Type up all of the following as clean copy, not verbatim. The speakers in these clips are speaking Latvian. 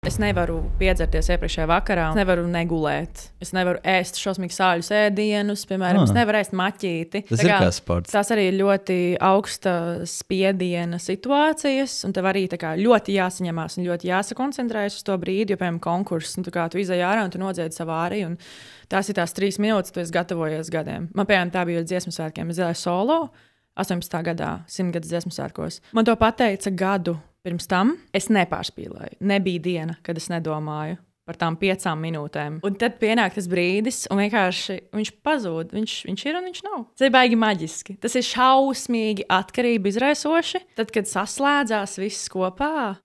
Es nevaru piedzerties iepriekšējā vakarā, es nevaru negulēt. Es nevaru ēst šausmīgi sāļus ēdienus, piemēram, es nevaru ēst maķīti. Tas ir kā sports. Tās arī ir ļoti augsta spiediena situācijas, un tev arī ļoti jāsaņemās un ļoti jāsakoncentrējas uz to brīdi, jo, piemēram, konkurss, un tu izej ārā un tu nodziedi savu ārī, un tās ir tās 3 minūtes, tu esi gatavojies gadiem. Man, piemēram, tā bija dziesmu svētkiem. Es dziedāju solo 18. gadā, 100 gadus dziesmu svētkos. Man to pateica gadu. Pirms tam es nepārspīlēju. Nebija diena, kad es nedomāju par tām 5 minūtēm. Un tad pienāk tas brīdis, un vienkārši viņš pazūd. Viņš ir un viņš nav. Tas ir baigi maģiski. Tas ir šausmīgi atkarību izraisoši. Tad, kad saslēdzās viss kopā,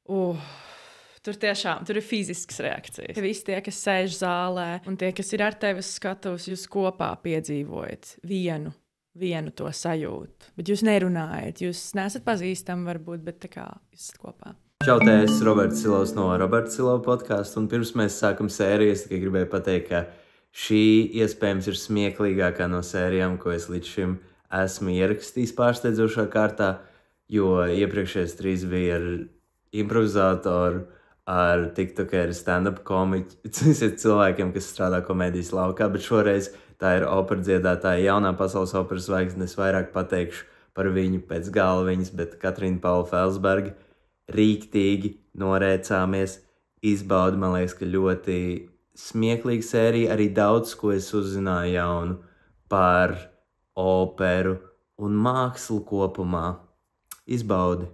tur ir fiziskas reakcijas. Visi tie, kas sēž zālē, un tie, kas ir ar tevi skatuves, jūs kopā piedzīvojat vienu to sajūtu. Bet jūs nerunājat, jūs neesat pazīstami varbūt, bet jūs esat kopā. Čau, te esmu Roberts Silovs no Roberta Silova podcastu, un pirms mēs sākam sēriju, es tikai gribēju pateikt, ka šī iespējams ir smieklīgākā no sērijām, ko es līdz šim esmu ierakstījis pārsteidzošā kārtā, jo iepriekšējais 3 bija ar improvizātoru, ar tiktokeru, stand-up komiķu, cilvēkiem, kas strādā komēdijas laukā, bet šoreiz tā ir opera dziedātāja, jaunā pasaules operas zvaigzne. Es vairāk pateikšu par viņu pēc galviņas, bet Katrīna Paula Felsberga rīktīgi norēcāmies, izbaudi, man liekas, ka ļoti smieklīga sērija, arī daudz, ko es uzzināju jaunu par operu un mākslu kopumā. Izbaudi!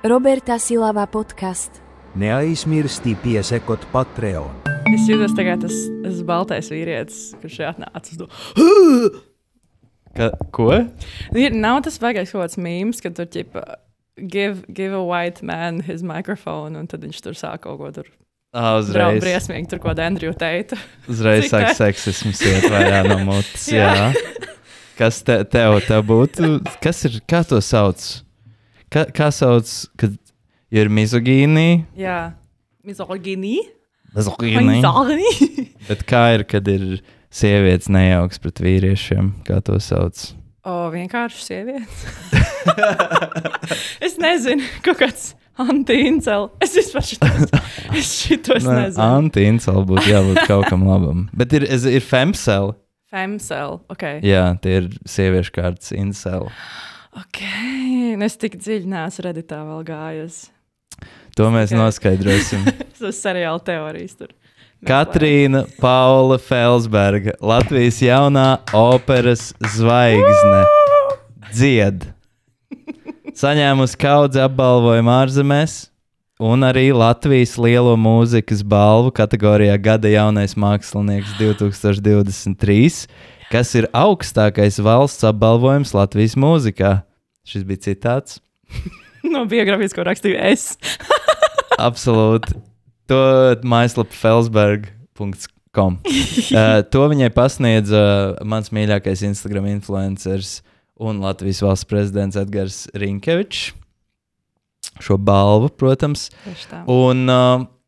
Roberta Silava podcast. Neaizmirsti piesakot Patreon. Es jūtos tagad tas baltais vīrietis, kurš atnāca uz to. Ko? Nav tas baigais kaut kāds mīms, ka tur ķipa give a white man his microphone, un tad viņš tur sāk kaut ko tur. Uzreiz. Briesmīgi tur, ko Andriju teica. Uzreiz sāk seksisms iet vaļā no mutes, jā. Kas tev būtu? Kā to sauc? Kā sauc, kad ir mizogīnija? Jā, mizogīnija. Mizogīnija. Bet kā ir, kad ir sievietes nejauks pret vīriešiem? Kā to sauc? Vienkārši sievietes. Es nezinu, kaut kāds anti-incel. Es vispār šitos nezinu. Anti-incel būtu jābūt kaut kam labam. Bet ir femcel. Femcel, ok. Jā, tie ir sieviešu kārtas incel. Ok, es tik dziļi neesmu Redditā vēl gājus. To mēs noskaidrosim. Tas seriāla teorijas tur. Katrīna Paula Felsberga, Latvijas jaunā operas zvaigzne, dzied. Saņēmusi kaudzi apbalvojumu ārzemēs un arī Latvijas lielo mūzikas balvu kategorijā Gada jaunais mākslinieks 2023, kas ir augstākais valsts apbalvojums Latvijas mūzikā. Šis bija citāts. No biogrāfijas, ko rakstīju es. Absolūti. To mājaslapa felsberg.com. To viņai pasniedza mans mīļākais Instagram influencers un Latvijas valsts prezidents Edgars Rinkevičs. Šo balvu, protams. Un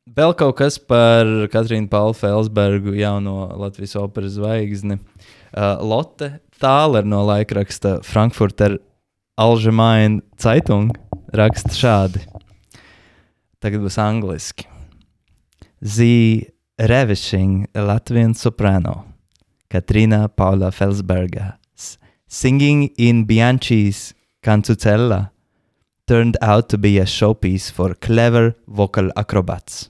vēl kaut kas par Katrīnu Paulu Felsbergu, jauno Latvijas operas zvaigzni. Lotte Tāler no laikraksta Frankfurter Allgemeine Zeitung raksta šādi. Tagad būs angliski. Sie ravishing Latvian soprano Katrīna Paula Felsberga singing in Bianchi's Canzutella turned out to be a showpiece for clever vocal acrobats.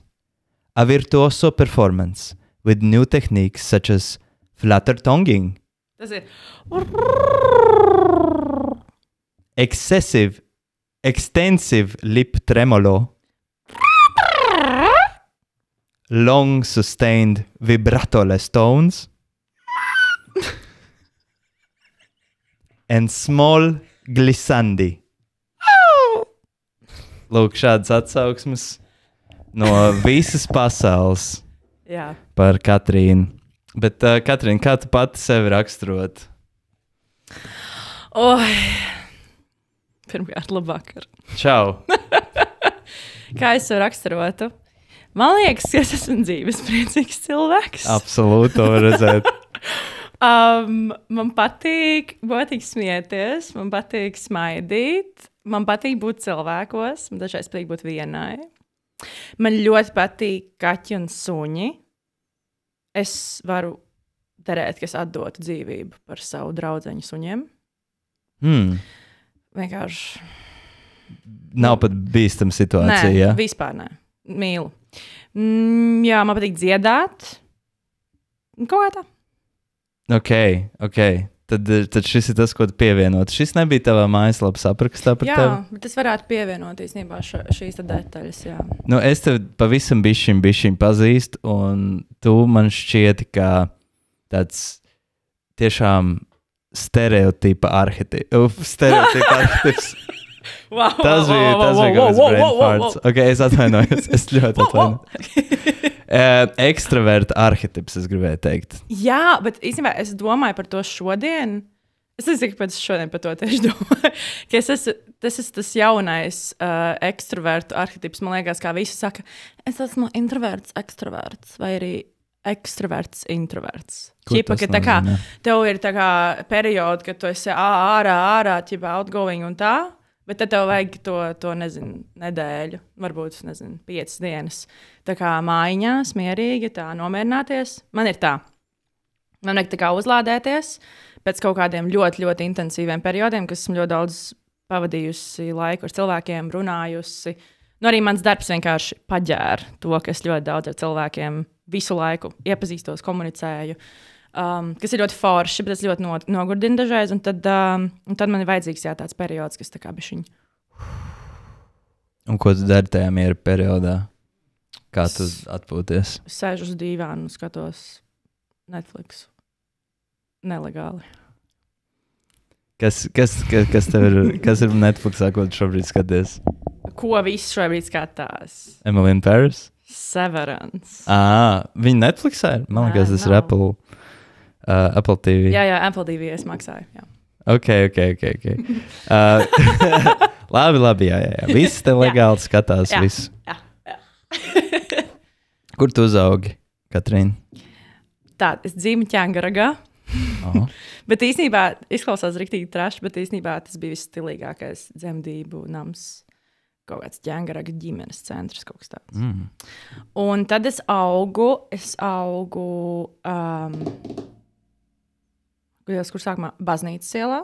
A virtuoso performance with new techniques such as flutter tonguing. Tas ir extensive lip tremolo, long sustained vibratoless tones, and small glissandi. Lūk, šādas atsauksmes no visas pasaules. Jā. Par Katrīnu. Bet, Katrīna, kā tu pati sevi raksturot? Pirmkārt, labvakar. Čau! Kā es sevi raksturotu? Man liekas, ka es esmu dzīvespriecīgs cilvēks. Absolūti, to var redzēt. Man patīk smieties, man patīk smaidīt, man patīk būt cilvēkos, man dažreiz patīk būt vienai. Man ļoti patīk kaķi un suņi. Es varu derēt, ka es atdotu dzīvību par savu draudzeņu suņiem. Vienkārši. Nav pat bīstama situācija, nē, jā? Vispār nē. Mīlu. Jā, man patīk dziedāt. Ko tā? Ok. Tad šis ir tas, ko tu pievienot. Šis nebija tavā mājaslapas aprakstā par tevi? Jā, bet es varētu pievienot īstenībā šīs detaļas, jā. Nu, es tevi pavisam bišķiņ pazīstu, un tu man šķieti kā tāds tiešām stereotipa arhetips. Tas bija kaut kāds brain farts. Ok, es atvainojos. Es ļoti atvainojos. Ekstraverta arhetips, es gribēju teikt. Jā, bet īstenībā es domāju par to šodien. Es nezinu, kāpēc es šodien par to tieši domāju. Tas ir tas jaunais ekstravertu arhetips. Man liekas, kā visi saka, es esmu introverts, ekstraverts vai arī ekstraverts, introverts. Ķipa, ka tā kā tev ir tā kā periodi, kad tu esi ārā, ķipa outgoing un tā. Bet tad tev vajag to nezinu, nedēļu, varbūt 5 dienas. Tā kā mājiņās, mierīgi, tā nomierināties. Man ir tā. Man vajag tā kā uzlādēties pēc kaut kādiem ļoti, ļoti intensīviem periodiem, kas esmu ļoti daudz pavadījusi laiku ar cilvēkiem, runājusi. Nu, arī mans darbs vienkārši paģēra to, ka es ļoti daudz ar cilvēkiem visu laiku iepazīstos, komunicēju. Kas ir ļoti forši, bet tas ļoti nogurdina dažreiz. Un tad man ir vajadzīgs tāds periods, kas tā kā bišķiņ. Un ko tu dari tajā miera periodā? Kā tu atpūties? Es sēžu uz dīvānu un skatos Netflix. Nelegāli. Kas tev ir? Kas ir Netflixā, ko tu šobrīd skaties? Ko visi šobrīd skatās? Emily in Paris? Severance. Viņa Netflixā ir? Man liekas, tas ir Apple TV. Jā, Apple TV es maksāju. Jā. Ok. Labi, jā. Viss te legāli skatās. Visu. Jā. Kur tu uzaugi, Katrīna? Tā, es dzīvoju Ķēngaragā. Bet īstenībā izklausās riktīgi traši, bet īstenībā tas bija visstilīgākais dzemdību nams. Kaut kāds Ķēngaraga ģimenes centrs, kaut kas tāds. Un tad es augu kur sākumā baznīcas ielā,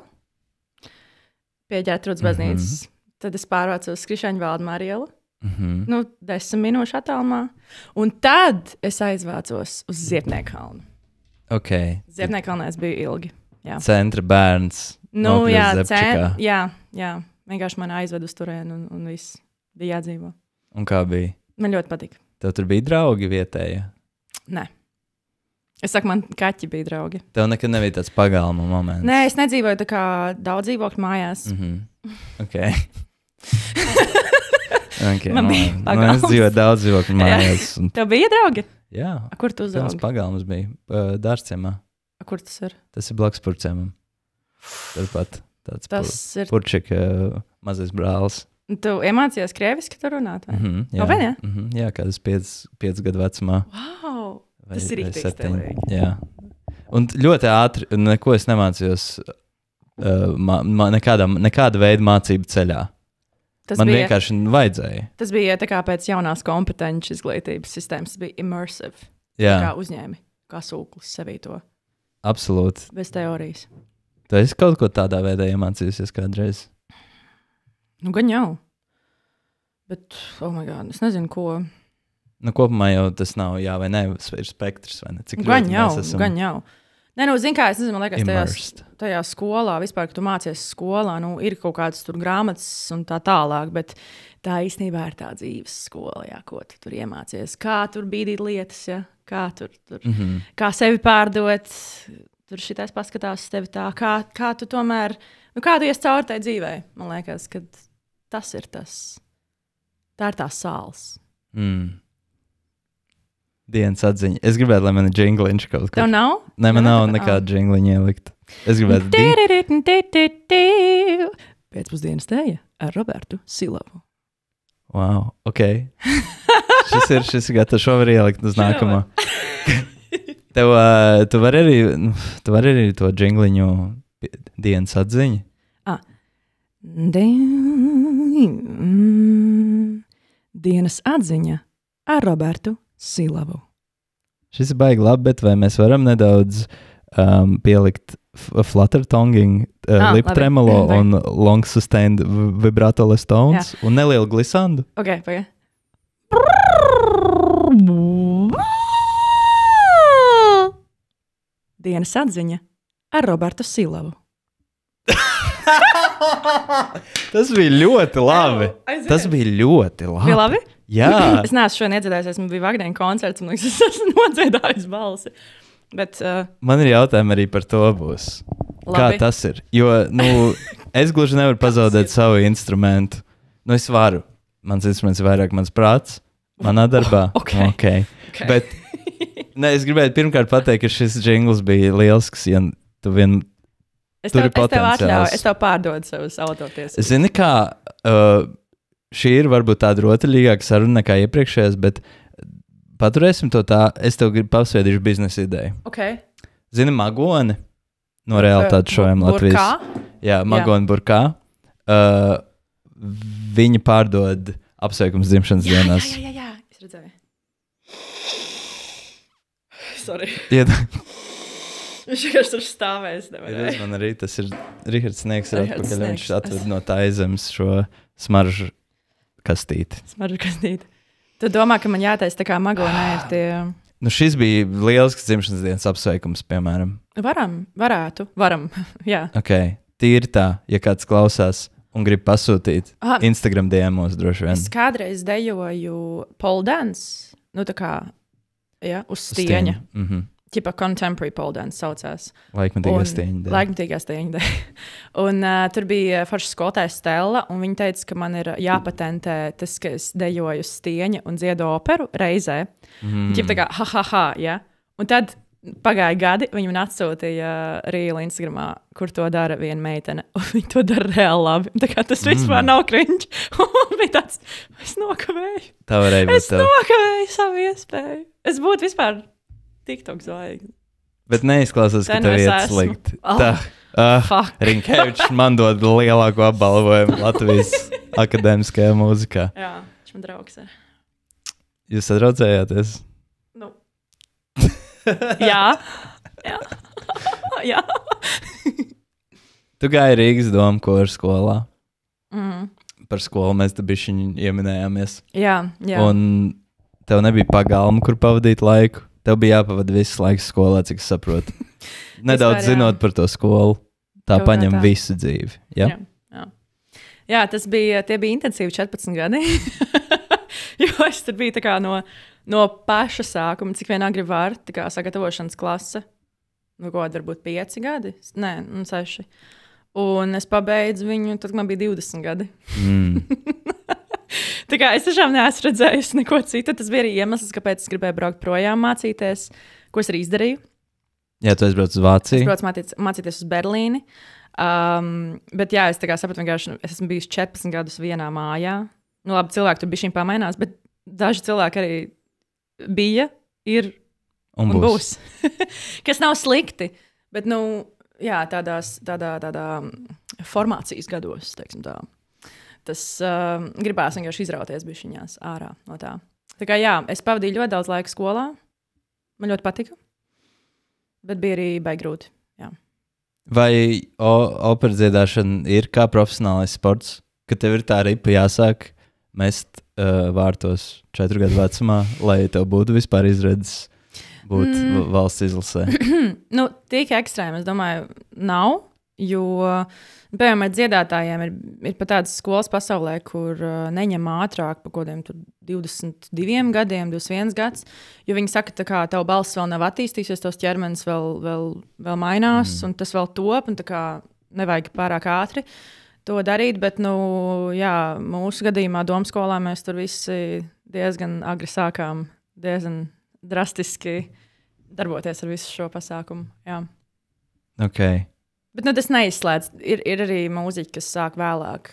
pie Ģertrūdas baznīcas. Tad es pārvācu uz Skrišaņu Valdemāra ielu, 10 minūšu attālumā. Un tad es aizvācos uz Ziepniekalnu. Ok. Ziepniekalnā es biju ilgi. Jā. Centra bērns. Jā. Vienkārši man aizved uz turieni un viss bija jādzīvo. Un kā bija? Man ļoti patika. Tev tur bija draugi vietēji? Nē. Es saku, man kaķi bija draugi. Tev nekad nebija tāds pagalma moments? Nē, es nedzīvoju tā kā daudz dzīvokļu mājās. Ok. Man bija pagalms. Es dzīvoju daudz dzīvokļu mājās. Tev bija draugi? Jā. Kur tu uzaugi? Tas pagalms bija Dārciemā. Kur tas ir? Tas ir blakus Purciemam. Turpat tāds ir Purčika mazais brālis. Tu iemācījies krieviski tur runāt? Jā, kādas 5 gadu vecumā. Wow! Tas ir rīktīgi stilīgi. Jā. Un ļoti ātri, neko es nemācījos nekāda veida mācību ceļā. Man vienkārši vajadzēja. Tas bija tā kā pēc jaunās kompetenci izglītības sistēmas. Tas bija immersive. Jā. Kā uzņēmi, kā sūklis sevī to. Absolūti. Bez teorijas. Tu esi kaut ko tādā veidā iemācījusies kādreiz? Nu, gan jau. Bet, oh my God, es nezinu, ko. Nu, kopumā jau tas nav jā vai nē, ir spektrs vai ne? Cik gan jau. Nē, nu, zini kā, es nezinu, man liekas, tajā skolā, vispār, ka tu mācies skolā, nu, ir kaut kādas tur grāmatas un tā tālāk, bet tā īstenībā ir tā dzīves skola, jā, ko tu tur iemācies. Kā tur bīdīt lietas, jā, kā tur kā sevi pārdot, tur šitais paskatās uz tevi tā, kā tu tomēr, nu, kā tu ies cauri tai dzīvē, man liekas, ka tas ir tas, tā ir tā sāls. Dienas atziņa. Es gribētu, lai man ir džingliņš kaut kur. Tev nav? Nē, man nav nekāda džingliņa ielikt. Es gribētu Pēcpusdienas tēja ar Robertu Silavu. Wow, ok. šis ir gatavs, šo var ielikt uz nākamo. Tu vari arī to džingliņu dienas atziņu. Dienas atziņa ar Robertu Silavu. Šis ir baigi labi, bet vai mēs varam nedaudz pielikt flutter tonguing, lip tremolo un long sustained vibrato les tones un nelielu glisandu? Ok, pagaid. Dienas atziņa ar Robertu Silavu. Tas bija ļoti labi. Tas bija ļoti labi. Bija labi? Jā. Es neesmu šodien iedzēdājis, esmu bija Vagdēna koncerts, un es esmu nodziedājis balsi. Bet, man ir jautājumi arī par to būs. Labi. Kā tas ir? Jo, es gluži nevaru pazaudēt savu instrumentu. Es varu. Mans instruments ir vairāk mans prāts, manā darbā. Okay. Bet es gribēju pirmkārt pateikt, ka šis jingls bija lielisks, ja tu vien tur ir potenciāls. Es tev pārdodu savus autortiesības. Zini, kā šī ir varbūt tāda rotaļīgāka saruna nekā iepriekšējās, bet paturēsim to tā, es tev gribu pasvēdīšu biznesa ideju. Okay. Zini, Magoni no realitātes šoviem Latvijas. Jā, Magoni Burkā. Viņi pārdod apsveikums dzimšanas dienās. Jā, es redzēju. Sorry. Viņš vienkārši tur stāvēs. Man arī tas ir Rihards Sniegs ir atpakaļ. Viņš atved no tā aizemes šo smaržu kastīti. Tu domā, ka man jātaisa tā kā Magonē ir tie... Šis bija lielisks dzimšanas dienas apsveikums, piemēram. Varam, jā. Ok, tīri tā, ja kāds klausās un grib pasūtīt Instagram DM'os droši vien. Es kādreiz dejoju pole dance, tā kā, uz stieņa. Ķipa contemporary pole dance saucās. Laikmatīgā stieņa. Un tur bija forša skolotāja Stella, un viņa teica, ka man ir jāpatentē tas, ka es dejoju stieņa un dziedu operu reizē. Ķipa tā kā, ja. Un tad pagāja gadi, viņi man atsūtīja rīlu Instagramā, kur to dara viena meitene, un viņi to dara reāli labi. Tā kā tas vispār nav cringe. Un bija tāds, es nokavēju. Tā varēja būt tā. Es nokavēju savu iespēju. Es būtu vispār TikTok zvaigzne. Bet neizklausās, ka tev iet slikti. Rinkevičs man dod lielāko apbalvojumu Latvijas akadēmiskajā mūzikā. Jā, viņš man draugs ir. Jūs sadraudzējāties? Jā. Tu gāji Rīgas domu koru skolā. Par skolu mēs te bišķiņu ieminējāmies. Jā. Un tev nebija pagalma, kur pavadīt laiku. Tev bija jāpavada viss laiks skolā, cik es saprotu. Nedaudz zinot par to skolu, tā paņem visu dzīvi. Jā, tie bija intensīvi 14 gadi. Jo es tur biju tā kā no paša sākuma, cik vien agri var, tā kā sagatavošanas klase. Varbūt 5 gadi? Nē, 6. Un es pabeidzu viņu, tad man bija 20 gadi. Tā kā es tiešām neesmu redzējusi neko citu. Tas bija arī iemesls, kāpēc es gribēju braukt projām mācīties, ko es arī izdarīju. Jā, tu aizbrauc uz Vāciju. Es braucu mācīties uz Berlīni. Bet jā, es tā kā sapratu, vienkārši es esmu bijusi 14 gadus vienā mājā. Labi, cilvēki tur bišķiņ pamainās, bet daži cilvēki arī bija, ir un būs. Kas nav slikti, bet tādā formācijas gados, teiksim tā. Tas gribās vienkārši izrauties bišķiņās ārā no tā. Tā kā jā, es pavadīju ļoti daudz laika skolā. Man ļoti patika. Bet bija arī baigi grūti. Jā. Vai opera dziedāšana ir kā profesionālais sports? Ka tev ir tā ripa jāsāk mest vārtos 4 gadu vecumā, lai tev būtu vispār izredzes būt valsts izlasē? Tik ekstrēmi, es domāju, nav. Jo, piemēram, dziedātājiem ir pat tādas skolas pasaulē, kur neņem ātrāk par kaut kādiem 22 gadiem, 21 gads, jo viņi saka, ka tava balss vēl nav attīstījusies, tos ķermenis vēl mainās, un tas vēl top, un tā kā nevajag pārāk ātri to darīt, bet, mūsu gadījumā domskolā mēs tur visi diezgan agri sākām, diezgan drastiski darboties ar visu šo pasākumu, jā. Ok. Bet tas neizslēdz. Ir arī mūziķi, kas sāk vēlāk.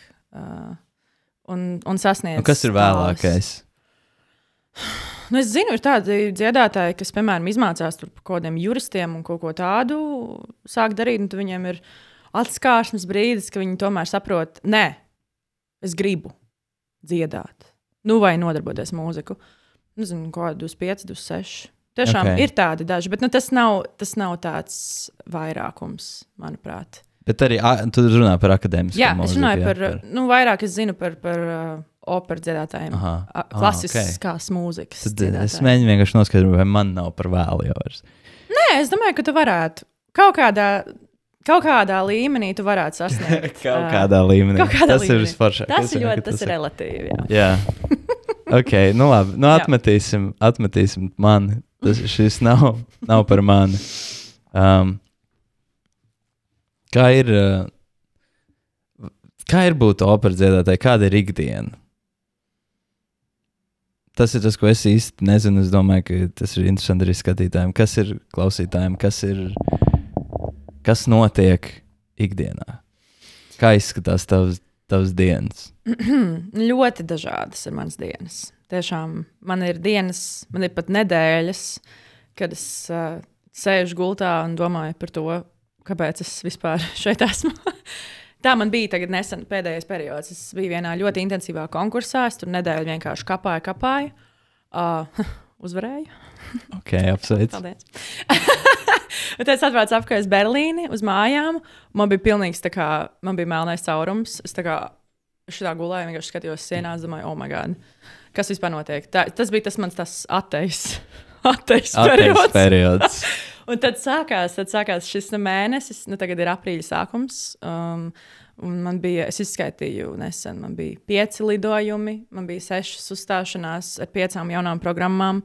un sasniedz. Un kas ir vēlākais? Nu, es zinu, ir tādi dziedātāji, kas, piemēram, izmācās tur par kādiem juristiem un kaut ko tādu sāk darīt, un viņiem ir atskārsmes brīdis, ka viņi tomēr saprot, nē, es gribu dziedāt. Nu, vai nodarboties mūziku. Nezinu, kādu 25, 26. Tiešām ir tādi daži, bet tas nav tāds vairākums, manuprāt. Bet arī tu runā par akadēmisku mūziku. Jā, es runāju par, vairāk es zinu par operu dziedātājiem, klasiskās mūzikas dziedātājiem. Es mēģinu vienkārši noskaidrot, vai man nav par vēlu jau vairs. Nē, es domāju, ka tu varētu. Kaut kādā līmenī tu varētu sasniegt. Kaut kādā līmenī. Tas ir visforšāk. Tas ir relatīvi, jā. Ok, nu labi. Nu, atmetīsim mani. Šis nav par mani. Kā ir būt operas dziedātāji? Kāda ir ikdiena? Tas ir tas, ko es īsti nezinu. Es domāju, ka tas ir interesanti arī skatītājiem. Kas ir klausītājiem? Kas notiek ikdienā? Kā izskatās tavas dienas? Ļoti dažādas ir manas dienas. Tiešām man ir dienas, man ir pat nedēļas, kad es sēžu gultā un domāju par to, kāpēc es vispār šeit esmu. Tā man bija tagad nesen pēdējais periods. Es biju vienā ļoti intensīvā konkursā. Es tur nedēļu vienkārši kapāju. Uzvarēju. Ok, apsveic. Paldies. Bet es atbraucu apkārt uz Berlīni, uz mājām. Man bija pilnīgs, man bija melnais caurums. Es šitā gulēju, vienkārši skatījos sienā, domāju, oh my God, kas vispār notiek? Tas bija mans ateis periods. Un tad sākās šis mēnesis, tagad ir aprīļa sākums. Un es izskaitīju nesen, man bija 5 lidojumi, man bija 6 uzstāšanās ar 5 jaunām programmām.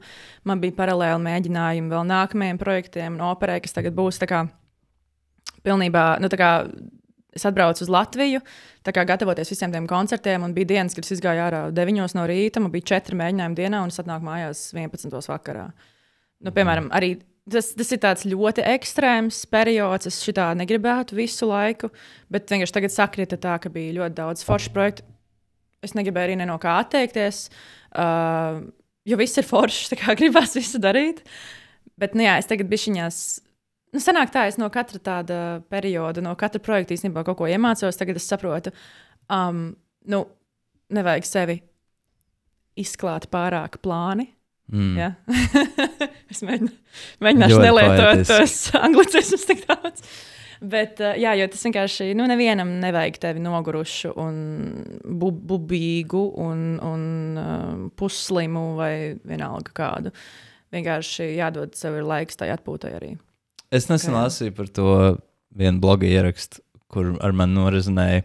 Man bija paralēli mēģinājumi vēl nākamajiem projektiem un operai, kas tagad būs pilnībā, es atbraucu uz Latviju, gatavoties visiem tiem koncertiem, un bija dienas, kad es izgāju ārā 9 no rīta, man bija 4 mēģinājumi dienā, un es atnāku mājās 11 vakarā. Piemēram, arī tas ir tāds ļoti ekstrēms periods, es šitā negribētu visu laiku, bet vienkārši tagad sakrita tā, ka bija ļoti daudz foršu projektu. Es negribēju arī no kā atteikties, jo viss ir foršs, gribās visu darīt. Bet, es tagad bišķiņās, sanāk tā, es no katra tāda perioda, no katra projekta īstenībā kaut ko iemācos, tagad es saprotu, nevajag sevi izklāt pārāk plāni. Ja? Es mēģināšu nelietot tos anglicismus tik daudz. Bet, jo tas vienkārši, nevienam nevajag tevi nogurušu un bubīgu un pusslimu vai vienalga kādu. Vienkārši jādod sev ir laiks tai atpūtai arī. Es nesen lasīju par to vienu bloga ierakstu, kur ar mani norezinēja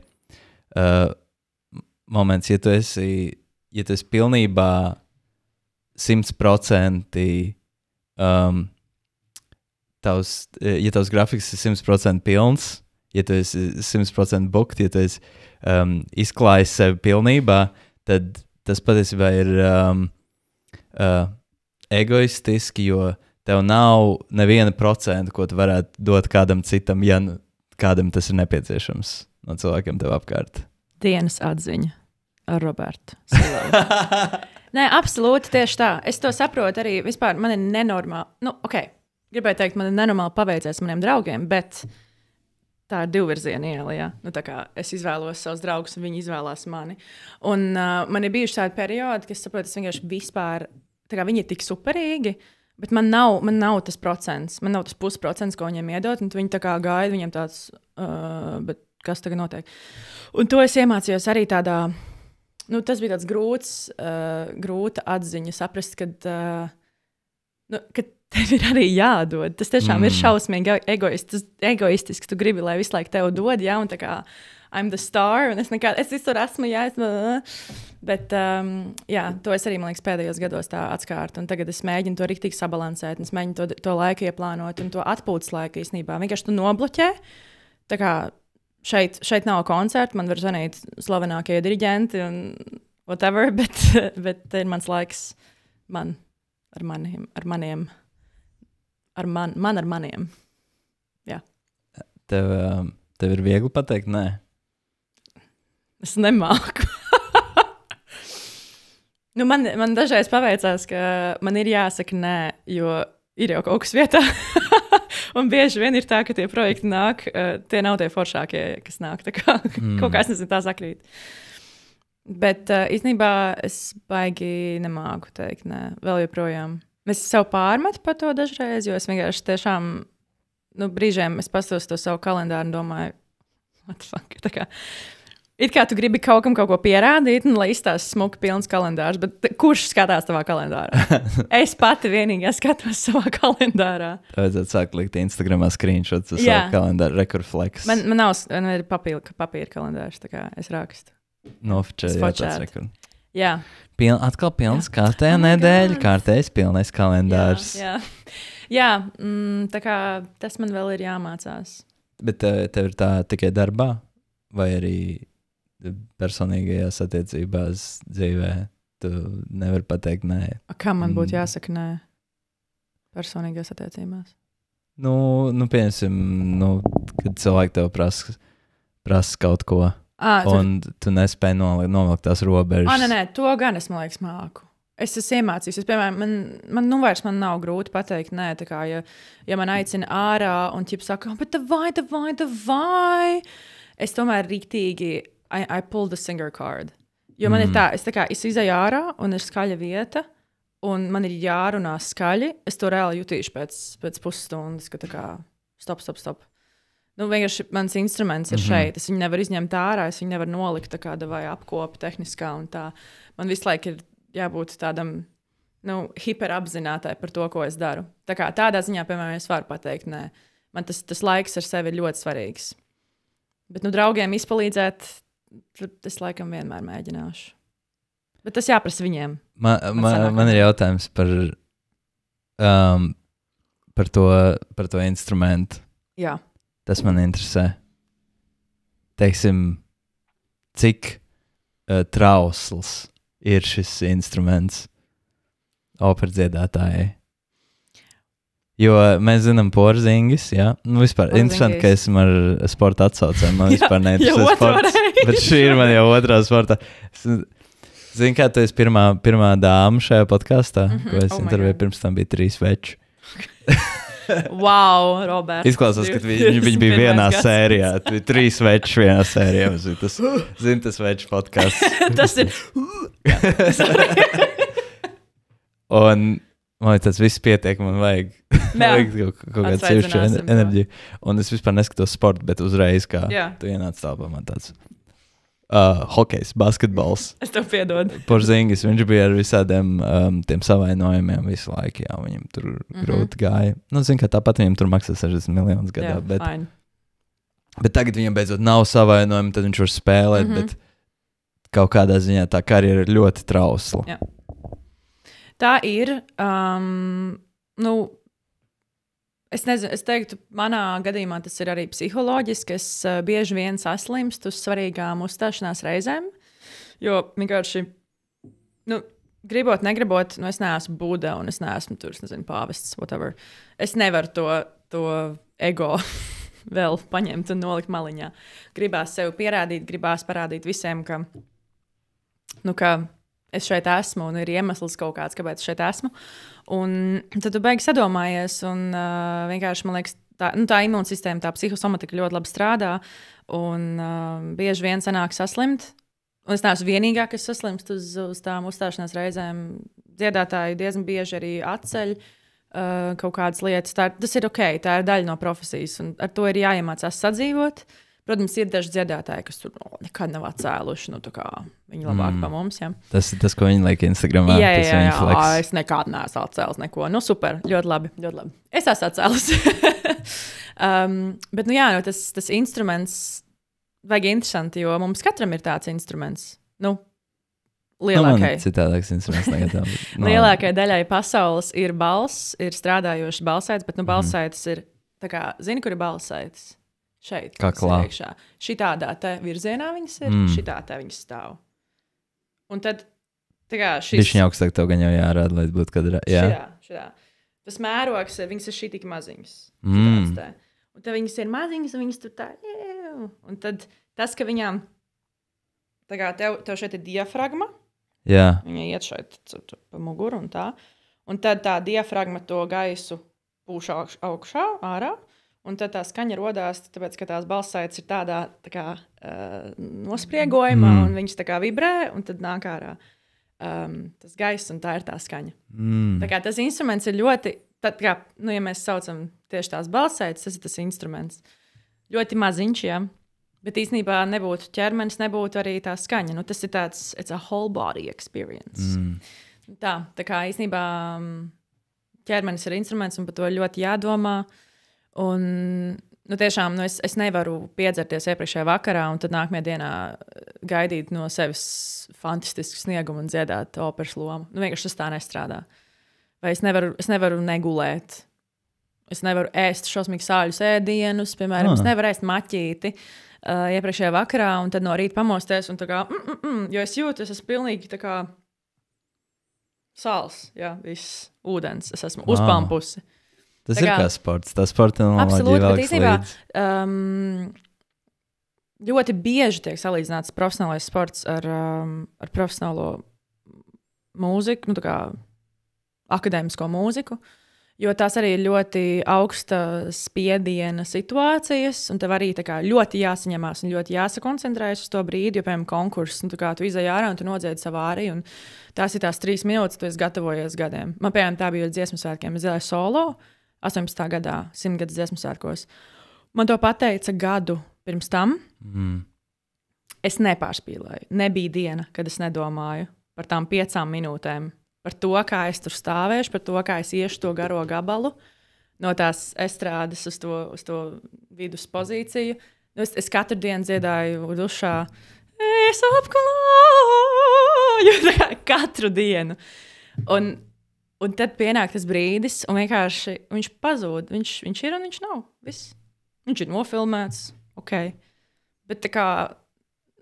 moments, ja tu esi pilnībā 100% tavs grafiks ir 100% pilns, ja tu esi 100% booked, ja tu esi izklājis sevi pilnībā, tad tas patiesībā ir egoistiski, jo tev nav neviena procenta, ko tu varētu dot kādam citam, ja kādam tas ir nepieciešams no cilvēkiem tev apkārt. Dienas atziņa ar Robertu. Nē, absolūti tieši tā. Es to saprotu arī vispār. Man ir nenormāli, gribēju teikt, man ir nenormāli paveicies maniem draugiem, bet tā ir divvirziena iela, ja? Es izvēlos savus draugus, un viņi izvēlās mani. Un man ir bijuši tādi periodi, ka es saprotu, es vienkārši vispār, viņi ir tik superīgi, bet man nav tas procents, man nav tas pusprocents, ko viņiem iedot, un viņi gaida, viņiem tāds, bet kas tagad notiek? Un to es iemācījos arī tādā, tas bija tāds grūta atziņa saprast, kad tev ir arī jādod. Tas tiešām ir šausmīgi egoistisks, tu gribi, lai visu laiku tev dod, ja, un I'm the star, un es tur esmu, bet, to es arī, man liekas, pēdējos gados tā atskārtu, un tagad es mēģinu to riktīgi sabalansēt, un es mēģinu to laiku ieplānot, un to atpūtas laiku īstenībā. Vienkārši tu nobloķē, šeit nav koncerta, man var zvanīt slavenākie diriģenti un whatever, bet ir mans laiks ar maniem. Jā. Tev ir viegli pateikt, nē? Es nemāku. Nu, man dažreiz paveicās, ka man ir jāsaka nē, jo ir jau kaut kas vietā. Un bieži vien ir tā, ka tie projekti nāk, tie nav tie foršākie, kas nāk. Tā kā kaut kā es nezinu, tā sakrīt. Bet īstenībā es baigi nemāku teikt nē, vēl joprojām. Es sev pārmetu par to dažreiz, jo es vienkārši tiešām, brīžiem es pastos to savu kalendāru un domāju, what the fuck, tā kā... It kā tu gribi kaut ko pierādīt, lai izstāst smuki pilns kalendārs, bet kurš skatās tavā kalendārā? Es pati vienīgā skatos savā kalendārā. Vajadzētu sākt likt Instagramā screenshots uz savu kalendāru, rekurflex. Man ir papīra kalendārs, tā kā es rakstu. Nofočēt. Jā. Atkal pilns kārtējā nedēļa, kārtējs pilnais kalendārs. Jā, tā kā tas man vēl ir jāmācās. Bet tev ir tā tikai darbā? Vai arī personīgajās attiecībās dzīvē tu nevari pateikt nē? Kā man būtu jāsaka nē personīgajās attiecībās? Piemēram, kad cilvēki tev prasa kaut ko, un tu nespēji novilkt tās robežas. Nē, to gan es, man liekas, māku. Es esmu iemācījies. Piemēram, man vairs nav grūti pateikt nē, tā kā, ja man aicina ārā un ķip saka, bet vai. Es tomēr rīktīgi I pull the singer card. Jo man ir tā, es izēju ārā un ir skaļa vieta, un man ir jārunā skaļi. Es to reāli jutīšu pēc pusstundas, ka tā kā stop. Vienkārši mans instruments ir šeit. Es viņu nevaru izņemt ārā, es viņu nevaru nolikt tā kā vai apkopi tehniskā un tā. Man visu laiku ir jābūt tādam, hiperapzinātai par to, ko es daru. Tā kā tādā ziņā, piemēram, es varu pateikt nē. Man tas laiks ar sevi ir ļoti svarīgs. Bet draugiem izpalīdzēt, es laikam vienmēr mēģināšu. Bet tas jāprasa viņiem. Man ir jautājums par to instrumentu. Jā. Tas man interesē. Teiksim, cik trausls ir šis instruments operdziedātājai? Jo mēs zinām Porzingis, jā. Vispār interesanti, ka esmu ar sporta atsaucēm. Man vispār neinteresē sports. Bet šī ir man jau otrā sporta. Zini, kā tu esi pirmā dāma šajā podkastā, ko es intervēju, pirms tam bija 3 veči. Wow, Roberts. Izklausās, ka viņi bija vienā sērijā. 3 veči vienā sērijā. Tas veču podcasts. Tas ir... Un... Man tas viss pietiek, man vajag kaut kādu sevišķu enerģiju. Un es vispār neskatos sportu, bet uzreiz, kā tu ienāc tālpā, man tāds hokejs, basketbols. Es tev piedodu. Porzingis, viņš bija ar visādiem tiem savainojumiem visu laiku, jā, viņam tur grūti gāja. Zin, kā tāpat viņam tur maksā 60 miljonus gadā, bet tagad viņam beidzot nav savainojumi, tad viņš var spēlēt, bet kaut kādā ziņā tā karjera ir ļoti trausla. Jā. Tā ir, es nezinu, es teiktu, manā gadījumā tas ir arī psiholoģiski. Es bieži vien saslimstu uz svarīgām uzstāšanās reizēm, jo vienkārši, gribot, negribot, es neesmu Buda un es neesmu tur, pāvests, whatever. Es nevaru to ego vēl paņemt un nolikt maliņā. Gribās sev pierādīt, gribās parādīt visiem, ka, es šeit esmu, un ir iemesls kaut kāds, kāpēc šeit esmu. Un tad tu beigi sadomājies, un vienkārši, man liekas, tā imūnsistēma, tā psihosomatika ļoti labi strādā, un bieži vien sanāk saslimt. Un es neesmu vienīgā, kas saslimst uz tām uzstāšanās reizēm. Dziedātāji diezgan bieži arī atceļ kaut kādas lietas. Tas ir ok, tā ir daļa no profesijas, un ar to ir jāiemācās sadzīvot. Protams, ir daži dziedātāji, kas tur nekad nav atcēluši. Viņi labāk pa mums. Ja? Tas ir tas, ko viņi liek Instagramā. Jā, es nekad neesmu atcēlis neko. Super, ļoti labi. Es esmu atcēlis. Bet, tas instruments vajag interesanti, jo mums katram ir tāds instruments. Lielākai. Citādāks instruments negatām. Lielākai daļai pasaules ir balss, ir strādājošs balsaitis, bet balsaitis ir, zini, kur ir balsaitis? Šeit, iekšā. Šitādā te virzienā viņas ir, šitā te viņas stāv. Un tad, šis... Bišķiņ augstāk tev gan jau jārāda, lai būtu kadrā. Šitā. Tas mērogs, viņas ir šitik maziņas. Un tad viņas ir maziņas, un viņas tur tā... Un tad tas, ka viņām... Tev šeit ir diafragma, Jā. Viņa iet šeit pa muguru un tā. Un tad tā diafragma to gaisu pūš augšā, ārā. Un tad tā skaņa rodās, tāpēc, ka tās balssaites ir tādā tā kā, nospriegojumā, un viņas tā kā vibrē, un tad nāk ārā tas gaiss, un tā ir tā skaņa. Tā kā tas instruments ir ļoti, tad, kā, ja mēs saucam tieši tās balssaites, tas ir tas instruments. Ļoti maziņš, jā. Bet īstenībā nebūtu ķermenis, nebūtu arī tā skaņa. Tas ir tāds, it's a whole body experience. Tā kā īstenībā ķermenis ir instruments, un par to ļoti jādomā. Un tiešām es nevaru piedzerties iepriekšējā vakarā, un tad nākamajā dienā gaidīt no sevis fantastisku sniegumu un dziedāt operas lomu. Vienkārši tas tā nestrādā. Vai es nevaru negulēt. Es nevaru ēst šausmīgi sāļus ēdienus, piemēram, es nevaru ēst maķīti iepriekšējā vakarā, un tad no rīta pamosties, un tā kā, jo es jūtu, es esmu pilnīgi tā kā sāls, jā, viss ūdens, es esmu uzpampusi. Tas ir kā sports, tā sporta analoģija vēl līdz. Ļoti bieži tiek salīdzināts profesionālais sports ar profesionālo mūziku, tā kā akadēmisko mūziku, jo tās arī ir ļoti augsta spiediena situācijas, un tev arī tā kā ļoti jāsaņemās un ļoti jāsakoncentrējas uz to brīdi, jo, piemēram, konkurss, un tā kā tu izej ārā un tu nodziedi savu ārī, un tās ir tās 3 minūtes, tu esi gatavojies gadiem. Man, piemēram, tā bija dziesmu svētkiem. Es dziedāju solo 18. gadā, 100 gadus dziesmu svētkos. Man to pateica gadu pirms tam. Es nepārspīlēju. Nebija diena, kad es nedomāju par tām 5 minūtēm. Par to, kā es tur stāvēšu, par to, kā es iešu to garo gabalu no tās estrādes uz to vidus pozīciju. Es katru dienu dziedāju dušā. Es apklāju! Katru dienu. Un tad pienāk tas brīdis, un vienkārši viņš pazūd. Viņš ir un viņš nav. Viss. Viņš ir nofilmēts. Ok. Bet tā kā,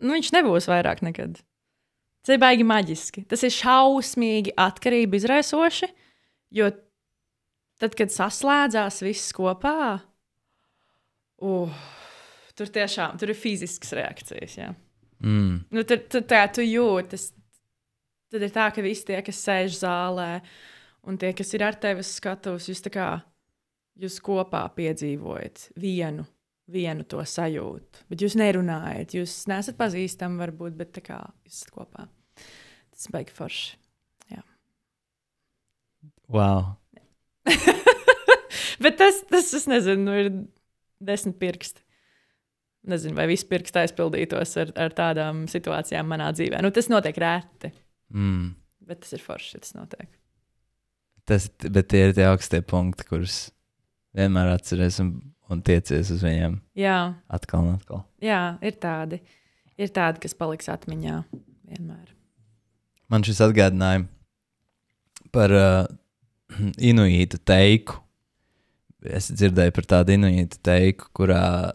viņš nebūs vairāk nekad. Tas ir baigi maģiski. Tas ir šausmīgi atkarība izraisoši, jo tad, kad saslēdzās viss kopā, tur ir fiziskas reakcijas. Jā. Tu jūti. Tad ir tā, ka visi tie, kas sēž zālē, un tie, kas ir ar tevi skatus, jūs kopā piedzīvojat vienu to sajūtu. Bet jūs nerunājat, jūs neesat pazīstami varbūt, bet tā kā jūs esat kopā. Tas baigi forši. Jā. Wow. Bet tas, es nezinu, ir 10 pirksti. Nezinu, vai visi pirksti aizpildītos ar tādām situācijām manā dzīvē. Tas notiek rēti. Bet tas ir forši, ja tas notiek. Bet tie ir tie augstie punkti, kurus vienmēr atceries un tiecies uz viņiem. Jā. Atkal un atkal. Jā, ir tādi, kas paliks atmiņā vienmēr. Man šis atgādināja par inuītu teiku. Es dzirdēju par tādu inuītu teiku, kurā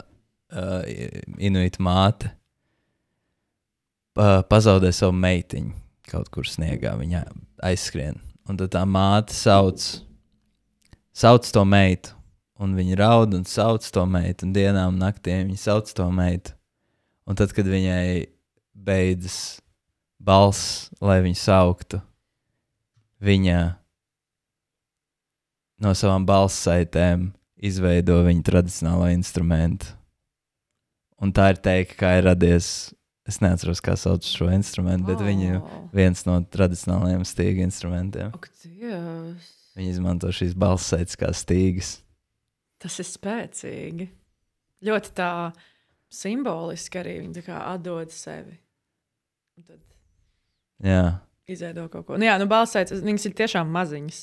inuīta māte pazaudē savu meitiņu kaut kur sniegā. Viņa aizskrien. Un tad tā māte sauc to meitu. Un viņa raud un sauc to meitu, un dienām un naktīm viņa sauc to meitu. Un tad, kad viņai beidzas balss, lai viņu sauktu, viņa no savām balssaitēm izveido viņa tradicionālo instrumentu. Un tā ir teika, kā ir radies, es neatceros, kā sauc šo instrumentu, bet viņa viens no tradicionālajiem stīgu instrumentiem. Ak, Dievs! Viņa izmanto šīs balssaites kā stīgas. Tas ir spēcīgi. Ļoti tā simboliski arī viņi tā kā atdod sevi. Un tad izveido kaut ko. Balssaites, viņas ir tiešām maziņas.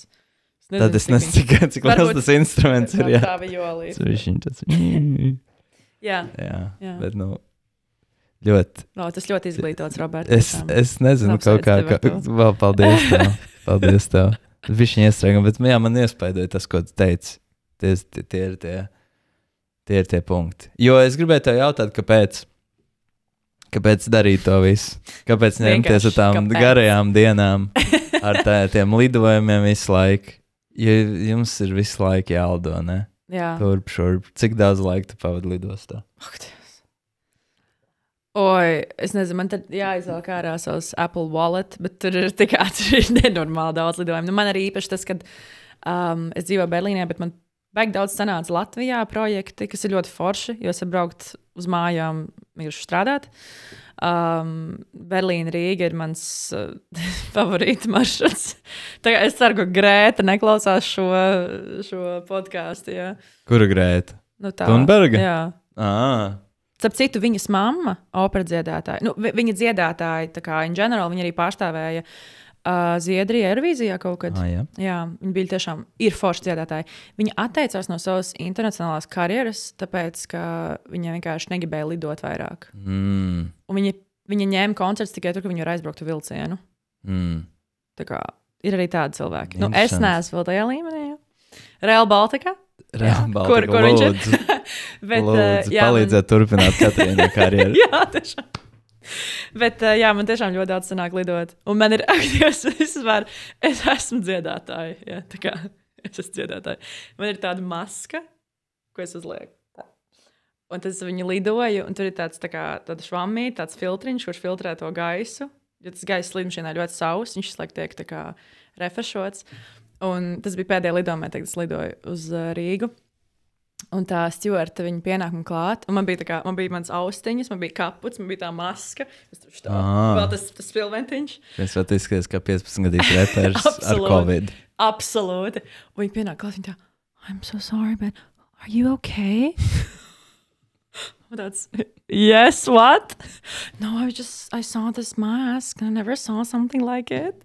Tad es nezinu, cik liels tas instruments ir. Tā violī. Jā. Bet ļoti. Tas ļoti izglītots, Roberts. Es nezinu, kaut kā vēl paldies tev. Višķiņ iestrēgam, bet man iespaidoja tas, ko tu teici. Tie ir tie punkti. Jo es gribēju tev jautāt, kāpēc darīt to visu? Kāpēc ņemties ar tām garajām dienām, ar tiem lidojumiem visu laiku? Jo jums ir visu laiku jālido, ne? Jā. Turp, šurp. Cik daudz laika tu pavadi lidostā? Oi, es nezinu, man tad jāizvelk ārā savs Apple Wallet, bet tur ir nenormāli daudz lidojumu. Nu, man arī īpaši tas, kad es dzīvoju Berlīnē, bet man baigi daudz sanāca Latvijā projekti, kas ir ļoti forši, jo es varu braukt uz mājām, miršu strādāt. Berlīna, Rīga ir mans favorīta maršruts. Tagad es ceru, ka Grēta neklausās šo podkāstu. Ja. Kura Grēta? Nu, tā. Thunberga? Jā. Starp citu, viņas mamma, opera dziedātāja, nu, viņa dziedātāja, tā kā in general, viņa arī pārstāvēja Zviedrijā, Eirovīzijā kaut kad. Jā, viņa bija tiešām forša dziedātāja. Viņa atteicās no savas internacionālās karjeras, tāpēc, ka viņa vienkārši negribēja lidot vairāk. Un viņa ņēma koncerts tikai tur, ka viņa var aizbraukt uz vilcienu. Tā kā ir arī tādi cilvēki. Nu, es neesmu vēl tajā līmenī. Real Baltica. Kur viņš ir? Bet, lūdzu, palīdzēt turpināt Katrīnai karjeru. Jā, tiešām. Bet, man tiešām ļoti daudz sanāk lidot. Un man ir aktīvs vispār. Es esmu dziedātāja. Jā, tā kā es esmu dziedātāja. Man ir tāda maska, ko es uzlieku. Tā. Un tas viņu lidoju, un tur ir tāds tā kā tāda švammīte, tāds filtriņš, kurš filtrē to gaisu. Jo tas gaiss lidmašīnā ļoti sauss, viņš laik tiek tā kā refrešots. Un tas bija pēdējā lidojumā, kad es lidoju uz Rīgu. Un tā stjuarta viņa pienāk man klāt. Un man bija mans austiņas, man bija kaputs, man bija tā maska. Vēl tas filmentiņš. Es vēl izskaties kā 15-gadīgs reperis ar Covid. Absolūti. Un viņa pienāk klāt, viņa tā, I'm so sorry, but are you okay? Un tāds, yes, what? No, I saw this mask. I never saw something like it.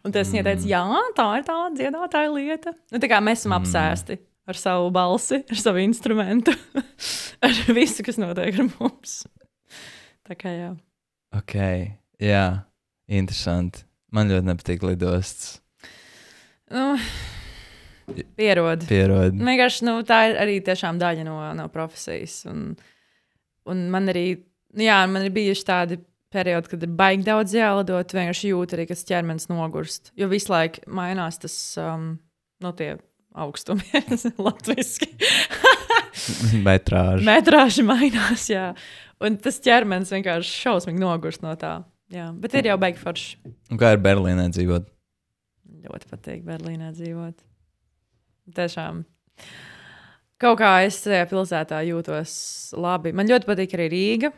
Un tas viņa teica, jā, tā ir tā dziedātāja lieta. Nu, tā kā mēs esam apsēsti. Ar savu balsi, ar savu instrumentu, ar visu, kas notiek ar mums. Tā kā jā. Ok, jā, interesanti. Man ļoti nepatīk lidosts. Pierod. Vienkārši, tā ir arī tiešām daļa no profesijas. Un man arī, man ir bijuši tādi periodi, kad ir baigi daudz jālidot, vienkārši jūt arī, ka ķermenis nogurst. Jo visu laiku mainās tas, tie augstumi, latviski. Metrāži mainās, jā. Un tas ķermenis vienkārši šausmīgi nogurst no tā. Jā, bet ir jau baigi forši. Un kā ir Berlīnē dzīvot? Ļoti patīk Berlīnē dzīvot. Tiešām. Kaut kā es tajā pilsētā jūtos labi. Man ļoti patīk arī Rīga.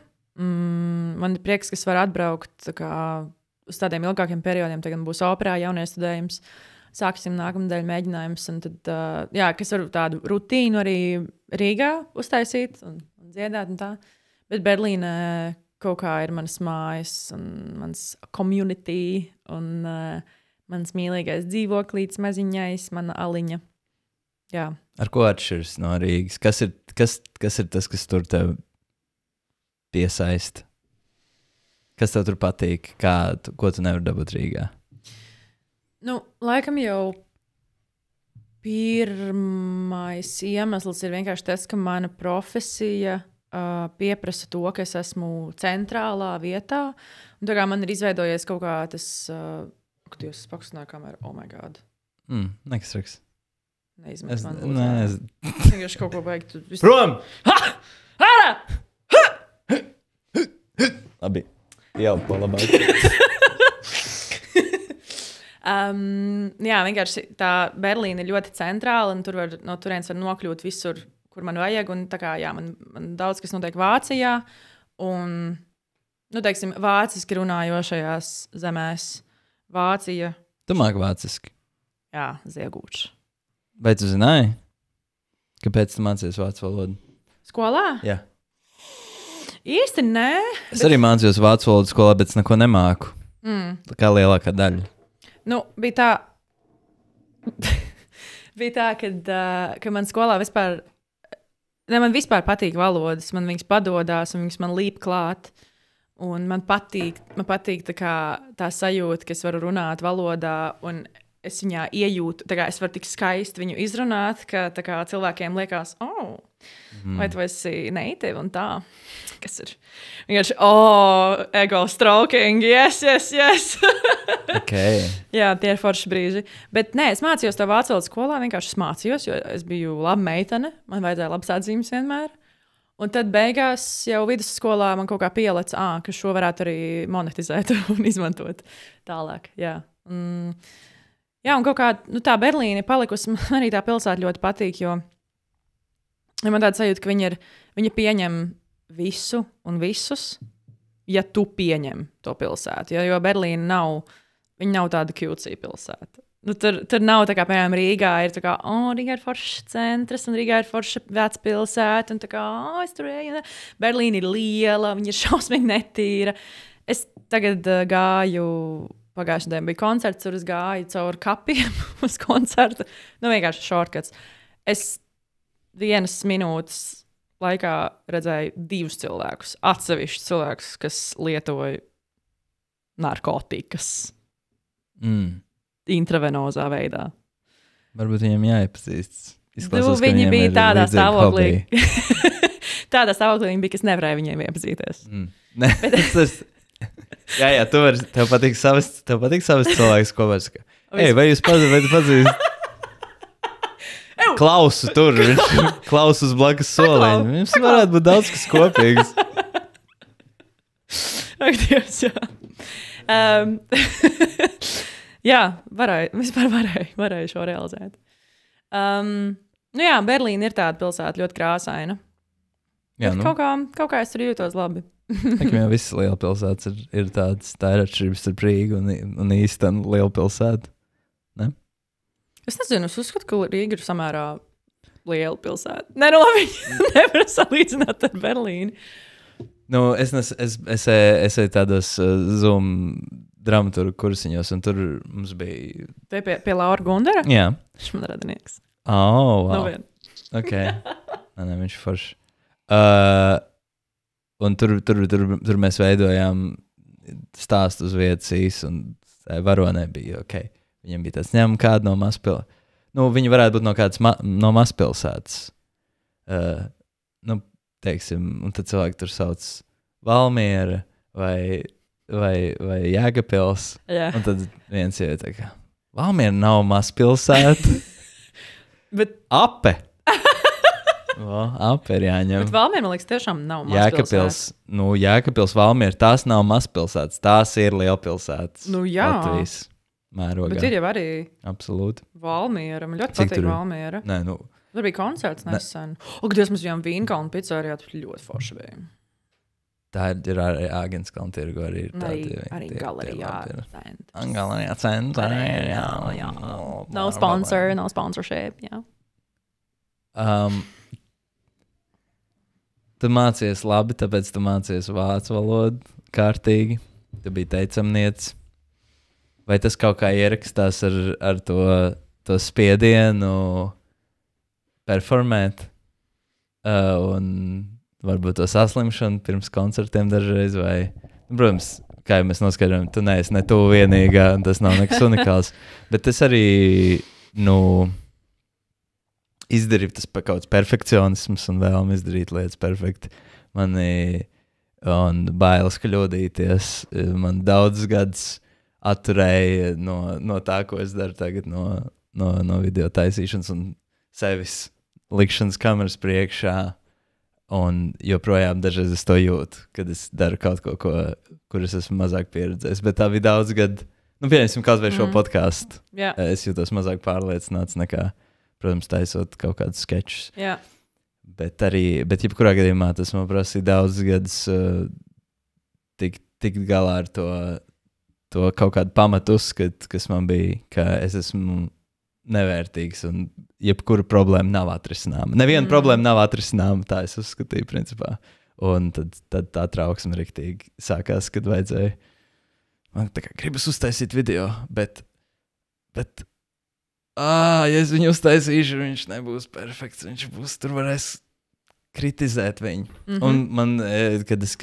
Man ir prieks, ka es varu atbraukt uz tādiem ilgākiem periodiem. Tagad būs operā jauniestudējums. Sāksim nākamnedēļ mēģinājumus, un tad, kas varu tādu rutīnu arī Rīgā uztaisīt un dziedāt un tā. Bet Berlīnē kaut kā ir manas mājas un mans community un mans mīlīgais dzīvoklīts maziņais, mana aliņa. Jā. Ar ko atšķiras no Rīgas? Kas ir tas, kas tur tev piesaista? Kas tev tur patīk? Ko tu nevari dabūt Rīgā? Laikam jau pirmais iemesls ir vienkārši tas, ka mana profesija pieprasa to, ka es esmu centrālā vietā. Un tā kā man ir izveidojies kaut kā tas, kad jūs pakustināju kameru, oh my god. Nekas traks. Neizmet man lūdzu. Vienkārši kaut ko vajag. Prom! Ha! Ārā! Ha! Labi, jau pa labāk. Vienkārši tā Berlīna ir ļoti centrāla, un no turienes var nokļūt visur, kur man vajag. Un, kā, man daudz kas notiek Vācijā, un, teiksim, vāciski runājošajās zemēs. Vācija. Tu māki vāciski? Jā, ziegūts. Vai tu zināji, kāpēc tu mācījies vācu valodu? Skolā? Jā. Īsti nē. Es arī mācījos vācu valodu skolā, bet es neko nemāku. Kā lielākā daļa. Bija tā, ka man skolā vispār, man vispār patīk valodas, man viņas padodās un viņas man līp klāt. Un man patīk tā sajūta, ka es varu runāt valodā un es viņā iejūtu, es varu tik skaisti viņu izrunāt, ka cilvēkiem liekas, vai tu esi native un tā. Kas ir? Vienkārši, ego stroking, yes. Okay. Jā, tie ir forši brīži. Bet nē, es mācījos to vācu valodu skolā, vienkārši mācījos, jo es biju laba meitene, man vajadzēja labas atzīmes vienmēr. Un tad beigās jau vidusskolā man kaut kā pielica, ka šo varētu arī monetizēt un izmantot tālāk. Jā, un kaut kā tā Berlīne palikusi, man arī tā pilsēta ļoti patīk, jo man tāda sajūta, ka viņa pieņem visu un visus, ja tu pieņem to pilsētu. Jo Berlīna nav tāda cutesy pilsēta. Tur nav tā kā, piemēram, Rīgā ir tā kā, Rīgā ir forša centrs un Rīgā ir forša vecpilsēta un tā kā, es tur eju. Berlīna ir liela, viņa ir šausmīgi netīra. Es tagad gāju, pagājušajā dienā bija koncerts, tur es gāju caur kapiem uz koncertu. Vienkārši shortcuts. Es 1 minūtes laikā redzēju 2 cilvēkus, atsevišķus cilvēkus, kas lietoja narkotikas. Intravenozā veidā. Varbūt viņiem jāiepazīstas. Izklausās, viņi bija tādā stāvoklī. Hobby. Tādā stāvoklī viņi bija, kas nevarēja viņiem iepazīties. Nē, jā, tev patīk savas cilvēks, ko var saka. Vai jūs pazīstat? Klausu tur, viņš klausu uz blakus soliņa. Mums varētu būt daudz kas kopīgs. Ak, Dievs, jā. Jā, varēju šo realizēt. Berlīna ir tāda pilsēta ļoti krāsaina. Jā, kaut kā es tur jūtos labi. Jau visas lielpilsētas ir tādas, tā ir atšķirības starp Rīgu un īstenu lielpilsētu. Ne? Es nezinu, es uzskatu, ka Rīga ir samērā liela pilsēta. Labi, nevar salīdzināt ar Berlīni. Es eju tādos Zoom dramaturgu kursiņos, un tur mums bija... Pie Laura Gundara? Jā. Viņš man radinieks. Wow. Ok. Nē, viņš ir forši. Un tur mēs veidojām stāstu uz vietas īsi, un varonē bija, ok. Viņam bija tāds, ņem kādu no mazpilsētas. Viņi varētu būt no kādas no mazpilsētas. Teiksim, un tad cilvēki tur sauc Valmiera vai Jēkabpils. Jā. Un tad viens jau tā kā, Valmiera nav mazpilsēta. Bet Ape. Ape ir jāņem. Bet Valmiera, man liekas, tiešām nav mazpilsēta. Jēkabpils, Valmiera, tās nav mazpilsētas, tās ir lielpilsētas. Jā. Latvijas mērogā. Bet ir jau arī absolūti Valmiera. Man ļoti patīk Valmiera. Nē, Tur bija koncerts nesen. Dievs, mēs bijām Vīnkalnu pizzerijā, tur ļoti forši bija. Tā ir arī Āgenskalnu tirgu. Arī galerijā. Galerijā centrā. Jā. Nav sponsor, nav sponsorship, jā. Tu mācies labi, tāpēc tu mācies vācu valodu kārtīgi. Tu biji teicamniec. Vai tas kaut kā ierakstās ar to spiedienu performēt? Un varbūt to saslimšanu pirms koncertiem dažreiz, vai, protams, kā jau mēs noskaidrojam, tu neesi ne tu vienīgā, tas nav nekas unikāls, bet tas arī, izdarīja tas kaut kāds perfekcionisms un vēlme izdarīt lietas perfekti. Mani un bailes kļūdīties, man daudz gadus atturēja no tā, ko es daru tagad, no video taisīšanas un sevis likšanas kameras priekšā. Un joprojām dažreiz es to jūtu, kad es daru kaut ko, kur es esmu mazāk pieredzējis. Bet tā bija daudz gadu, pieņemsim kaut vai šo podcastu. Jā. Es jūtos mazāk pārliecināts nekā, protams, taisot kaut kādus skečus. Jā. Bet jebkurā gadījumā tas man prasīja daudz gadus tikt galā ar to kaut kādu pamatu uzskatu, kas man bija, ka es esmu nevērtīgs un jebkura problēma nav atrisināma. Neviena problēma nav atrisināma, tā es uzskatīju principā. Un tad tā trauksme riktīgi sākās, kad vajadzēja. Man tā kā gribas uztaisīt video, bet ja es viņu uztaisīšu, viņš nebūs perfekts, viņš būs, tur varēs kritizēt viņu. Un man, kad es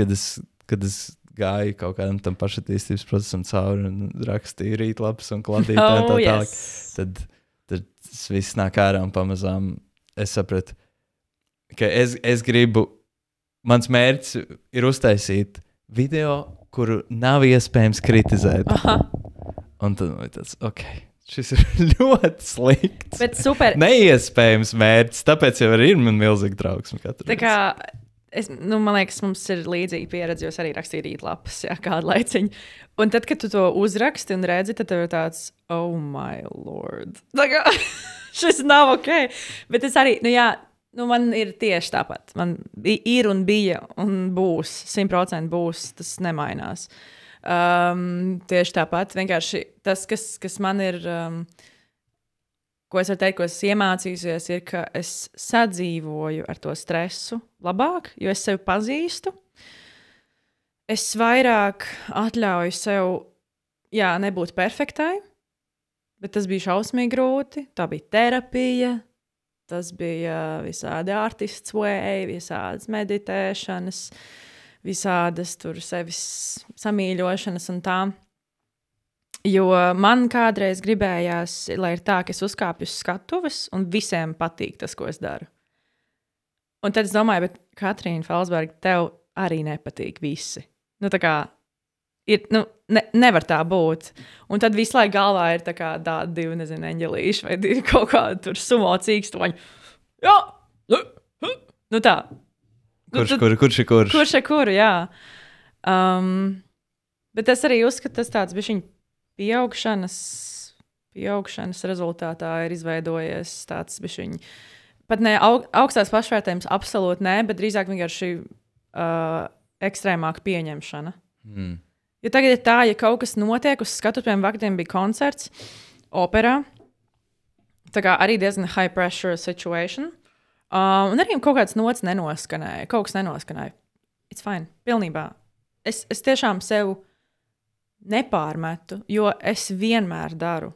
gāju kaut kādam tam pašattīstības procesam cauri un rakstīju rītlapas un kladītē un tā tālāk, tad tas viss nāk ārā un pamazām es sapratu, ka es gribu, mans mērķis ir uztaisīt video, kuru nav iespējams kritizēt. Aha. Un tad man tāds, šis ir ļoti slikts. Bet super. Neiespējams mērķis, tāpēc jau arī ir man milzīgi trauksme katru reizi. Tā kā Man liekas, mums ir līdzīga pieredze, jo es arī rakstīju rītlapas, kādu laiciņu. Un tad, kad tu to uzraksti un redzi, tad tev ir tāds, oh my lord. Tā kā, šis nav ok. Bet es arī, man ir tieši tāpat. Man ir un bija un būs, 100% būs, tas nemainās. Tieši tāpat, vienkārši tas, kas man ir... Ko es varu teikt, ko es iemācījusies, ir, ka es sadzīvoju ar to stresu labāk, jo es sevi pazīstu. Es vairāk atļauju sev, nebūt perfektai, bet tas bija šausmīgi grūti. Tā bija terapija, tas bija visādi artists way, visādas meditēšanas, visādas tur sevis samīļošanas un tā. Jo man kādreiz gribējās, lai ir tā, ka es uzkāpju uz skatuves un visiem patīk tas, ko es daru. Un tad es domāju, bet Katrīna Felsberga, tev arī nepatīk visi. Tā kā nevar tā būt. Un tad visu laiku galvā ir tā kā divi, eņģelīši vai divi kaut kādi tur sumo cīkstoņi. Jā! Tā. Kurš ir kurš? Kurš ir kuru, jā. Bet es arī uzskatu, tas tāds bišķiņ pieaugšanas rezultātā ir izveidojies tāds bišķiņ, pat ne augstās pašvērtējums, absolūti nē, bet drīzāk vienkārši ekstrēmāka pieņemšana. Jo tagad ir tā, ja kaut kas notiek, uz skatu, piemēram, vakardien bija koncerts operā, tā kā arī diezgan high pressure situation, un arī kaut kāds nots nenoskanēja, kaut kas nenoskanēja. It's fine, pilnībā. Es tiešām sev nepārmetu, jo es vienmēr daru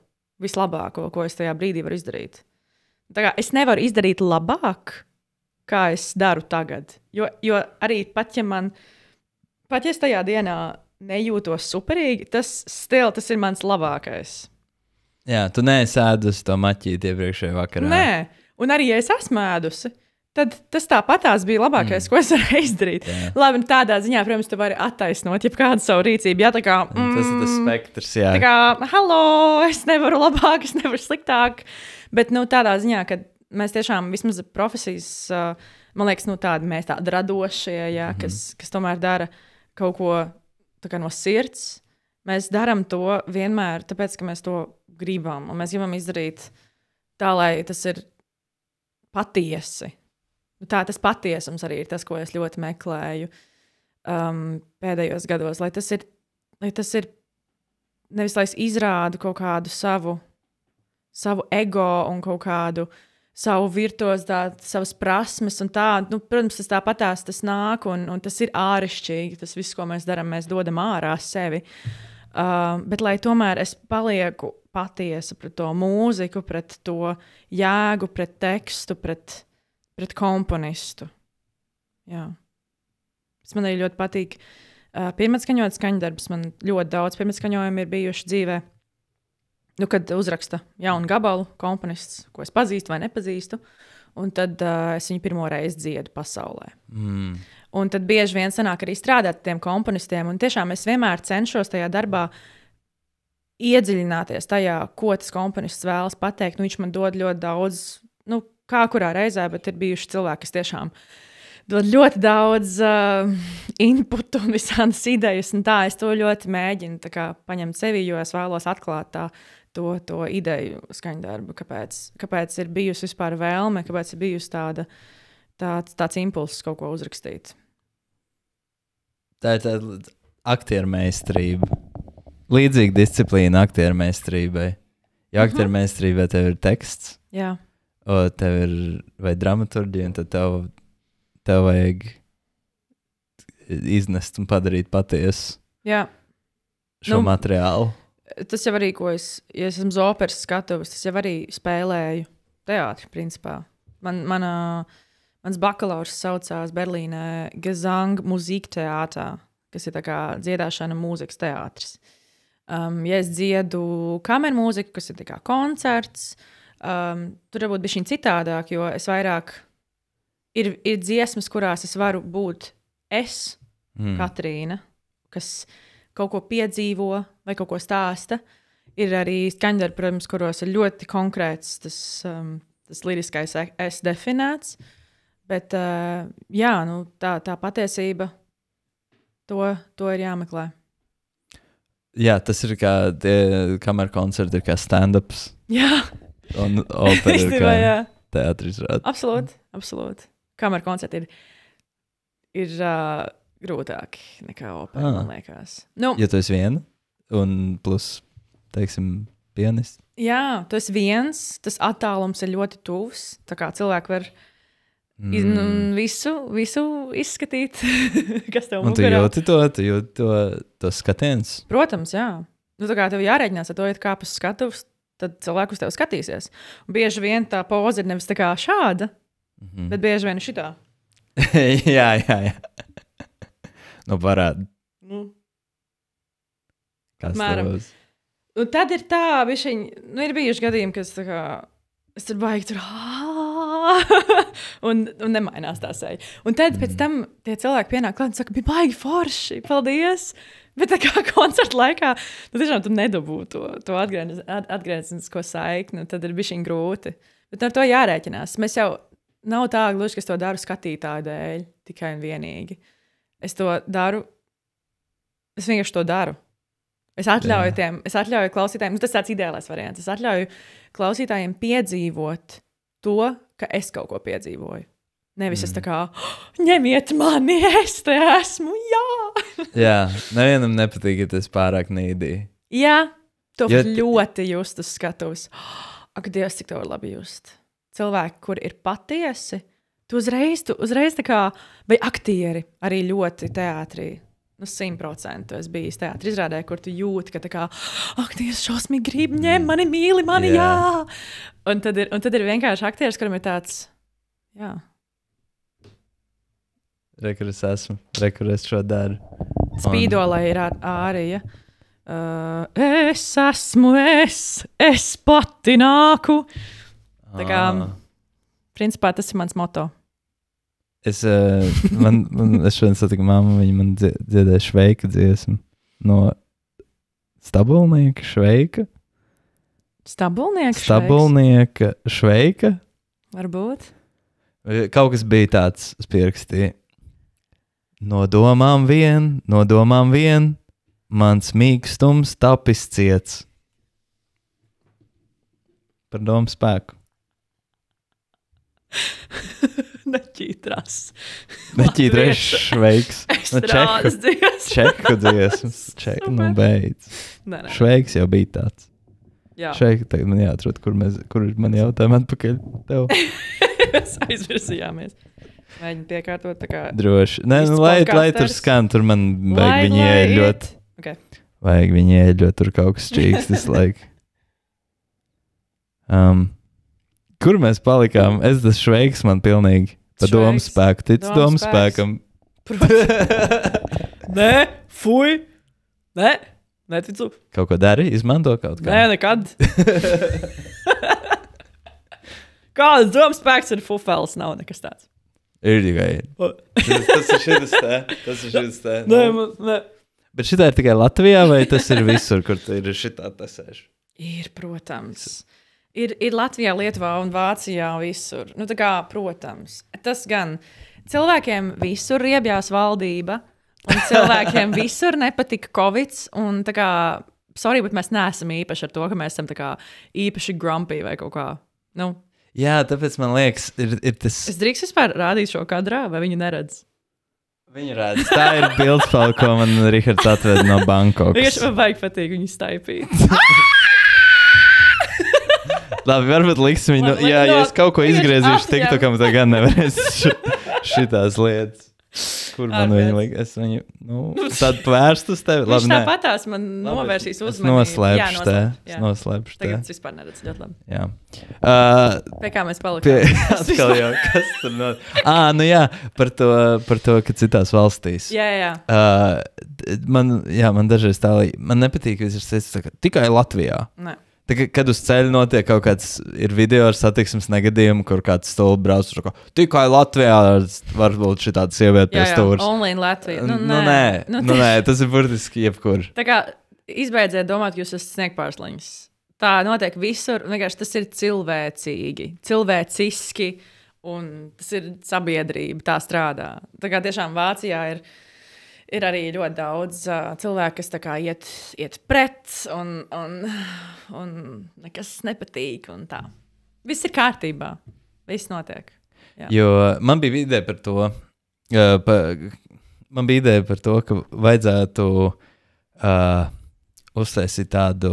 vislabāko, ko es tajā brīdī varu izdarīt. Tā kā es nevaru izdarīt labāk, kā es daru tagad. Jo arī pat ja es tajā dienā nejūtos superīgi, tas ir mans labākais. Jā, tu neesi ēdusi to maķīti iepriekšējā vakarā. Nē, un arī ja es esmu ēdusi, tad tas tāpatās bija labākais, ko es varēju izdarīt. Jā. Labi, tādā ziņā, protams, tu vari attaisnot jebkādu savu rīcību. Jā, tā kā... Tas ir tas spektrs, jā. Tā kā, halo, es nevaru labāk, es nevaru sliktāk. Bet, tādā ziņā, ka mēs tiešām vismaz profesijas, man liekas, mēs tādi radošie, jā, kas tomēr dara kaut ko tā kā no sirds. Mēs darām to vienmēr, tāpēc, ka mēs to gribam. Un mēs gribam izdarīt tā, lai tas ir patiesi. Tas patiesums arī ir tas, ko es ļoti meklēju pēdējos gados. Lai tas ir nevis, lai es izrādu kaut kādu savu ego un kaut kādu savu virtuozitāti, savas prasmes un tā. Protams, tas tāpatās tas nāk un tas ir āršķirīgi. Tas viss, ko mēs darām, mēs dodam ārā sevi. Bet lai tomēr es palieku patiesa pret to mūziku, pret to jēgu, pret tekstu, pret komponistu. Jā. Man arī ļoti patīk pirmatskaņot skaņdarbus. Man ļoti daudz pirmatskaņojumu ir bijuši dzīvē. Kad uzraksta jaunu gabalu komponists, ko es pazīstu vai nepazīstu, un tad es viņu pirmo reizi dziedu pasaulē. Un tad bieži vien sanāk arī strādāt ar tiem komponistiem, un tiešām es vienmēr cenšos tajā darbā iedziļināties tajā, ko tas komponists vēlas pateikt. Viņš man dod ļoti daudz, kā kurā reizē, bet ir bijuši cilvēki, kas tiešām dod ļoti daudz inputu un visādas idejas, un tā es to ļoti mēģinu paņemt sevi, jo es vēlos atklāt to ideju skaņdarbu, kāpēc ir bijusi vispār vēlme, kāpēc ir bijusi tāds impulss kaut ko uzrakstīt. Tā ir tāda aktiermeistarība. Līdzīga disciplīna aktiermeistarībai. Ja aktiermeistarībai tev ir teksts, jā. Tev ir vai dramaturģija, un tad tev vajag iznest un padarīt patiesu šo materiālu. Tas jau arī, ja es esmu uz operas skatuves, tas jau arī spēlēju teātri, principā. Mans bakalaurs saucās Berlīnē Gesang Musiktheātrā, kas ir tā kā dziedāšana mūzikas teātris. Ja es dziedu kamermūziku, kas ir tā kā koncerts, tur varbūt bišķiņ citādāk, jo es vairāk ir dziesmas, kurās es varu būt Katrīna, kas kaut ko piedzīvo vai kaut ko stāsta. Ir arī skaņdarbi, protams, kuros ir ļoti konkrēts tas liriskais es definēts, Bet, jā, nu, tā patiesība, to ir jāmeklē. Jā, tas ir kā kameru koncerti, ir kā stand-ups. Jā, Un opera ir īstenībā, jā. kā teātris rāda. Absolūti. Kameru koncerti ir grūtāki nekā opera, man liekas. Nu, Ja tu esi viena, un plus, teiksim, pianists. jā, tu esi viens, tas attālums ir ļoti tuvs. Tā kā cilvēki var visu izskatīt, kas tev Un tu mugurā. jūti to skatiens. Protams, jā. Nu, tā kā tev jārēķinās ar to, ja kāp uz skatuves, tad cilvēku uz tevi skatīsies. Un bieži vien tā poza ir nevis tā kā šāda, bet bieži vien šitā. jā. Nu, parādi. Nu, Kas Apmēram. tev? un tad ir tā, nu, ir bijuši gadījumi, kas tā kā, es tur baigi tur, un nemainās tā seja. Un tad pēc tam tie cilvēki pienāk klāt un saka, bija baigi forši, paldies. Bet tā kā koncerta laikā, nu tiešām tu nedabū to atgriezenisko saikni, tad ir bišķiņ grūti. Bet ar to jārēķinās. Mēs jau nav tā gluži, ka es to daru skatītāju dēļ, tikai un vienīgi. Es to daru, es vienkārši to daru. Es atļauju klausītājiem, nu tas tāds ideālais variants, es atļauju klausītājiem piedzīvot to, ka es kaut ko piedzīvoju. Nevis es tā kā, ņemiet mani, es te esmu, jā! Jā, nevienam nepatīk, ja tas pārāk nīdī. Jā, to Jo var ļoti just uz skatuves. Ak, Dievs, cik to var labi just. Cilvēki, kur ir patiesi, tu uzreiz tā kā, vai aktieri arī ļoti teātrī. Nu, 100% es biju teātrī izrādē, kur tu jūti, ka tā kā, ak, Dievs, šausmīgi grib, ņem mani, mīli mani, jā! Un tad ir vienkārši aktieris, kuram ir tāds, jā. Rekur es šo daru. Spīdolē ir ārija. Es esmu es pati nāku. Tā kā, principā, tas ir mans moto. Es šodien satiku mammu, viņa man dziedāja Šveika dziesmu no Stabulnieka Šveika. Stabulnieka Šveika. Varbūt. Kaut kas bija tāds, es pierakstīju. No domām vien, mans mīkstums tapis ciets. Par domu spēku. Neķītrās. Neķītrēs Šveiks. No Čehu dziesmas. Nu beidz. Nē. Šveiks jau bija tāds. Jā. Šveiks, tagad man jāatrod, kur man jautājumi atpakaļ tev. Mēs aizvirsījāmies. Mēģinu piekārtot tā kā... Droši. Nē, nu, lai tur skan, tur man vajag viņi ieļot. Okay. Vajag viņi ieļot, tur kaut kas čīkstis, like. Kur mēs palikām? Es tas Šveiks man pilnīgi pa domu spēku. Tic domu spēkam. Nē, fuj. Nē, neticu. Kaut ko dari? Izmanto kaut kā? Nē, nekad. Kāds domu spēks ir fufels, nav nekas tāds. Ir tikai. Tas ir šitas te. Nē. Bet šitā ir tikai Latvijā, vai tas ir visur, kur ir šitā tasēš? Ir, protams. Ir Latvijā, Lietuvā un Vācijā visur. Nu, tā kā, protams. Tas gan cilvēkiem visur riebjās valdība, un cilvēkiem visur nepatika Covids, un tā kā, sorry, bet mēs neesam īpaši ar to, ka mēs esam tā kā īpaši grumpy vai kaut kā, nu. Jā, tāpēc man liekas, ir tas... Es drīkst vispār rādīt šo kadrā, vai viņu neredz? Viņu redz. Tā ir bildspēle, ko man Rihards atveda no Bankokas. Vienkārši man vajag patīk viņu staipīt. Labi, varbūt liksim viņu... Jā, ja es kaut ko izgriezīšu TikTokam, tad gan nevarēs šitās lietas. Kur man viņa liek? Es viņu, tādu pvērstu uz tevi. Viņš tāpatās man novērsīs uzmanību. Noslēpšu te. Noslēpšu te. Tagad es vispār neredzu ļoti labi. Jā. Pie kā mēs palikām? Atkal jau, kas tur nu jā, par to, ka citās valstīs. Jā. Man dažreiz tā, man nepatīk, ka es tikai Latvijā. Nē. Kad uz ceļa notiek kaut kāds video ar satiksmes negadījumu, kur kāds stulbi brauc, tikai Latvijā var būt šī tāda sieviete pie stūras. Jā, only in Latvija. Nē, tas ir burtiski jebkur. Tā kā izbeidziet domāt, ka jūs esat sniegpārsliņas. Tā notiek visur, vienkārši tas ir cilvēcīgi, cilvēciski, Un tas ir sabiedrība, tā strādā. Tā kā tiešām Vācijā ir arī ļoti daudz cilvēku, kas tā kā iet pret, un nekas nepatīk. Un tā. Viss ir kārtībā. Viss notiek. Jā. Jo man bija ideja par to, ka vajadzētu uztaisīt tādu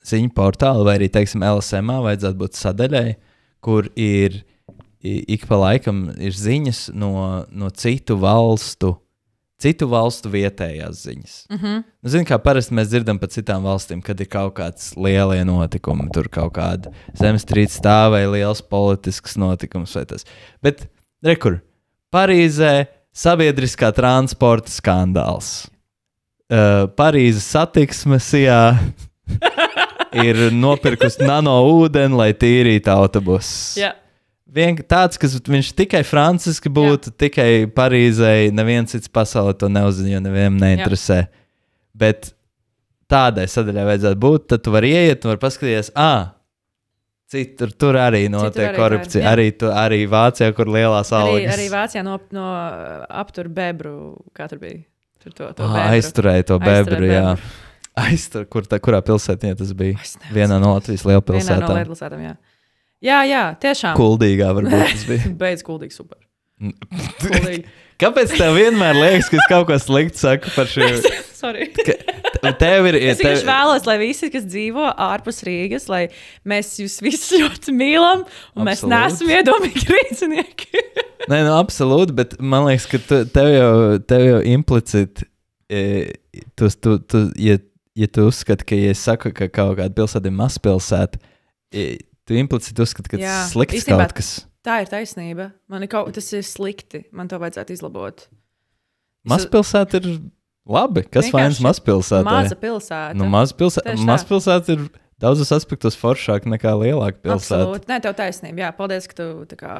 ziņu portālu, vai arī, teiksim, LSM vajadzētu būt sadaļai, kur ir ik pa laikam ir ziņas no citu valstu vietējās ziņas. Nu, zini, kā parasti mēs dzirdam par citām valstīm, kad ir kaut kāds lielie notikumi, tur kaut kāda zemestrīce stāv vai liels politisks notikums vai tas. Bet, rekur, Parīzē sabiedriskā transporta skandāls. Parīzes satiksmes, ir nopirkusi nano ūdeni, lai tīrītu autobusus. Jā. Tāds, kas viņš tikai franciski būtu, tikai Parīzē, neviens cits pasaulē to neuzzina, jo nevienam neinteresē. Bet tādai sadaļai vajadzētu būt, tad tu vari ieiet un vari paskatīties, tur arī notiek korupcija. Arī Vācijā, kur lielās algas. Arī Vācijā no aptur bebru, kā tur bija? To bebru. Aizturēja to bebru, jā. Kurā pilsētā tas bija? Vienā no Latvijas lielpilsētām. Vienā no lielpilsētām, jā. Jā, tiešām. Kuldīgā varbūt tas bija. Beidz kuldīgi, super. Kuldīgi. Kāpēc tev vienmēr liekas, ka es kaut ko sliktu saku par šo? Sorry. Es vienkārši vēlos, lai visi, kas dzīvo ārpus Rīgas, lai mēs jūs visus ļoti mīlam, un mēs neesam iedomīgi rīcinieki. Nē, absolūti, bet man liekas, ka tev jau impliciti, ja tu uzskati, ka, ja es saku, ka kaut kāda pilsēta ir mazpilsēta, tu impliciti uzskati, ka tas slikts īstenībā, kaut kas. Tā ir taisnība. Tas ir slikti. Man to vajadzētu izlabot. Mazpilsēta ir labi. Kas vainas mazpilsētā? Maza pilsēta. Nu, mazpilsēta ir daudzos aspektos foršāk nekā lielāka pilsēta. Absolūti. Nē, tev taisnība. Jā, paldies, ka tu tā kā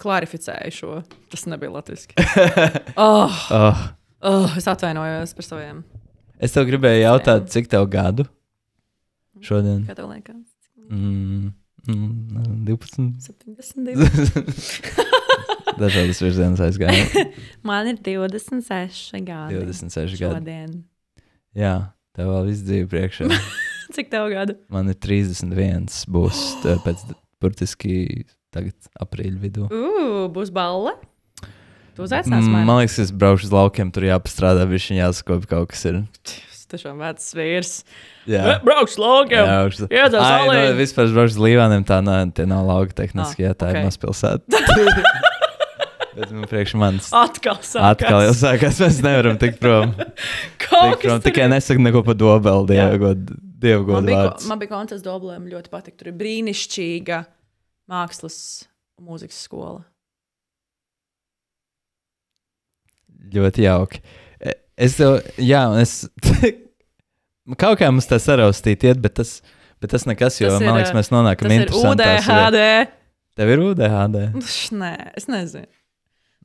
klarificēji šo. Tas nebija latviski. Es atvainojos par saviem. Es tev gribēju jautāt, cik tev gadu šodien? Kā tev liekas? 12. 72. Dažādas virzienas aizgāja. Man ir 26 gadi. 26 šodien. Jā, tev vēl viss dzīve priekšā. Cik tev gadu? Man ir 31, būs pēc burtiski tagad aprīļa vidū. Būs balle? Tu uzaicinās mani? Man liekas, es braukšu uz laukiem, tur jāpastrādā, višķiņ jāsakopi kaut kas ir. Tiešām vecs vīrs. Jā. Braukšu laukiem. Iedzēs alī. Vispār braukšu uz Līvāniem, tie nav lauka tehniski, tā ir mazpilsēta. Bet man priekš manis. Atkal jau sākās, mēs nevaram tikt prom. Tikai nesaka neko pa Dobeli, Dievu godu vārds. Man bija koncerts Dobelēm, ļoti patika. Tur ir brīnišķīga mākslas un mūzikas skola. Ļoti jauki. Kaut kā mums tā saraustīt iet, bet tas nekas, jo man liekas, mēs nonākam interesantās. Tas ir UDHD. Tev ir UDHD? Nē, es nezinu.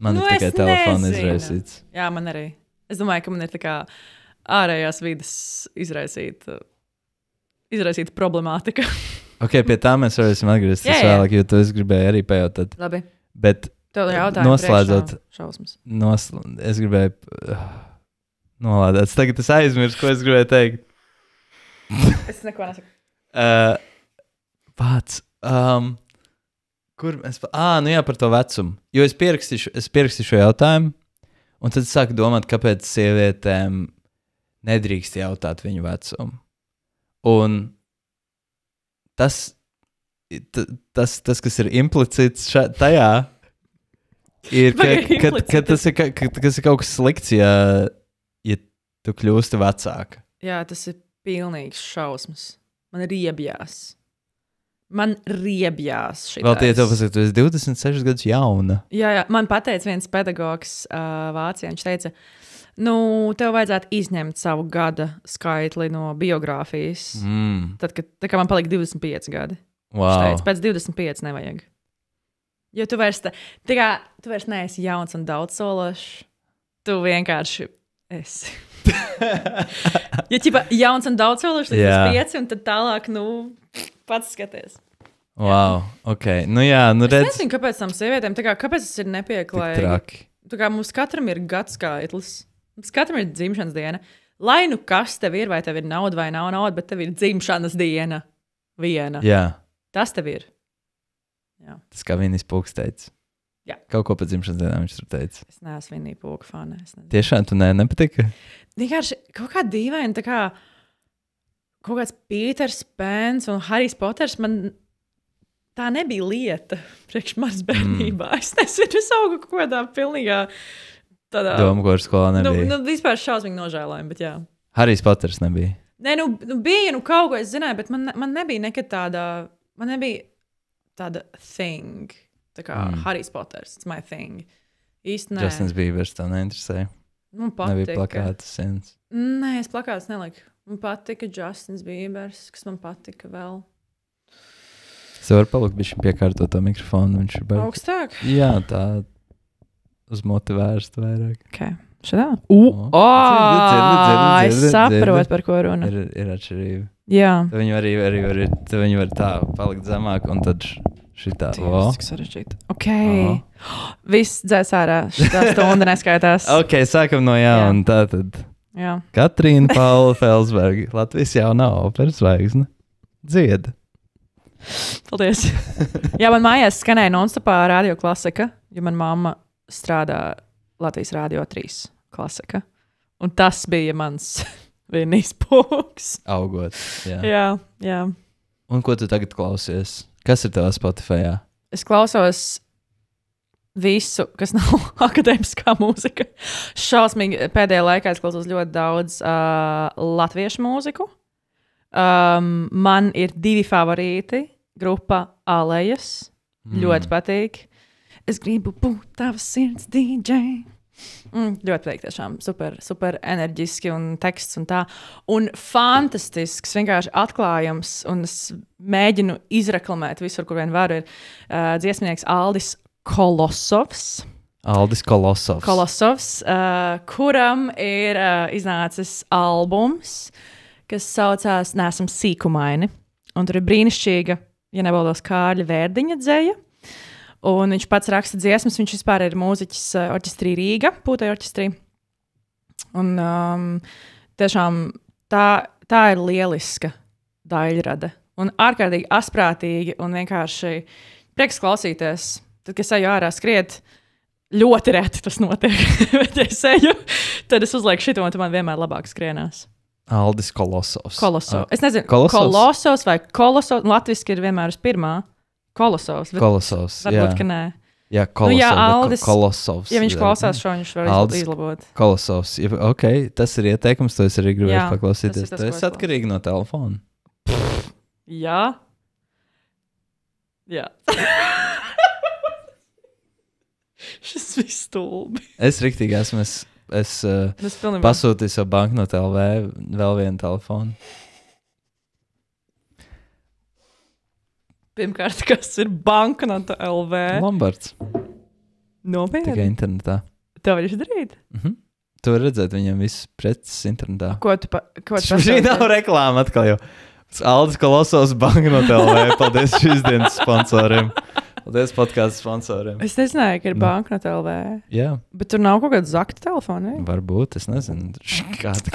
Man ir tikai telefona izraisīts. Jā, man arī. Es domāju, ka man ir tā kā ārējās vidas izraisīta problemātika. Ok, pie tā mēs varēsim atgriezties vēlāk, jo tu es gribēju arī pajautāt. Labi. Bet noslēdzot, es gribēju nolādēt. Tagad es aizmirsu, ko es gribēju teikt. Es neko nesaku. Pats. Kur mēs... nu jā, par to vecumu. Jo es pierakstīšu šo jautājumu, un tad sāku domāt, kāpēc sievietēm nedrīkst jautāt viņu vecumu. Un tas kas ir implicits tajā, ir, ka tas ir kaut kas slikts, ja tu kļūsti vecāka. Jā, tas ir pilnīgs šausmas. Man riebjās šitais. Vēl tie tev pasaka, tu esi 26 gadus jauna. Jā, man pateica viens pedagogs Vācijā, viņš teica, tev vajadzētu izņemt savu gada skaitli no biogrāfijas. Tad, kad man palika 25 gadi. Wow. Teica, pēc 25 nevajag. Jo tu vairs neesi jauns un daudzsološs. Tu vienkārši esi. Ja ķipa jauns un daudzsološs, tad 5 un tad tālāk, pats skaties. Wow, ok. Nu jā, nu Es redz, nezinu, kāpēc tam sievietēm, kāpēc tas ir tik nepieklājīgi. traki. Mums katram ir gadskaitlis, mums katram ir dzimšanas diena. Lai nu kas tev ir, vai tev ir nauda vai nav nauda, bet tev ir dzimšanas diena. Viena. Jā, Tas tev ir. tas kā Vinnijs Pūks teica. Jā. Kaut ko par dzimšanas dienām viņš tur teica. Es neesmu vienīgi poga fani. Tiešām tu nepatika? Vienkārši kaut kā dīvaini, tā kā kaut kāds Pīters Pēns un Harijs Poters. Man tā nebija lieta priekš manas bērnībā. Es nezinu, es augu kaut kādā pilnīgā tādā. Doma, ko ar skolā nebija. Nu, vispār šausmīgi nožēlojami, bet jā. Harijs Poters nebija. Nē, nu bija, kaut ko es zināju, bet man nebija nekad man nebija tāda thing. Tā kā Harijs Poters, it's my thing. Īsti nē. Justins Bībers tev neinteresēja. Man patika. Nebija plakātas sienas. Nē, es plakāts neliku. Man patika Justins Bībers, kas man patika vēl. Es varu palikt bišķi piekārtot to mikrofonu, viņš ir baigi. Augstāk? Jā, tā uz motu vērst vairāk. Okay. Šādā? Dzirdi, Es saprotu, par ko runa. Ir atšķirība. Jā. Tad viņi var tā palikt zemāk un tad šitā. Cik sarežģīti. Ok. Viss dzēs ārā. Šitā stunda neskaitās. Ok, sākam no jauna. Tātad Jā. Katrīna Paula Felsberga, Latvijas jaunā operas zvaigzne, dzied. Paldies. Jā, man mājās skanēja non-stopā radio klasika, jo man mamma strādā Latvijas Radio 3 klasika. Un tas bija mans Vinnijs Pūks. Augot. Jā. Jā. Un ko tu tagad klausies? Kas ir tavā Spotifyā? Es klausos visu, kas nav akadēmiskā mūzika. Šausmīgi pēdējā laikā es klausos ļoti daudz latviešu mūziku. Man ir 2 favorīti. Grupa Alejas. Ļoti patīk. Es gribu būt tavs sirds DJ. Ļoti patīk tiešām. Super enerģiski un teksts un tā. Un fantastisks vienkārši atklājums. Un es mēģinu izreklamēt visur, kur vien varu. Ir dziesmnieks Aldis Kolosovs. Kuram ir iznācis albums, kas saucās Nesam sīkumaini. Un tur ir brīnišķīga, ja nebaldos, Kārļa Vērdiņa dzeja. Un viņš pats raksta dziesmas, viņš vispār ir mūziķis orķestrī Rīga, Pūtei orķestrī. Un tiešām tā ir lieliska daļrade. Un ārkārtīgi asprātīgi un vienkārši prieks klausīties. Tad, kad es eju ārā skriet, ļoti reti tas notiek. Bet, ja es eju, tad es uzlieku šito, un man vienmēr labāk skrienās. Aldis Kolosovs. Es nezinu, Kolosovs vai Kolosovs. Latviski ir vienmēr uz pirmā. Kolosovs. Kolosovs, varbūt, ka nē. Jā, Kolosovs. Aldis, Kolosovs. Ja viņš klausās šo, viņš var izlabot. Kolosovs. Ok, tas ir ieteikums, to es arī gribēju paklausīties. Tas ir atkarīgi no telefona. Jā. Šis viss stulbi. Es riktīgi esmu. Es pasūtīju savu banknotu LV vēl vienu telefonu. Pirmkārt, kas ir banknota LV? Lombards. Nopietni? Tikai internetā. Tev var izdarīt? Tu vari redzēt viņam visas preces internetā. Ko tu Šī nav reklāma atkal jau. Aldis Kolosovs banknota LV. Paldies šīs dienas sponsoriem. Paldies podkāstu sponsoriem. Es nezināju, ka ir banknota LV. Jā. Bet tur nav kaut kāda zakta telefona, ne? Varbūt, es nezinu. Kā tu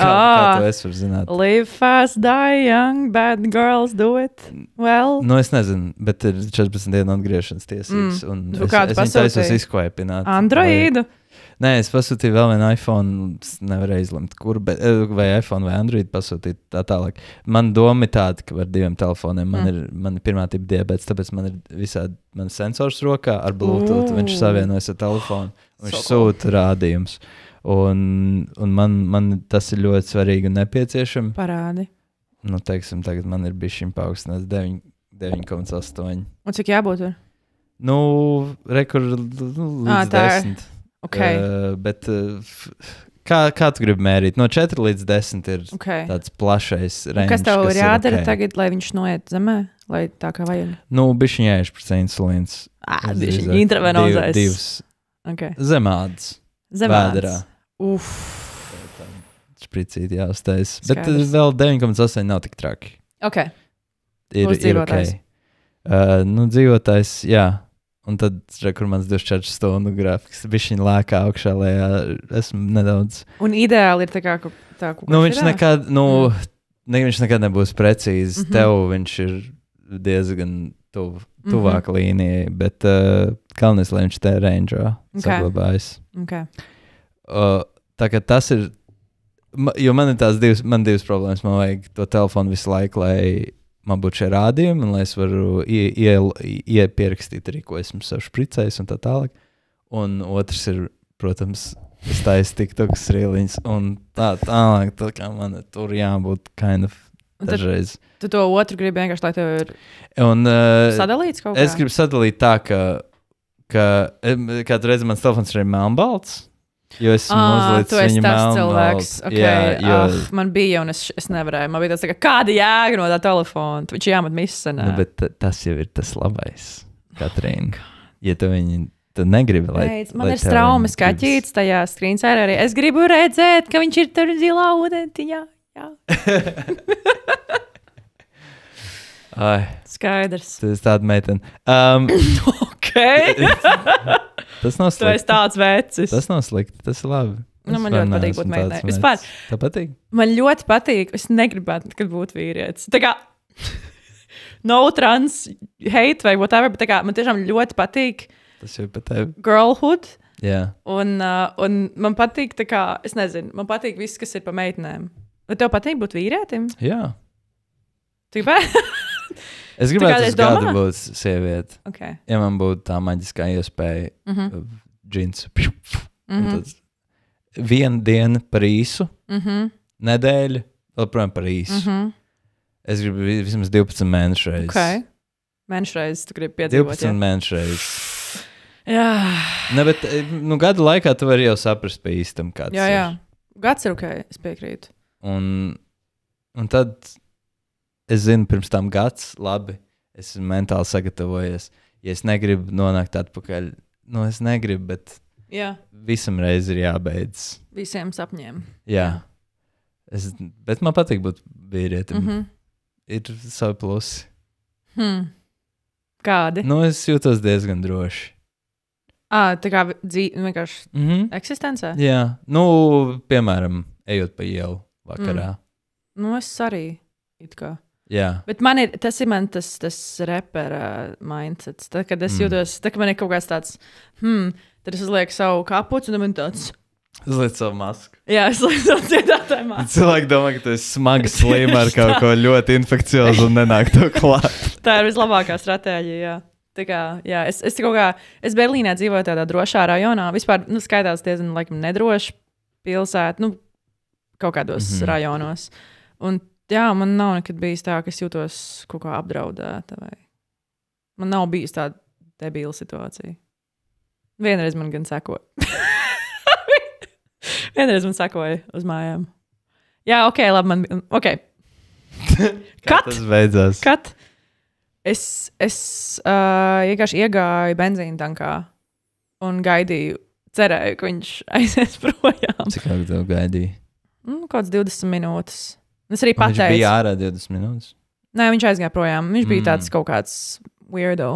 esi var zināt? Live fast, die young, bad girls do it well. Nu, es nezinu, bet ir 14 dienu atgriešanas tiesības. Un es viņu taisos izkvaipināt. Androidu? Nē, es pasūtīju vēl vienu iPhone, nevarēju izlemt, kur, vai iPhone vai Android pasūtīt tā tālāk. Man doma ir tāda, ka ar 2 telefoniem man ir pirmā tipa diabets, tāpēc man ir visādi mans sensors rokā ar Bluetooth, viņš savienojas ar telefonu, viņš sūta rādījums. Un man tas ir ļoti svarīgi un nepieciešami. Parādi. Nu, teiksim, tagad man ir bišķiņ paaugstināts 9,8. Un cik jābūt tur? Nu, līdz 10. Okay. Bet kā tu gribi mērīt? No 4 līdz 10 ir tāds plašais range. Kas tev ir jādara tagad, lai viņš noiet zemē? Lai tā kā vajag? Nu, bišķiņ jāieš par insulīns. Bišķiņ intravenozais. 2 zemādas. Vēderā. Špricīt jāuztais. Bet vēl 9,8 nav tik traki. Ok. Ir ok. Nu, dzīvotājs, jā. Un tad, kur mans 24 stundu grafiks, viņš viņa lēkā augšā, lejā, esmu nedaudz. Un ideāli ir tā kā tā, Nu, viņš nekad nebūs precīzi. Tev viņš ir diezgan tuvāk līnijai, bet galvenais, lai viņš te range'ā saglabājas. Okay. Tā kā tas ir, jo man ir divas problēmas. Man vajag to telefonu visu laiku, lai man būtu šie rādījumi, un lai es varu iepierakstīt arī, ko esmu sev špricējis un tā tālāk. Un otrs ir, protams, es taisu TikToks rīliņas, un tā tālāk, tā kā man tur jābūt kind of dažreiz. Tu to otru gribi vienkārši, lai tev ir sadalīts kaut kā? Es gribu sadalīt tā, ka kādu reizi mans telefons ir melnbalts, jo esmu uzlicis viņu melnbalts. Okay. Man bija, un es nevarēju. Man bija tāds, kāda jēga no tā telefona? Viņš jāmat misenā. Nu, bet tas jau ir tas labais, Katrīna. Ja tu negribi, lai... Man ir traumas kaķītis tajā screensaverī arī. Es gribu redzēt, ka viņš ir tur zilā ūdentiņā. Jā. Ai, skaidrs. Tas ir tāda meitene. Ok. Tas nav slikti. Tu esi tāds vecis. Tas nav slikti, tas ir labi. Nu, man ļoti patīk būt meitenei. Vispār. Tā patīk? Man ļoti patīk. Es negribētu, kad būtu vīrietis. Tā kā no trans hate vai whatever, bet tā kā man tiešām ļoti patīk tas jau pat tev. Girlhood. Jā. Un man patīk, tā kā, es nezinu, man patīk viss, kas ir pa meitenēm. Vai tev patīk būt vīrietim? Jā. Tu gribēji? Es gribētu uz gadu būt sievieti. Okay. Ja man būtu tā maģiskā iespēja džins. Tad viena diena par īsu, nedēļa vēl projām par īsu. Es gribu vismaz 12 mēnešu reizes. Okay. Mēnešu reizes tu gribi piedzīvot. 12 mēnešu reizes. Jā. Ne, bet gada laikā tu vari jau saprast pa īstam, kāds ir. Jā. Gads ir ok, es piekrītu. Un tad es zinu, pirms tam gads, labi, es esmu mentāli sagatavojies. Ja es negribu nonākt atpakaļ, es negribu, bet visam reiz ir jābeidz. Visiem sapņiem. Jā. Bet man patīk būt vīrietim. Ir savi plusi. Kādi? Es jūtos diezgan droši. Tā kā vienkārši eksistencē? Jā. Piemēram, ejot pa ielu vakarā. Es arī. It kā. Jā. Bet tas ir tas repera mindsets. Tad, kad es jūtos, tad, kad man ir kaut kāds tāds, tad es uzlieku savu kapuci, un man tāds... Uzliek savu masku. Jā, es uzlieku savu dziedātāju masku. Cilvēki domā, ka tu esi smagi slima ar kaut ko ļoti infekciozu un nenāk to klāt. Tā ir vislabākā stratēģija, jā. Tā kā, jā, es Berlīnē dzīvoju tādā drošā rajonā. Vispār, skaitās diezgan, laikam, nedroši pilsēta, kaut kādos rajonos. Un jā, man nav nekad bijis tā, ka es jūtos kaut kā apdraudēta. Man nav bijis tāda debīla situācija. Vienreiz man gan sekoja. Vienreiz man sekoja uz mājām. Jā, ok, labi, ok. Kā tas beidzās? Kat? Es vienkārši iegāju benzīna tankā un gaidīju, cerēju, ka viņš aizies projām. Cik ilgi tev gaidīja? Kāds 20 minūtes. Es arī pateicu. Viņš bija ārā 20 minūtes? Nē, viņš aizgāja projām. Viņš bija tāds kaut kāds weirdo.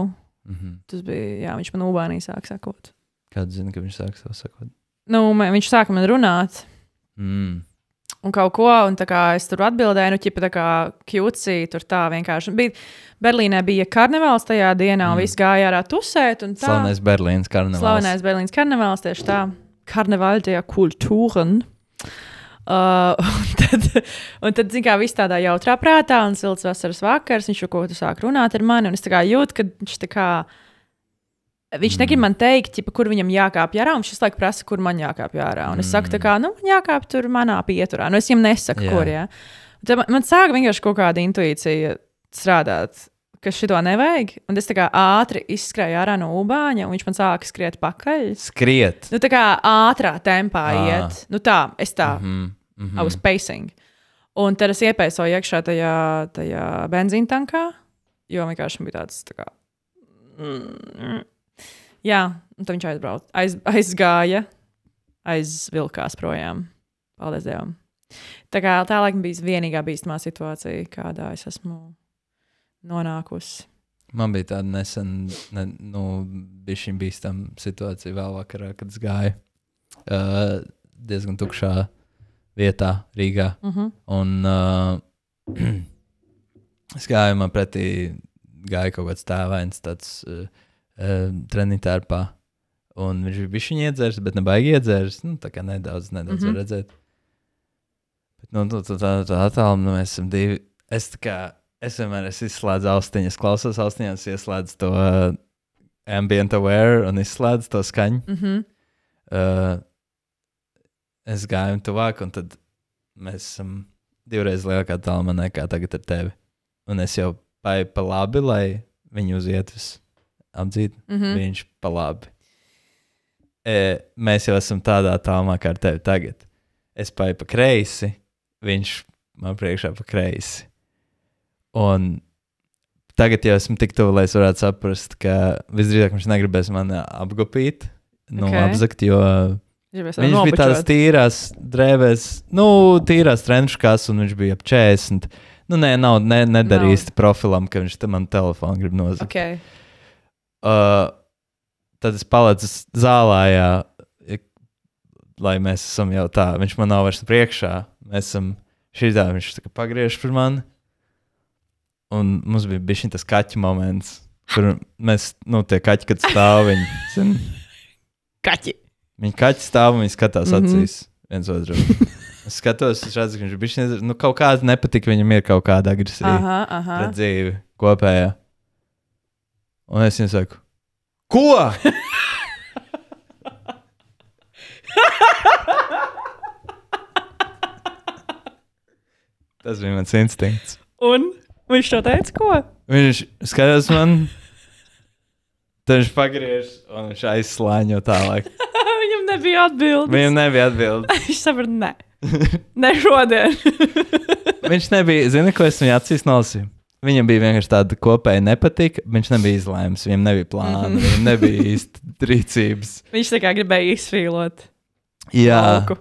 Tas bija, viņš man Ubānī sāk sakot. Kāds zina, ka viņš sāk savu sakot? Viņš sāka man runāt. Un kaut ko, un tā kā es tur atbildēju, ķipa tā kā kjūcī, tur tā vienkārši. Berlīnē bija karnevāls tajā dienā, un viss gāja ārā tusēt, un tā. Slavenais Berlīnas karnevāls. Slavenais Berlīnas karnevāls, tieši tā. Karneval der Kulturen. Un tad, zin kā, viss tādā jautrā prātā, un silts vasaras vakars, viņš jau kaut ko sāk runāt ar mani, un es tā kā jūtu, ka viņš tā kā, viņš negrib man teikt, ķipa, kur viņam jākāpj ārā, un viņš visu laiku prasa, kur man jākāpj ārā. Un es saku, tā kā, jākāpj tur manā pieturā. Es viņam nesaku, kur, jā. Man sāk vienkārši kaut kāda intuīcija strādāt, ka šito nevajag. Un es tā kā ātri izskrēju ārā no Ubāņa, un viņš man sāka skriet pakaļ. Skriet? Tā kā ātrā tempā iet. Es tā, I was pacing. Un tad es iepēsoju iekšā tajā benzīna tankā, jo vienkārši bija tāds, tā kā... Jā, un tad viņš aizgāja, aizvilkās projām. Paldies Dievam. Tā kā tā laikam bija vienīgā bīstamā situācija, kādā es esmu nonākusi. Man bija tāda nesen, bišķiņ bīstama situācija vēl vakarā, kad es gāju diezgan tukšā vietā Rīgā. Un es gāju, man pretī gāja kaut kāds tēvains tāds trenitārpā. Un viņš bija bišķiņ iedzērs, bet nebaigi iedzērs. Tā kā nedaudz var redzēt. Bet tā attālum, mēs esam divi. Es vienmēr izslēdzu austiņas, klausos austiņās, ieslēdzu to ambient aware un izslēdzu to skaņu. Es gāju tuvāk, un tad mēs esam 2 reizes lielākā tālumā nekā tagad ar tevi. Un es jau pa labi, lai viņu uz ietves apdzīt. Viņš pa labi. Mēs jau esam tādā tālumā kā ar tevi tagad. Es pa kreisi, viņš man priekšā pa kreisi. Un tagad jau esmu tik tuvu, lai es varētu saprast, ka visdrīzāk viņš negribēs mani apgupīt, apzakt, jo viņš bija tādas tīrās drēbēs, tīrās trenčkās, un viņš bija ap 40. Nedara īsti profilam, ka viņš man telefonu grib nozagt. Okay. Tad es palecu zālājā, lai mēs esam jau tā. Viņš man nav vairs priekšā. Mēs esam šitā, viņš tā kā pagriež par mani. Un mums bija bišķiņ tas kaķi moments, kur mēs, tie kaķi, kad stāv, viņi, Kaķi. Viņi kaķi stāv un viņi skatās acīs viens otru. Es skatos, es redzu, ka viņš ir bišķiņ, kaut kāda nepatika, viņam ir kaut kāda agresija pret dzīvi kopējā. Un es viņam saku, ko? Tas bija mans instinkts. Un viņš to teica, ko? Viņš skatās man, tad viņš pagriež un viņš aizslāņo tālāk. Viņam nebija atbildes. Viņš saprata, ne. Ne šodien. Viņš nebija, zini, ko es viņu acīs nolasīju? Viņam bija vienkārši tāda kopēja nepatika, viņš nebija izlēms, viņam nebija plāna, viņam nebija īsti rīcības. Viņš tā kā gribēja izfīlot. Jā, lauku.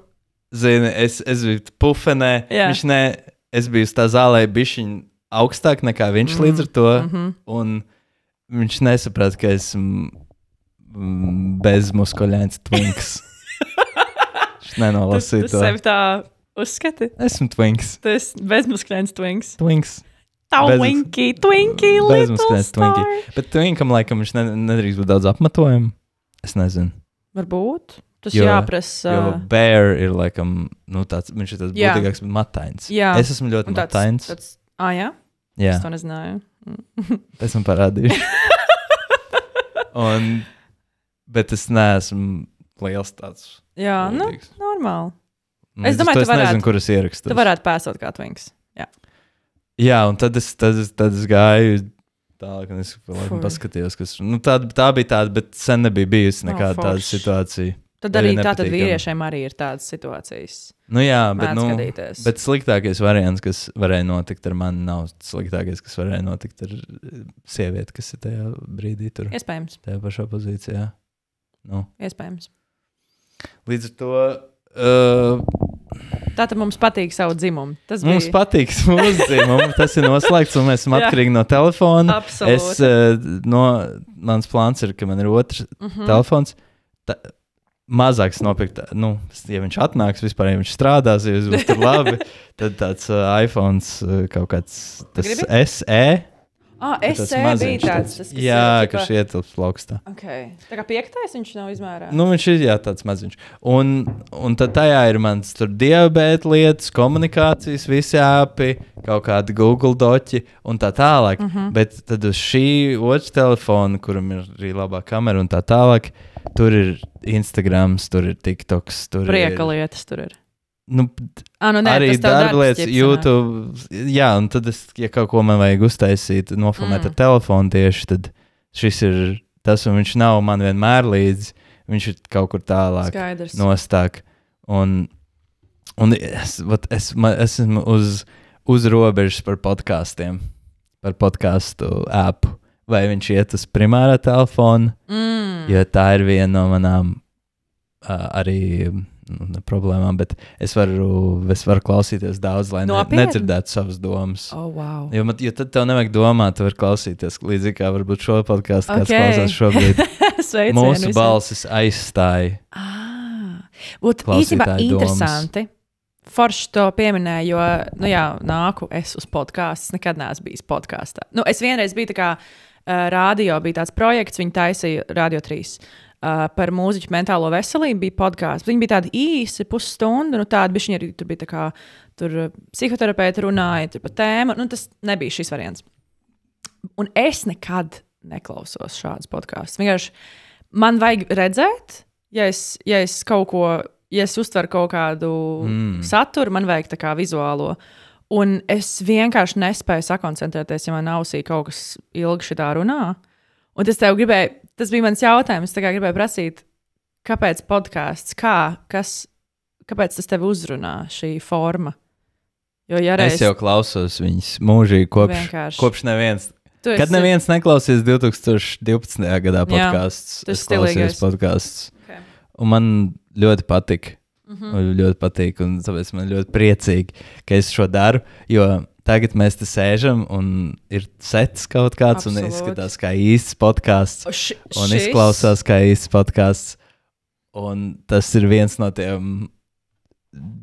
Zini, es biju pufenē, es biju uz tā zālē bišķiņ augstāk nekā viņš līdz ar to, un viņš nesaprata, ka esmu bezmuskuļains twinks. Viņš nenolasīja to. Tu sevi tā uzskati? Esmu twinks. Tu esi bezmuskuļains twinks. Twinks. Twinkie, little star. Bet twinkam laikam viņš nedrīkst būt daudz apmetojumu. Es nezinu. Varbūt. Tas jāprasa. Jo bear ir laikam, viņš ir tāds būtīgāks, bet matains. Jā. Es esmu ļoti matains. Jā? Jā. Es to nezināju. Esmu parādījuši. Bet es neesmu liels tāds. Jā, būtīgs. Normāli. Es domāju, tu varētu. Es nezinu, kur es ierakstu. Tu varētu pēsot kā twinks. Jā, un tad es gāju tālāk, un es paskatījos, kas... tā bija tāda, bet sen nebija bijusi nekāda tāda situācija. Tad arī tātad vīriešiem arī ir tādas situācijas. Jā, bet sliktākais variants, kas varēja notikt ar mani, nav sliktākais, kas varēja notikt ar sievieti, kas ir tajā brīdī tur. Iespējams. Tajā pašā pozīcijā. Iespējams. Līdz ar to... Tātad mums patīk savu dzimumu. Mums patīk mūsu dzimumu. Tas ir noslēgts, un mēs esam atkarīgi no telefona. Absolūti. Mans plāns ir, ka man ir otrs telefons. Mazāks nopirkt, ja viņš atnāks vispār, ja viņš strādās, ja viņš būs tur labi, tad tāds iPhones kaut kāds, tas SE. SE bija tāds, kas kas ietilps plaukstā. Okay. Tā kā 5. viņš nav izmērā. Viņš ir, tāds maziņš. Un tad tajā ir mans tur diabēta lietas, komunikācijas, visi āpi, kaut kādi Google doķi un tā tālāk. Bet tad uz šī otrs telefona, kuram ir arī labā kamera un tā tālāk, tur ir Instagrams, tur ir TikToks, tur prieka lietas tur ir. Arī darba lietas, YouTube. Jā, un tad ja kaut ko man vajag uztaisīt, nofilmēt ar telefonu tieši, tad šis ir tas, un viņš nav man vienmēr līdzi, viņš ir kaut kur tālāk. Skaidrs. Nostāk. Un es esmu uz robežas par podkastiem, par podcastu appu. Vai viņš iet uz primārā telefona, jo tā ir viena no manām arī problēmām, bet es varu klausīties daudz, lai nedzirdētu savas domas. Oh, wow. Jo tad tev nevajag domāt, tu vari klausīties līdzīgi kā varbūt šo podcastu, kāds klausās šobrīd. Mūsu balsis aizstāja. Īstenībā interesanti. Forši to pieminēju, jo, nāku es uz podkāstu. Es nekad neesmu bijis podkāstā. Es vienreiz biju tā kā radio, bija tāds projekts, viņi taisīja Radio 3. Par mūziķu mentālo veselību bija podkāsts. Viņi bija tādi īsi, pusstundu, tādi bišķiņi arī tur bija tā kā, tur psihoterapeiti runāja, tur par tēmu, tas nebija šis variants. Un es nekad neklausos šādus podkāstus. Vienkārši man vajag redzēt, ja es kaut ko, ja es uztveru kaut kādu saturu, man vajag tā kā vizuālo. Un es vienkārši nespēju sakoncentrēties, ja man ausī kaut kas ilgi šitā runā. Un tas bija mans jautājums, tā kā gribēju prasīt, kāpēc podkāsts, kāpēc tas tev uzrunā šī forma? Jo, es jau klausos viņas mūžīgi kopš neviens. Kad neviens neklausīs 2012. gadā podkāsts, es klausījos podkāsts. Okay. Un man ļoti patika. Ļoti patīk, un tāpēc man ļoti priecīgi, ka es šo daru, jo tagad mēs te sēžam un ir sets kaut kāds. Absolut. Un izskatās kā īsts podkāsts un izklausās kā īsts podkāsts, un tas ir viens no tiem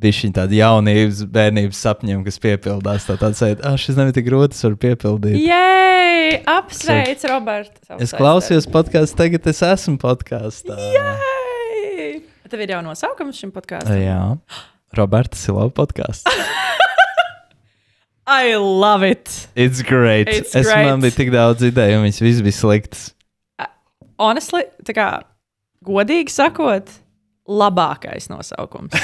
bišķiņ tādi jaunības, bērnības sapņiem, kas piepildās tāda sajūta, šis nebija tik grūti, es varu piepildīt. Jēj! Apsveic, Robert! Es klausījos podkāstu, tagad es esmu podkāstā. Jēj! Tev ir jau nosaukums šim podkāstam? Jā. Roberta Silava podkāsts. I love it. It's great. Man bija tik daudz ideju, un viņas viss bija sliktas. Honestly, tā kā godīgi sakot, labākais nosaukums.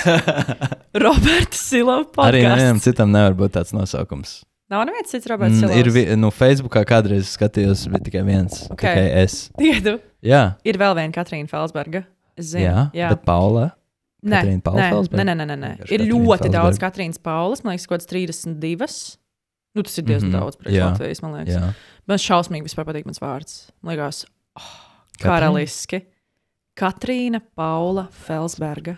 Roberta Silava podkāsts. Arī nevienam citam nevar būt tāds nosaukums. Nav neviens cits Roberts Silavs? Facebookā kādreiz skatījos, bija tikai viens. Okay. Tikai es. Tikai tu? Jā. Ir vēl viena Katrīna Felsberga. Jā, bet Paula? Nē. Ir ļoti daudz Felsberga. Katrīnas Paulas, man liekas, kaut kāds 32. Tas ir diezgan daudz priekš Latvijas, man liekas. Jā. Man šausmīgi vispār patīk mans vārds. Man liekas, karaliski. Katrīna Paula Felsberga.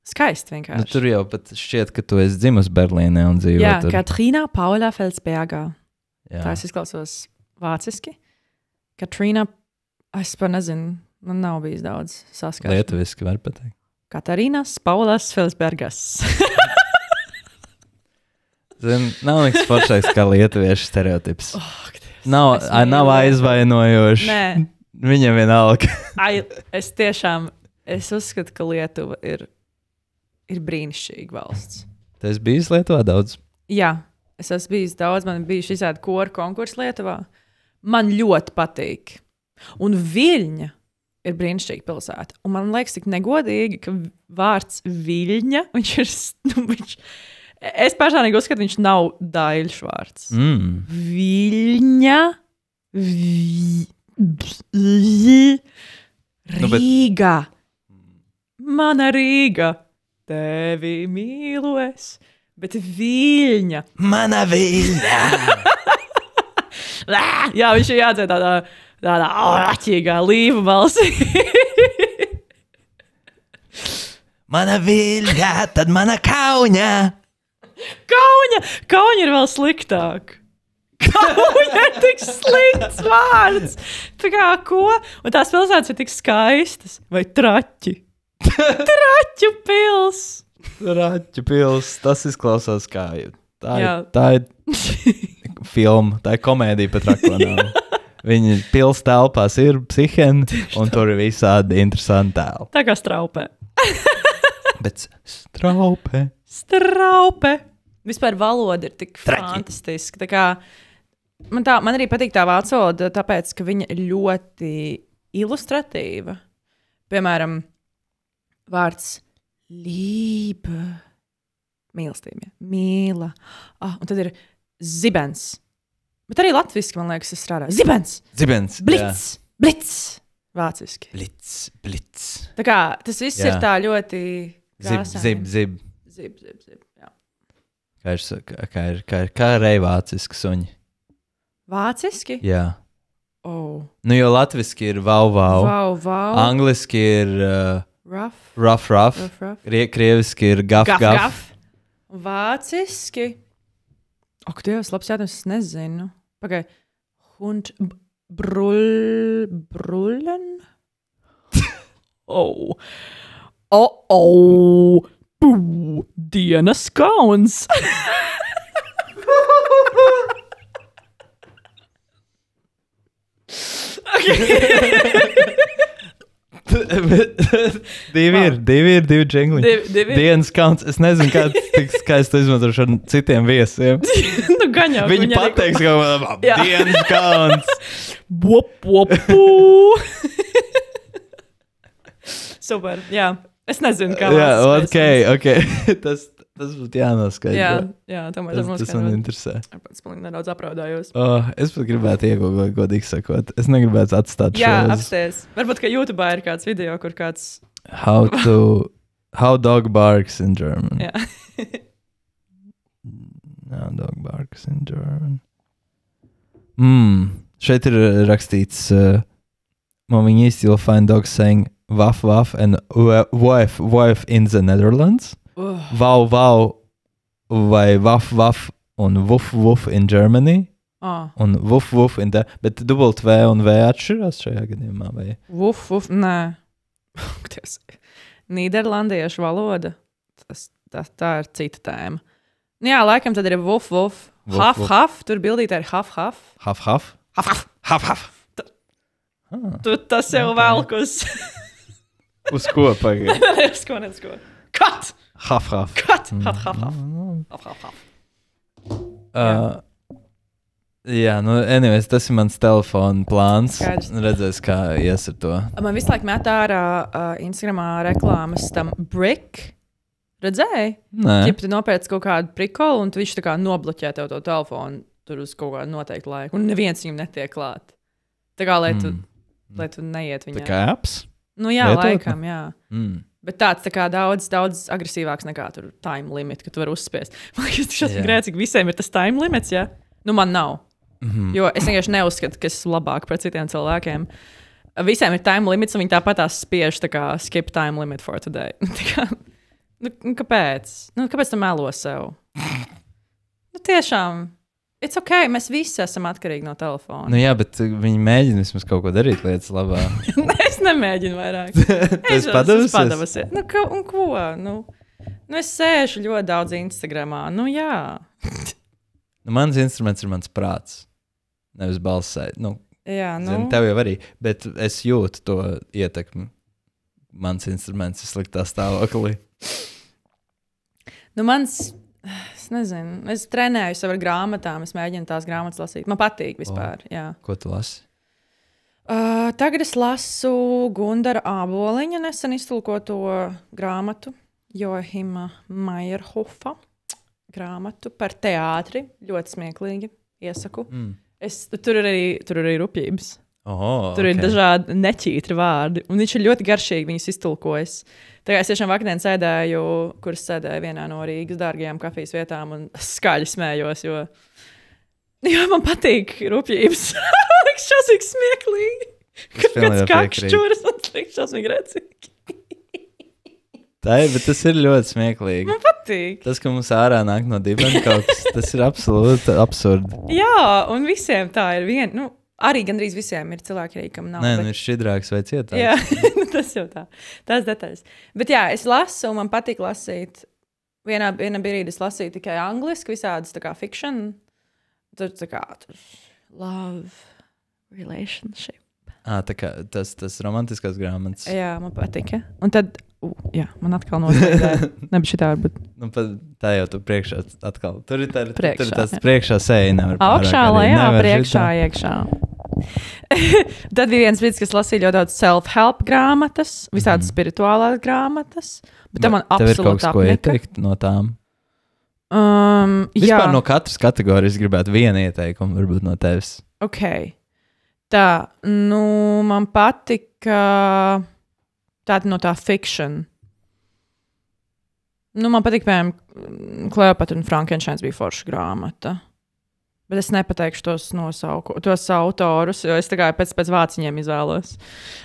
Skaisti vienkārši. Tur jau pat šķiet, ka tu esi dzimusi Berlīnē un dzīvo tur. Jā, Katrīna Paula Felsberga. Tā es izklausos vāciski. Katrīna, es par nezinu, man nav bijis daudz saskarsmes. Lietuviski var pateikt. Katarīnas Paulas Felsbergas. Nav nekas foršāks kā lietuviešu stereotips. Nav aizvainojoši. Nē. Viņam vienalga. Es uzskatu, ka Lietuva ir brīnišķīga valsts. Tu esi bijis Lietuvā daudz? Jā, es esmu bijis daudz. Man bija šis koru konkurss Lietuvā. Man ļoti patīk. Un Viļņa ir brīnišķīga pilsēta. Un man liekas tik negodīgi, ka vārds Viļņa, es personīgi uzskatu, viņš nav daļš vārds. Viļņa, Rīga. Mana Rīga. Tevi mīlu es. Bet Viļņa. Mana Viļņa. Jā, viņš ir jādzēr tādā āķīgā līva balsī. Mana Viļņa, tad mana Kauņa. Kauņa ir vēl sliktāk. Kauņa ir tik slikts vārds. Tā kā ko? Un tās pilsētas ir tik skaistas. Vai Traķi? Traķu pils. Traķu pils. Tas izklausās kā. Tā ir filma. Tā ir komēdija pat rakonām. Viņi pils telpās ir psiheni, un tur ir visādi interesanti tēli. Tā kā straupē. Bet straupe. Vispār valoda ir tik fantastiska. Tā kā, man arī patīk tā vācu valoda, tāpēc, ka viņa ir ļoti ilustratīva. Piemēram, vārds lība. Mīlestība. Mīla. Un tad ir zibens. Bet arī latviski, man liekas, tas strādā. Zibens. Blits. Jā. Blits. Vāciski. Blits. Tā kā tas viss ir tā ļoti... Zib. Jā. Kā rei vāciski suņi? Vāciski? Jā. Jo latviski ir vau. Vau. Angliski ir Rough. Krieviski ir gaf. Vāciski. Ak, Dievs, labs jautājums, es nezinu. Pagai. Hund brullen? Oh. Dienas kauns. Divi džingliņi. Dienas kauns. Es nezinu, kā es to izmantošu ar citiem viesiem. Nu, gan jau. Viņi pateiks, ka dienas kauns. Super, jā. Es nezinu, kā ok. Tas būtu jānoskaidro. Jā, tomēr tas man interesē. Es nedaudz apraudājos. Es pat gribētu iegūt, godīgi sakot. Es negribētu atstāt šo. Jā, apsties. Varbūt, ka YouTube ir kāds video, kur kāds... How dog barks in German. Jā. How dog barks in German. Šeit ir rakstīts Mominies, you'll find dogs saying waf and waf in the Netherlands. Vau vai waf un wuf in Germany. Un wuf in the... Bet dubult V un V atšķirās šajā gadījumā, vai? Wuf, nē. Nīderlandiešu valoda. Tā ir cita tēma. Nu jā, laikam tad ir wuf. Haf. Tur bildītē ir haf. Haf. Tas jau velk uz... Uz ko pagaid? Uz ko. Kat! Haf. Haf. Jā, anyways, tas ir mans telefona plāns. Skaidrs. Redzēs, kā ies ar to. Man visu laiku met ārā Instagramā reklāmas tam Brick. Redzēji? Nē. Ja tu nopērci kaut kādu prikolu, un viņš tā kā nobloķē tev to telefonu tur uz kaut kādu noteiktu laiku, un neviens viņam netiek klāt. Tā kā, lai tu neiet viņā. Tā kā apps? Nu jā, Lietot? laikam, jā. Bet tāds tā kā daudz agresīvāks nekā tur time limit, ka tu vari uzspiest. Man liekas, tas ir grēts, ka visiem ir tas time limits, jā? Nu, man nav. Jo es vienkārši neuzskatu, ka es esmu labāk pret citiem cilvēkiem. Visiem ir time limits, un viņi tāpatās spiež tā kā skip time limit for today. Tā kā, kāpēc? Kāpēc tu melo sev? Tiešām, it's ok, mēs visi esam atkarīgi no telefona. Nu jā, bet viņi mēģina vismaz kaut ko darīt lietas labā. Es nemēģinu vairāk. Es padavusies? Un ko? Es sēžu ļoti daudz Instagramā. Nu jā. Mans instruments ir mans prāts. Nevis balsai. Jā, Zini, tev jau arī. Bet es jūtu to ietekmi. Mans instruments ir sliktā stāvoklī. Es nezinu. Es trenēju sev ar grāmatām. Es mēģinu tās grāmatas lasīt. Man patīk vispār. Jā. Ko tu lasi? Tagad es lasu Gundara Āboliņa nesen iztulkoto grāmatu. Joahima Maierhofa grāmatu par teātri. Ļoti smieklīgi. Iesaku. Tur ir arī rupjības. Tur ir dažādi neķītri vārdi. Un viņš ir ļoti garšīgi viņus iztulkojis. Tagad es tiešām vakardien sēdēju, kuras sēdēju vienā no Rīgas dārgajām kafijas vietām un skaļi smējos, jo man patīk rupjības. Liekas šausmīgi smieklīgi. Kāds kakšķuras un slikts šausmīgi redzīgi. Bet tas ir ļoti smieklīgi. Man patīk. Tas, ka mums ārā nāk no dibena kaut kas, tas ir absolūti absurdi. Jā, un visiem tā ir viena. Arī gandrīz visiem ir cilvēki, arī, kam nav. Nē, ir šķidrāks vai cietāks. Jā, tas jau tā. Tās detaļas. Bet jā, es lasu, un man patīk lasīt. Vienā brīdī es lasīju tikai angliski, visādas tā kā fiction. Tur love, relationship. Tā kā tas romantiskās grāmatas. Jā, man patika. Un tad, man atkal noslēdēja. Nebija šitā varbūt. Tā jau tu priekšā atkal. Tur ir tāds priekšā sēja. Augšā, lejā, priekšā, iekšā. Tad bija viens brīdis, kas lasīja ļoti daudz self-help grāmatas, visādas spirituālās grāmatas. Bet man absolūti tev ir kaut kas, ko ieteikt no tām? Vispār no katras kategorijas gribētu vienu ieteikumu, varbūt no tevis. Ok. Tā, man patika tāda no tā fiction. Man patīk, piemēram, Kleopatra un Frankensteins bija forša grāmata. Bet es nepateikšu tos autorus, jo es tikai pēc vāciņiem izvēlos.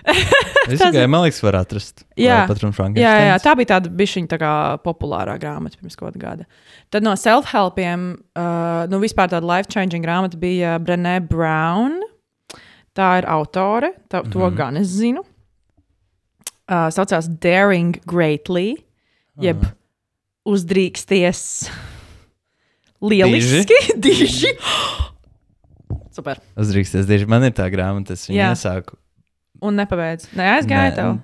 Man liekas, var atrast. Jā, tā bija tāda bišķiņa tā kā populārā grāmata pirms kaut gada. Tad no self-helpiem, vispār tāda life-changing grāmata bija Brené Brown. Tā ir autore, to gan es zinu. Saucās Daring Greatly, jeb uzdrīksties lieliski, diži. Super. Uzdrīksties diži. Man ir tā grāmata, es viņu iesāku. Un nepabeidz. Neaizgāja tev?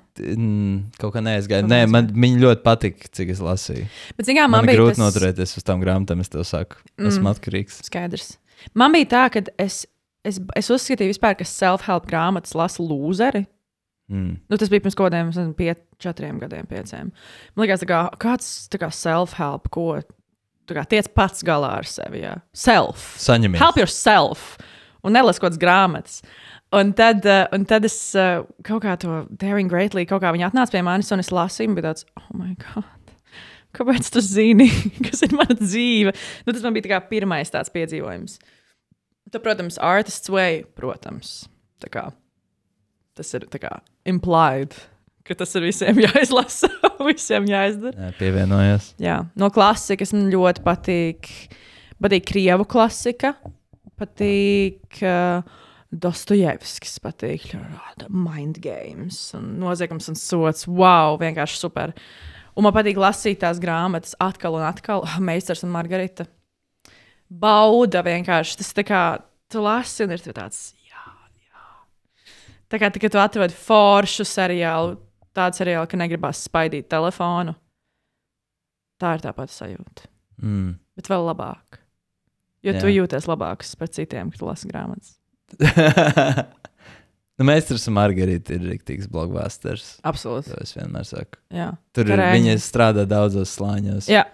Kaut kā neaizgāja. Nē, man viņa ļoti patika, cik es lasīju. Bet, zin, man bija grūti noturēties uz tām grāmatām, es tev saku. Esmu atkarīgs. Skaidrs. Man bija tā, ka es uzskatīju vispār, ka self-help grāmatas lasa lūzeri. Tas bija pirms kaut kādiem 4 gadiem, 5. Man liekas, kāds self-help, ko tiec pats galā ar sevi. Jā. Saņemies. Help yourself. Un nelas kaut kādas grāmatas. Un tad es kaut kā to Daring Greatly, kaut kā viņa atnāca pie manis, un es lasīju, un bija tāds, oh my God, kāpēc tu zini, kas ir mana dzīve? Tas man bija tā kā pirmais tāds piedzīvojums. Tad, protams, Artist's Way, protams. Tā kā, tas ir tā kā implied, ka tas ir visiem jāizlasa, visiem jāizdara. Jā, pievienojos. Jā, no klasikas man ļoti patīk krievu klasika, patīk Dostojevskis, patīk Mind Games un Noziegums un sots. Wow, vienkārši super. Un man patīk lasīt tās grāmatas atkal un atkal. Meistars un Margarita. Bauda vienkārši. Tas tā kā tu lasi un ir tāds, jā. Tā kā tu atrod foršu seriālu, tādu seriālu, ka negribās spaidīt telefonu. Tā ir tā pati sajūta. Bet vēl labāk. Jo tu jūties labāks par citiem, kad tu lasi grāmatas. Meistars un Margarita ir riktīgs blockbusters. Absolūti. To es vienmēr saku. Jā. Tur viņi strādā daudzos slāņos. Jā.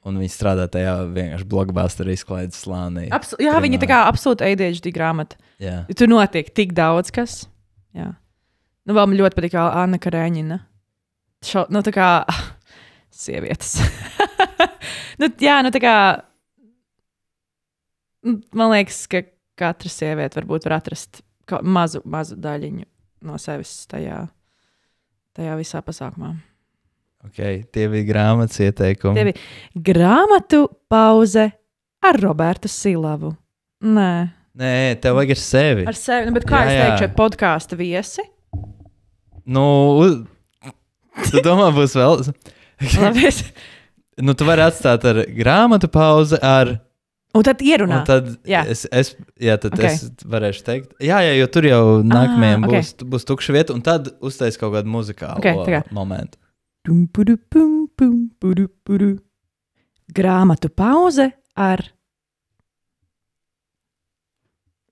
Un viņi strādā tajā vienkārši blockbuster izklaides slānī. Jā, viņi tā kā absolūti ADHD grāmata. Jā. Tur notiek tik daudz kas. Jā. Vēl man ļoti patīk Anna Kareņina. Tā kā sievietes. Tā kā man liekas, ka katra sieviete varbūt var atrast mazu daļiņu no sevis tajā visā pasākumā. Okay, tie bija grāmatas ieteikumi. Tie bija grāmatu pauze ar Robertu Silavu. Nē, tev vajag ar sevi. Ar sevi, bet kā es teikšu, podkāsta viesi? Tu domā, būs vēl? Labi. Tu vari atstāt ar grāmatu pauze ar... Un tad ierunā. Un tad es varēšu teikt. Jā, jo tur jau nākamajam būs tukša vieta, un tad uztais kaut kādu muzikālu momentu. Grāmatu pauze ar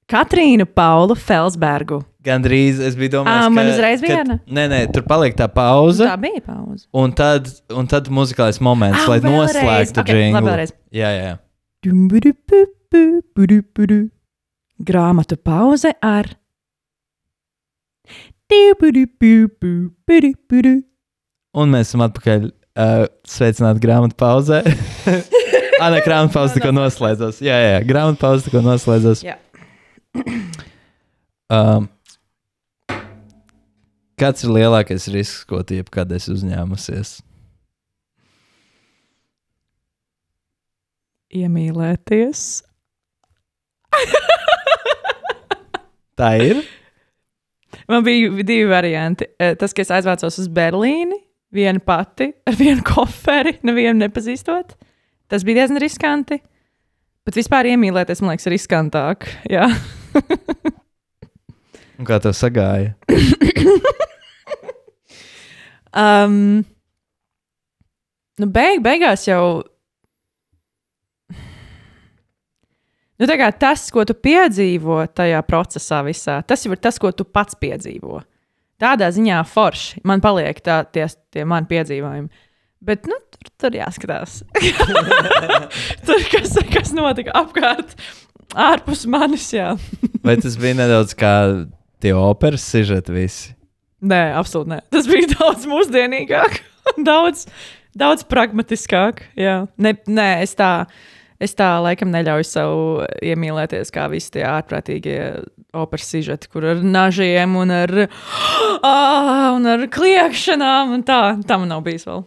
Katrīnu Paulu Felsbergu. Gandrīz es biju domājis, man uzreiz viena? Nē, tur paliek tā pauze. Tā bija pauze. Un tad muzikālais moments, lai noslēgtu džinglu. Vēlreiz. Jā. Grāmatu pauze ar Un mēs esam atpakaļ sveicināti grāmatu pauzē. Grāmatu pauze tikko noslēdzās. Jā, grāmatu pauze tikko noslēdzās. Jā. Kāds ir lielākais risks, ko tu jebkad esi uzņēmusies? Iemīlēties. Tā ir? Man bija 2 varianti. Tas, ka es aizvācos uz Berlīni, viena pati, ar vienu koferi, nevienu nepazīstot. Tas bija diezgan riskanti. Bet vispār iemīlēties, man liekas, riskantāk. Jā. Un kā tev sagāja? Beigās jau... tā kā tas, ko tu piedzīvo tajā procesā visā, tas jau ir tas, ko tu pats piedzīvo. Tādā ziņā forši. Man paliek tie mani piedzīvojumi. Bet, tur jāskatās. Tur kas notika apkārt, ārpus manis, jā. Vai tas bija nedaudz kā tie operas sižeti visi? Nē, absolūti nē. Tas bija daudz mūsdienīgāk, daudz pragmatiskāk, jā. Nē, Es tā laikam neļauju sev iemīlēties kā visi tie ārprātīgie operas sižeti, kur ar nažiem un ar kliekšanām un tā. Tā man nav bijis vēl.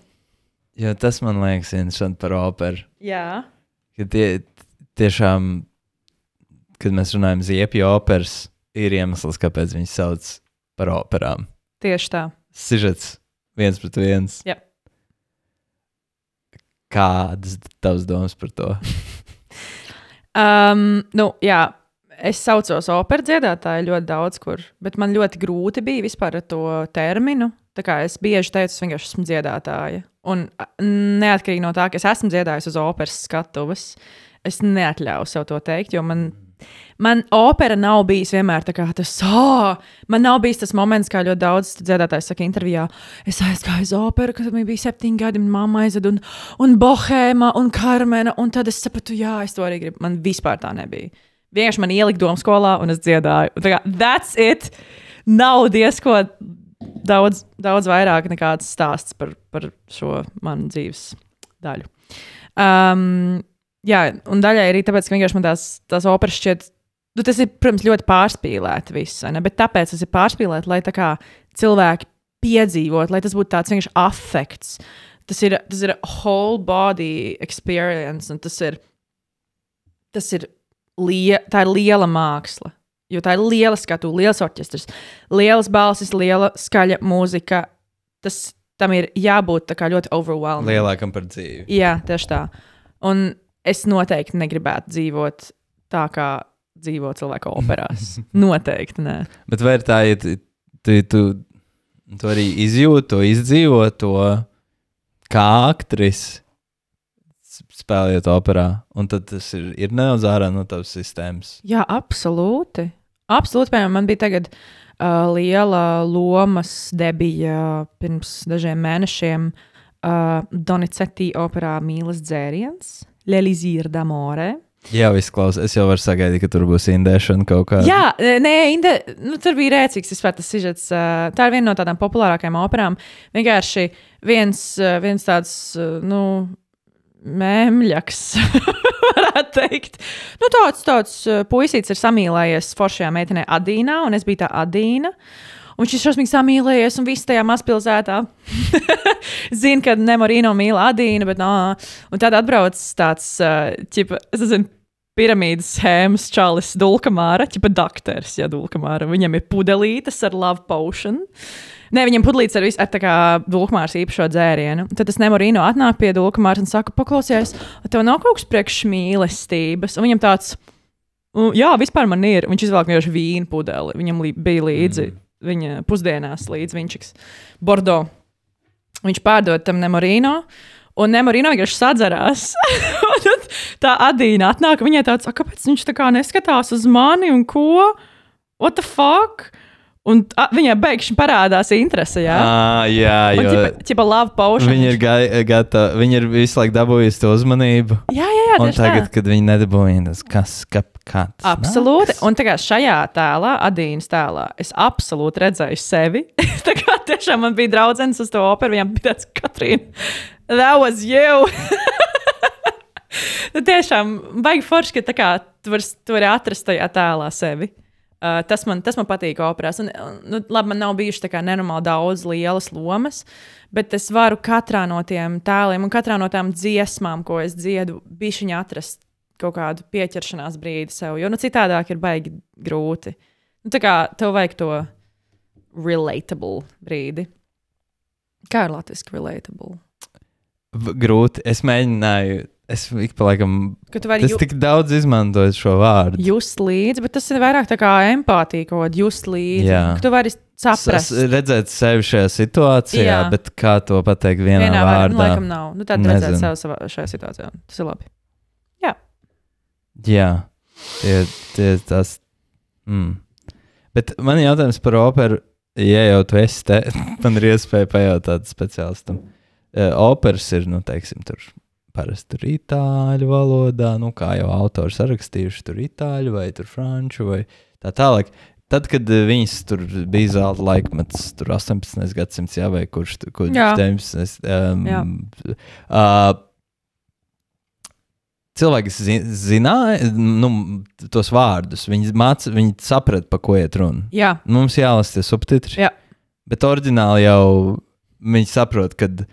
Jo tas man liekas interesanti par operu. Jā. Ka tiešām, kad mēs runājam ziepju operas, ir iemesls, kāpēc viņas sauc par operām. Tieši tā. Sižets 1-1. Jā. Kādas tavas domas par to? Jā, es saucos operas dziedātāju ļoti daudz kur, bet man ļoti grūti bija vispār ar to terminu. Tā kā es bieži teicu, es vienkārši esmu dziedātāja. Un neatkarīgi no tā, ka es esmu dziedājusi uz operas skatuves, es neatļauju sev to teikt, jo man opera nav bijis vienmēr tā kā tas, man nav bijis tas moments, kā ļoti daudz dziedātājs saka intervijā, es aizgāju uz operu, kad man bija 7 gadi, un mamma aizved, un Bohēma, un Karmena, un tad es sapratu, jā, es to arī gribu. Man vispār tā nebija. Vienkārši man ielika domskolā, un es dziedāju. Un tā kā, that's it! Nav diezko daudz vairāk nekāds stāsts par šo manu dzīves daļu. Jā, un daļai arī tāpēc, ka vienkārši man tās operas šķiet, tas ir, protams, ļoti pārspīlēti viss, ne? Bet tāpēc tas ir pārspīlēti, lai tā kā cilvēki piedzīvot, lai tas būtu tāds vienkārši afekts. Tas ir whole body experience, un tā ir liela māksla, jo tā ir liela skatu, liels orķestrs, lielas balsis, liela skaļa mūzika, tam ir jābūt tā kā ļoti overwhelming. Lielākam par dzīvi. Jā, tieši tā. Un es noteikti negribētu dzīvot tā, kā dzīvo cilvēku operās. Noteikti, nē. Bet vai ir tā, ja tu arī izjūti to, izdzīvo to kā aktris spēlējot operā, un tad tas ir nedaudz ārā no tavas sistēmas? Jā, absolūti. Absolūti, piemēram, man bija tagad liela lomas debija pirms dažiem mēnešiem Donizetti operā Mīlas dzēriens, L'Elisir d'amore. Jā, izklausās. Es jau varu sagaidīt, ka tur būs indēšana kaut kāda. Jā, tur bija rēcīgs vispār tas sižets. Tā ir viena no tādām populārākajām operām. Vienkārši viens tāds, mēmļaks, varētu teikt. Tāds puisīts ir samīlējies foršajā meitenē Adīnā, un es biju tā Adīna. Un viņš ir šausmīgi samīlējies, un viss tajā mazpilsētā zina, ka Nemorino mīl Adīnu, bet un tad atbrauc tāds, piramīdas schēmas čalis Dulkamāra, doktors, Dulkamāra. Viņam ir pudelītes ar love potion. Nē, viņam pudelītes ar tā kā Dulkamāras īpašo dzērienu. Tad tas Nemorino atnāk pie Dulkamāras un saka, paklausies, tev nav kaut kas priekš mīlestības? Un viņam tāds, jā, vispār man ir. Viņš izvēlēja vienkārši vīnu pudeli. Viņam bija līdzi. Viņa pusdienās līdz Vinčiks Bordeaux. Viņš pārdod tam Nemorino, un Nemorino vienkārši sadzerās. Un tad tā Adīna atnāk, viņai tāds, kāpēc viņš tā kā neskatās uz mani un ko? What the fuck? Un viņai beigšņi parādās interese, jā? Jā, jo... Ķipa love potion. Viņa ir gata, viņa ir visu laiku dabūjusi to uzmanību. Jā, un tagad, kad viņa nedabūja, tas kāds absolūti. nāks? Un tā kā šajā tēlā, Adīnas tēlā, es absolūti redzēju sevi. Tā kā tiešām man bija draudzenes uz to operu, viņam bija tāds, Katrīna, that was you! Tiešām, baigi forši, ka tā kā tu vari atrast tajā tēlā sevi. Tas man patīk operās. Labi, man nav bijuši tā kā nenormāli daudz lielas lomas, bet es varu katrā no tiem tēliem un katrā no tām dziesmām, ko es dziedu, bišķiņi atrast kaut kādu pieķeršanās brīdi sev, jo citādāk ir baigi grūti. Tā kā tev vajag to relatable brīdi. Kā ir latviski relatable? Grūti. Es mēģināju. Es ik pa laikam, tas tik daudz izmantoju šo vārdu. Just līdzi, bet tas ir vairāk tā kā empātija, kaut kāda just līdzi. Tu vari saprast. Redzēt sevi šajā situācijā, bet kā to pateikt vienā vārdā? Laikam nav. Tad redzēt sevi šajā situācijā. Tas ir labi. Jā. Tie tas. Bet man jautājums par operu, ja jau tu esi te, man ir iespēja pajautāt speciālistam. Operas ir, teiksim, tur parasti tur itāļu valodā, kā jau autori sarakstījuši, tur itāļu vai tur franču vai tā tālāk. Tad, kad viņas tur bija zelta laikmets, tur 18. gadsimts, vai kurš 19. cilvēki zināja tos vārdus. Viņi saprata, pa ko iet runa. Jā. Mums jālasa tie subtitri. Jā. Bet oriģināli jau viņi saprot, kad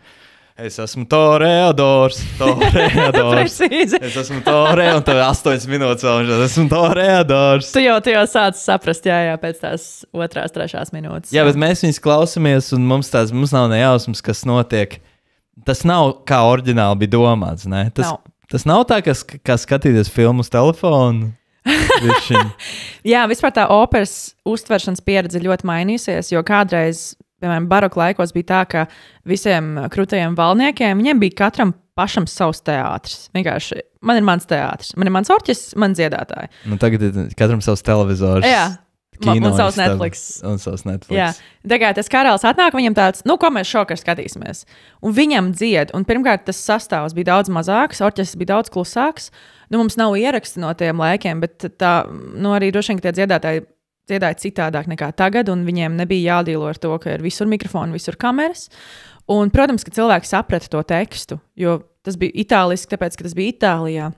es esmu toreadors. Precīzi. Es esmu tore, un tev 8 minūtes vēl, un es esmu toreadors. Tu jau sāc saprast, jā, pēc tās 2, 3 minūtes. Jā, bet mēs viņus klausamies, un mums nav nejausmas, kas notiek. Tas nav kā oriģināli bija domāts, ne? Tas nav tā, kā skatīties filmu uz telefonu. Jā, vispār tā operas uztveršanas pieredze ļoti mainījusies, jo kādreiz, piemēram, baroka laikos bija tā, ka visiem krūtajiem valniekiem, viņiem bija katram pašam savs teātris. Vienkārši, man ir mans teātris, man ir mans orķestris, man dziedātāji. Tagad ir katram savs televizors. Jā. Kino un savs Netflix. Un savs Netflix. Jā, tagad tas karalis atnāk, viņam tāds, ko mēs šokar skatīsimies. Un viņam dzied, un pirmkārt tas sastāvs bija daudz mazāks, orķestris bija daudz klusāks. Mums nav ieraksti no tiem laikiem, bet tā, arī droši vien, ka tie dziedātāji dziedāja citādāk nekā tagad, un viņiem nebija jādīlo ar to, ka ir visur mikrofoni, visur kameras. Un, protams, ka cilvēki saprata to tekstu, jo tas bija itāliski, tāpēc, ka tas bija Itālijā.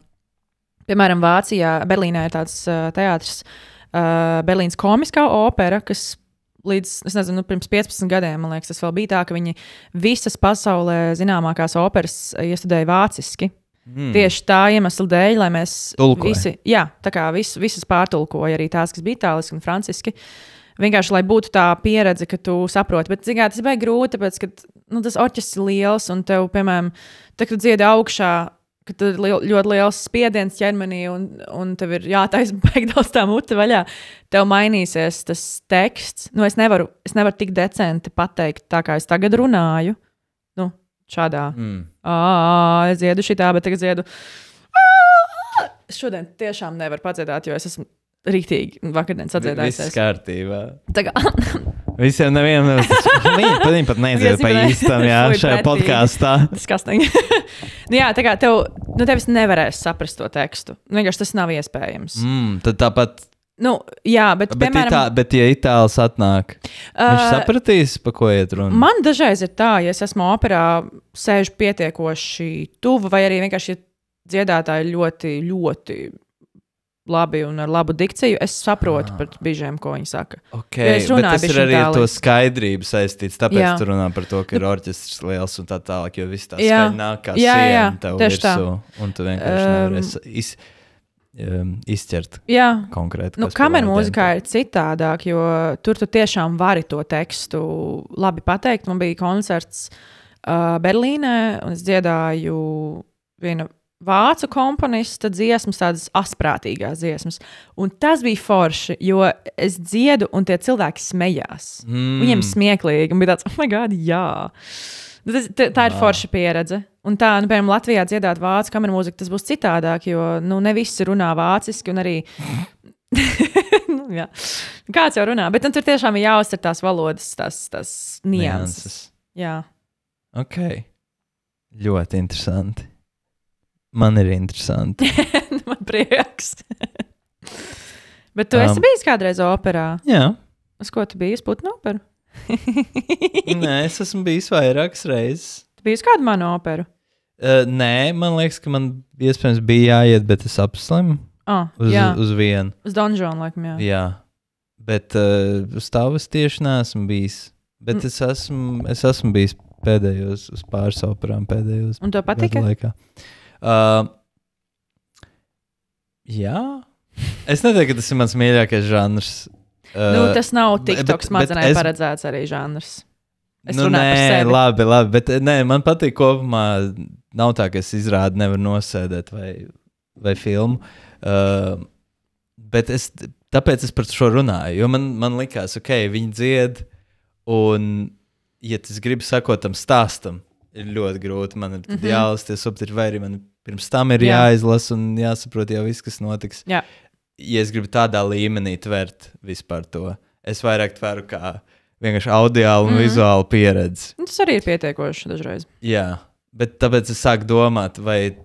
Piemēram, Vācijā, Berlīnē ir tāds teātris, Berlīnas komiskā opera, kas līdz, es nezinu, pirms 15 gadiem, man liekas, tas vēl bija tā, ka viņi visas pasaulē zināmākās operas iestudēja vāciski. Tieši tā iemesla dēļ, lai mēs visi, tā kā visas pārtulkoja, arī tās, kas bija itāliski un franciski. Vienkārši, lai būtu tā pieredze, ka tu saproti, bet, zināmā, tas ir baigi grūti, tāpēc, ka tas orķestris ir liels, un tev, piemēram, tā, kad tu dziedi augšā, ka tur ir ļoti liels spiediens ķermenī, un tev ir jātaisa baigi daudz tā mute vaļā, tev mainīsies tas teksts. Es nevaru tik decenti pateikt tā, kā es tagad runāju. Šādā. Es dziedu šitā, bet tagad dziedu. Es šodien tiešām nevaru padziedāt, jo es esmu rīktīgi vakardien sadziedājusies. Viss kārtībā. Visiem nevienam. Viņi pat nedzied pa īstam, šajā podkāstā. Disgusting. Jā, tā kā tevis nevarēs saprast to tekstu. Vienkārši tas nav iespējams. Tad tāpat. Jā, bet piemēram... Bet ja itālis atnāk, viņš sapratīs, pa ko iet runa? Man dažreiz ir tā, ja es esmu operā, sēžu pietiekoši tuvu, vai arī vienkārši dziedātāji ļoti, ļoti labi un ar labu dikciju, es saprotu par bižiem, ko viņi saka. Okay, bet tas ir arī ar to skaidrību saistīts, tāpēc tu runā par to, ka ir orķestris liels un tā tālāk, jo viss tā skaidri nāk kā siena tev virsū, un tu vienkārši nevarēsi izķert konkrēti. Kameru mūzikā ir citādāk, jo tur tu tiešām vari to tekstu labi pateikt. Man bija koncerts Berlīnē, un es dziedāju vienu vācu komponista dziesmas, tādas asprātīgās dziesmas. Un tas bija forši, jo es dziedu, un tie cilvēki smējās. Viņiem smieklīgi, un bija tāds, oh my God, jā. Tā ir forša pieredze. Un tā, piemēram, Latvijā dziedāt vācu kameru mūziku, tas būs citādāk, jo ne visi runā vāciski, un arī kāds jau runā, bet tur tiešām ir jāuztver tās valodas, tās nianses. Jā. Ok. Ļoti interesanti. Man ir interesanti. Man prieks. Bet tu esi bijis kādreiz operā? Jā. Uz ko tu biji? Putnu operu? Nē, es esmu bijis vairākas reizes. Tu biji uz kādu manu operu? Nē, man liekas, ka man iespējams bija jāiet, bet es apslimu. Uz vienu. Uz Donžonu, laikam, jā. Jā. Bet uz tavas tieši neesmu bijis. Bet es esmu bijis pēdējos, uz pāris operām pēdējos. Un tev patika? Laikā. Jā. Es neteiktu, ka tas ir mans mīļākais žanrs. Tas nav TikTok smadzenē paredzēts arī žanrs. Es runāju par sevi. Labi, bet man patīk kopumā. Nav tā, ka es izrādu nevaru nosēdēt vai filmu. Bet tāpēc es par šo runāju, jo man likās, ok, viņi dzied, un ja tas gribu sakot tam stāstam, ir ļoti grūti. Man ir jālasa tie subtitri, vai arī man pirms tam ir jāizlasa un jāsaprot jau viss, kas notiks. Jā. Ja es gribu tādā līmenī tvert vispār to, es vairāk tveru kā vienkārši audiālu un vizuālu pieredzi. Tas arī ir pietiekoši dažreiz. Jā, bet tāpēc es sāku domāt, vai,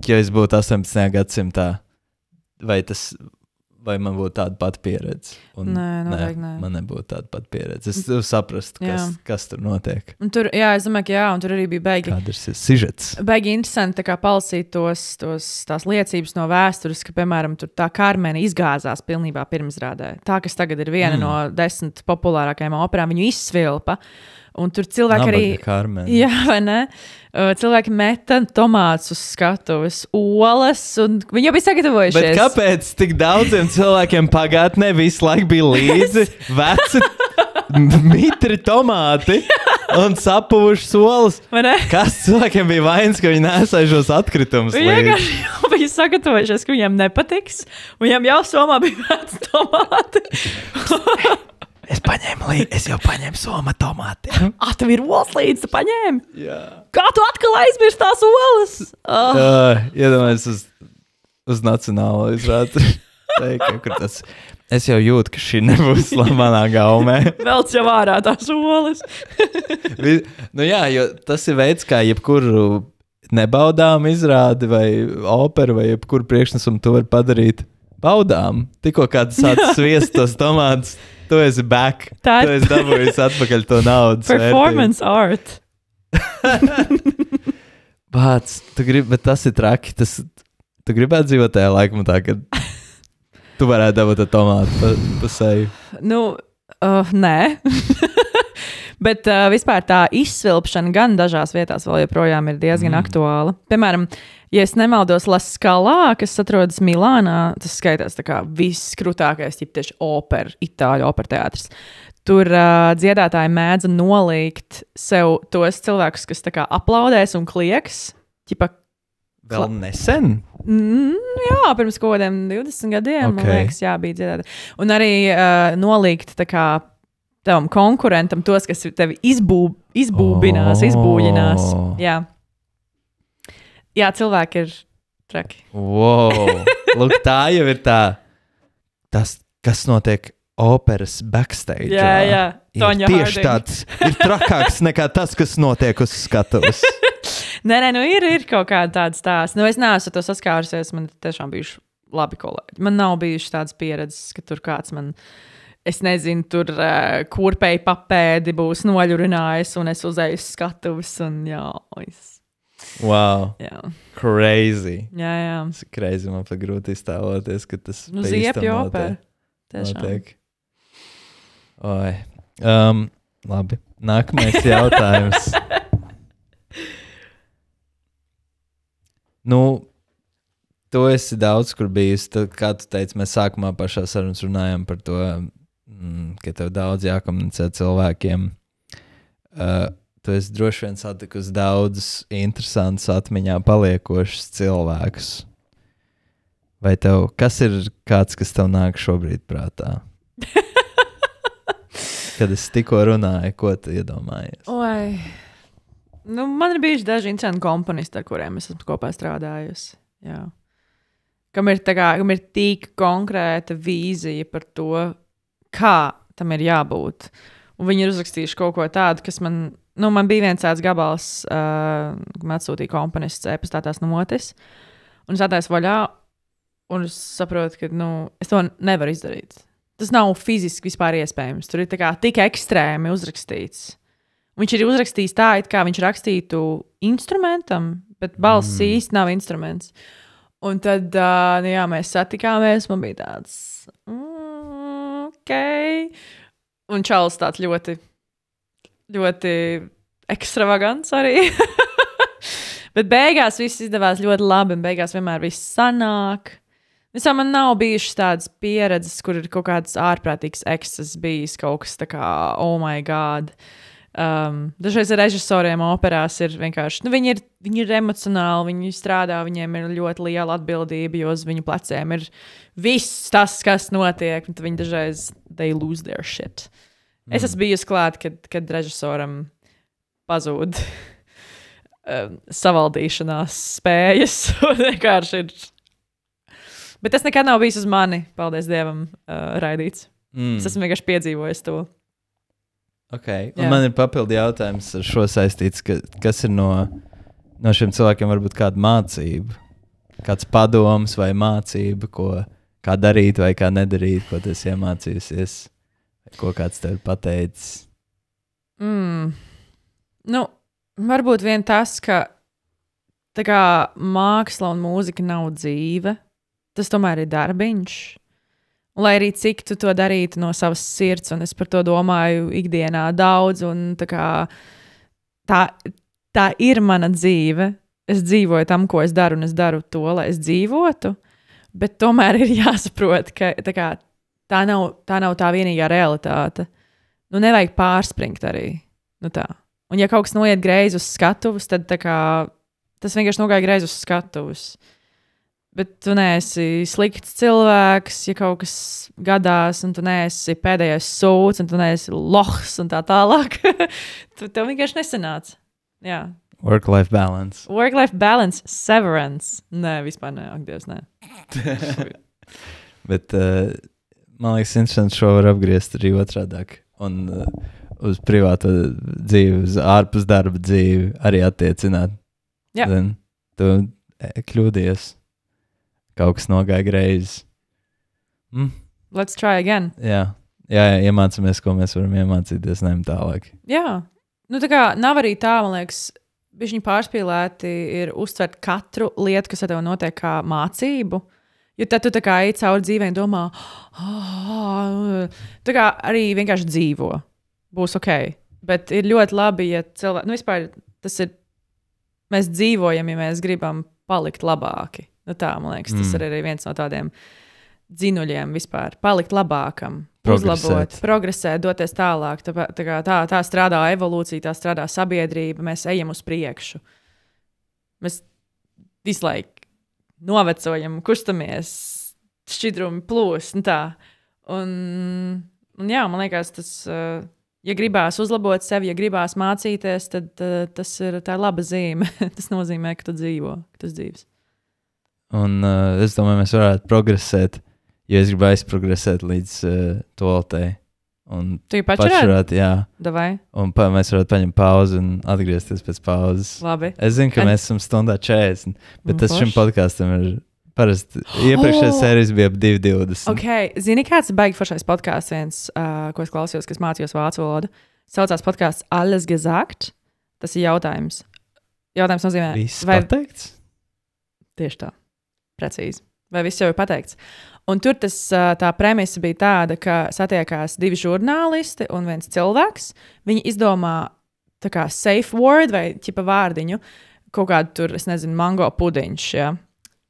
ja es būtu 18. gadsimtā, vai tas vai man būtu tāda pati pieredze? Nē, nē. Man nebūtu tāda pati pieredze. Es saprastu, kas tur notiek. Un tur, jā, es domāju, ka jā, un tur arī bija baigi. Kāds ir sižets? Baigi interesanti tā kā palasīt tās liecības no vēstures, ka, piemēram, tur tā Karmena izgāzās pilnībā pirmsrādē. Tā, kas tagad ir viena no 10 populārākajām operām, viņu izsvilpa. Un tur cilvēki arī... Karmena. Jā, vai ne? Cilvēki meta tomātus uz skatuves, olas, un viņi jau bija sagatavojušies. Bet kāpēc tik daudziem cilvēkiem pagātnē visu laiku bija līdzi veci mitri tomāti un sapuvuši solas? Kas cilvēkiem bija vainas, ka viņi nesāja šos atkritumus līdzi? Viņi bija sagatavojušies, ka viņiem nepatiks, un viņiem jau somā bija veci tomāti. Es jau paņēmu soma tomātiem. Tev ir olas līdzi, tu paņēmi? Jā. Kā tu atkal aizmirsti tās olas? Iedomājies uz nacionālo izrādi. Es jau jūtu, ka šī nebūs manā gaumē. Velc jau ārā tās olas. Nu jā, jo tas ir veids, kā jebkuru nebaudām izrādi vai operu vai jebkuru priekšnesumu tu var padarīt baudām. Tikko kāds sāc sviest tos tomātus, tu esi back. Tu esi dabūjis atpakaļ to naudas. Performance art. Bāc, bet tas ir traki. Tu gribētu dzīvot tajā laikmatā, kad tu varētu dabūt to tomātu pa seju? Nu, nē. Bet vispār tā izsvilpšana gan dažās vietās vēl joprojām ir diezgan aktuāla. Piemēram, ja es nemaldos, La Scala, kas atrodas Milānā, tas skaitās tā kā viss krūtākais, tieši opera, itāļu opera teātris. Tur dziedātāji mēdza nolikt sev tos cilvēkus, kas tā kā aplaudēs un klieks. Vēl nesen? Jā, pirms kaut kādiem 20 gadiem, man liekas, jā, bija dziedātāji. Un arī nolikt tā kā tavam konkurentam tos, kas tevi izbūbinās. Jā, cilvēki ir traki. Wow. Lūk, tā jau ir tas, kas notiek operas backstage. Jā. Toņa tieši tāds ir trakāks nekā tas, kas notiek uz skatuves. Nē, ir kaut kāda tāda stāsta. Nu, es neesmu to saskārusies, man tiešām bijuši labi kolēģi. Man nav bijuši tādas pieredzes, ka tur kāds man... Es nezinu, tur kurpēji papēdi būs noļurinājis, un es uzēju skatuves, un jā. Wow. Jā. Crazy. Jā. Tas ir crazy, man pat grūti iztēloties, ka tas ziepju opera. Notiek. Oi. Labi. Nākamais jautājums. Nu, tu esi daudz, kur bijis. Kā tu teici, mēs sākumā pašā sarunas runājām par to, ka tev daudz jākomunicē cilvēkiem. Tu esi droši vien satikusi daudzus interesantus atmiņā paliekošus cilvēkus. Vai tev, kas ir kāds, kas tev nāk šobrīd prātā? Kad es tikko runāju, ko tu iedomājies? Oi. Nu, man ir bijuši daži interesanti komponisti, ar kuriem es esmu kopā strādājusi. Jā. Kam ir tik konkrēta vīzija par to, kā tam ir jābūt. Un viņi ir uzrakstījuši kaut ko tādu, kas man bija viens tāds gabals, man atsūtīja komponists e-pastā tās notis, un es attaisu vaļā, un es saprotu, ka es to nevaru izdarīt. Tas nav fiziski vispār iespējams. Tur ir tik ekstrēmi uzrakstīts. Viņš ir uzrakstījis tā, it kā viņš rakstītu instrumentam, bet balss īsti nav instruments. Un tad, mēs satikāmies, man bija tāds, ok. Un čalis tāds ļoti, ļoti ekstravagants arī. Bet beigās viss izdevās ļoti labi, un beigās vienmēr viss sanāk. Visā man nav bijušas tādas pieredzes, kur ir kaut kāds ārprātīgs ekses bijis, kaut kas tā kā, oh my god. Dažreiz ar režisoriem operās ir vienkārši, viņi ir emocionāli, viņi strādā, viņiem ir ļoti liela atbildība, jo uz viņu pleciem ir viss tas, kas notiek, un viņi dažreiz they lose their shit. Es esmu bijusi klāt, kad režisoram pazūd savaldīšanās spējas, un vienkārši ir. Bet tas nekad nav bijis uz mani, paldies Dievam, raidīts. Es esmu vienkārši piedzīvojis to. Okay. Un man ir papildi jautājums ar šo saistīts, kas ir no šiem cilvēkiem varbūt kāda mācība, kāds padoms vai mācība, kā darīt vai kā nedarīt, ko tu esi iemācījusies, vai ko kāds tev ir pateicis? Nu, varbūt vien tas, ka tā kā māksla un mūzika nav dzīve, tas tomēr ir darbiņš. Un, lai arī cik tu to darītu no savas sirds, un es par to domāju ikdienā daudz, un tā ir mana dzīve. Es dzīvoju tam, ko es daru, un es daru to, lai es dzīvotu. Bet tomēr ir jāsaprot, ka tā nav tā vienīgā realitāte. Nu, nevajag pārspringt arī. Nu, tā. Un ja kaut kas noiet greizi uz skatuves, tad tas vienkārši nogāja greizi uz skatuves. Bet tu neesi slikts cilvēks, ja kaut kas gadās, un tu neesi pēdējais sūds, un tu neesi lohs un tā tālāk. Tev vienkārši nesanāca. Jā. Work-life balance. Work-life balance, severance. Nē, vispār nē, ak, Dievs, nē. Bet man liekas, interesanti šo var apgriezt arī otrādāk. Un uz privāto dzīvi, uz ārpus darba dzīvi arī attiecināt. Jā. Tu kļūdies. Kaut kas nogāja greizi. Let's try again. Jā, iemācāmies, ko mēs varam iemācīties, nevis tālāk. Jā. Nu, tā kā nav arī tā, man liekas, bišķiņ pārspīlēti ir uztvert katru lietu, kas ar tev notiek kā mācību. Jo tad tu tā kā ej cauri dzīvē un domā, tā kā arī vienkārši dzīvo. Būs ok. Bet ir ļoti labi, ja cilvēki, nu vispār tas ir, mēs dzīvojam, ja mēs gribam palikt labāki. Nu tā, man liekas, tas ir arī viens no tādiem dzinuļiem vispār. Palikt labākam. Uzlabot, progresēt, doties tālāk. Tā strādā evolūcija, tā strādā sabiedrība. Mēs ejam uz priekšu. Mēs visu laiku novecojam, kustamies, šķidrumi plūst. Un jā, man liekas, tas, ja gribās uzlabot sevi, ja gribās mācīties, tad tā ir laba zīme. Tas nozīmē, ka tu dzīvo, ka tu dzīves. Un es domāju, mēs varētu progresēt. Jo es gribu aizprogresēt līdz toaletei. Tu jau pačurāt? Jā. Davai. Un mēs varētu paņemt pauzi un atgriezties pēc pauzes. Labi. Es zinu, ka mēs esam stundā 40, bet tas šim podkastam ir parasti. Iepriekšējais sērijas bija ap 2:20. Ok, zini, kāds ir baigi foršais podkāsts viens, ko es klausījos, kas mācījos vācu valodu? Saucās podkāsts Alles gesagt. Tas ir jautājums. Jautājums nozīmē. Viss pateikts? Tieši tā. Precīzi. Vai viss jau ir pateikts? Un tur tā premisa bija tāda, ka satiekās divi žurnālisti un viens cilvēks. Viņi izdomā tā kā safe word vai ķipa vārdiņu, kaut kādu tur, es nezinu, mango pudiņš, ja?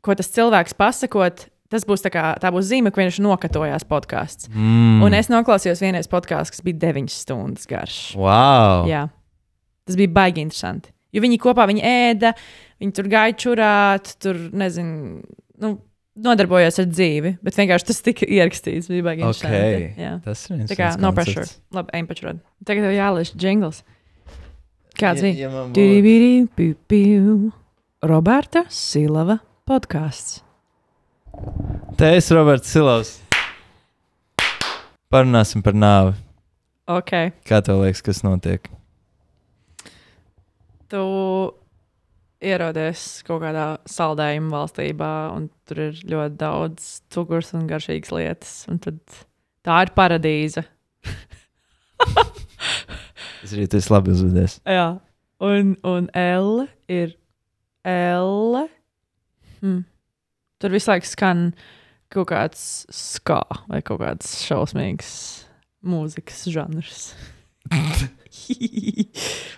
Ko tas cilvēks pasakot, tas būs tā būs zīme, ka viņš nokatojās podkāsts. Un es noklausījos vienreiz podkāstu, kas bija 9 stundas garš. Wow! Jā. Tas bija baigi interesanti. Jo viņi kopā ēda, viņi tur gāja čurāt, tur, nezinu, nodarbojos ar dzīvi, bet vienkārši tas tika ierakstīts. Bija baigi interesanti. Jā. Tas ir tā kā no pressure. Labi, ejam pačurāt. Tagad tev jālieš jingls. Kāds bija? Roberta Silava podcasts. Te es, Roberts Silavs. Parunāsim par nāvi. Ok. Kā tev liekas, kas notiek? Tu ierodies kaut kādā saldējuma valstībā, un tur ir ļoti daudz cukurs un garšīgas lietas. Un tad tā ir paradīze. Es arī tu esi labi uzvedies. Jā. Un L ir L. Tur visu laiku skan kaut kāds ska vai kaut kāds šausmīgs mūzikas žanrs.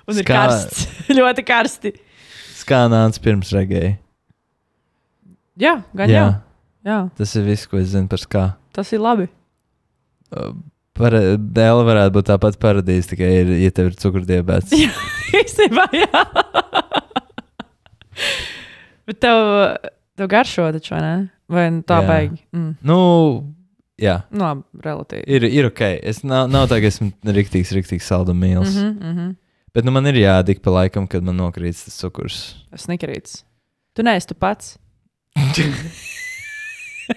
Un ir karsts. Ļoti karsti. Skānāns pirms regēja. Jā, gan jā. Jā. Tas ir viss, ko es zinu par skā. Tas ir labi. Dēla varētu būt tāpat paradīze, tikai ja tev ir cukurdiabēts. Jā, īstenībā, jā. Bet tev garšo taču, vai ne? Vai tā baigi? Nu, jā. Nu, relatīvi. Ir ok. Nav tā, ka esmu riktīgs saldumīls. Bet man ir jādik pa laikam, kad man nokrīt tas cukurs. Tas nekrīts. Tu neesi tu pats.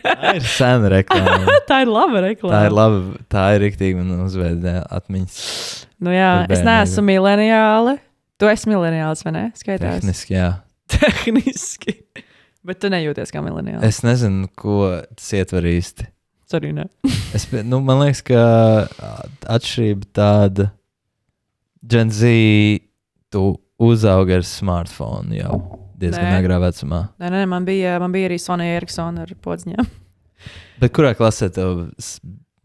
Tā ir sena reklāma. Tā ir laba reklāma. Tā ir riktīgi man uzveida atmiņas. Nu jā, es neesmu mileniāli. Tu esi mileniāls, vai ne? Skaitās. Tehniski, jā. Tehniski. Bet tu nejūties kā mileniāls. Es nezinu, ko tas ietver īsti. Es arī ne. Man liekas, ka atšķirība tāda, Gen Z, tu uzaugi ar smartphone jau diezgan agrā vecumā. Nē, man bija arī Sony Ericsson ar podziņām. Bet kurā klasē tev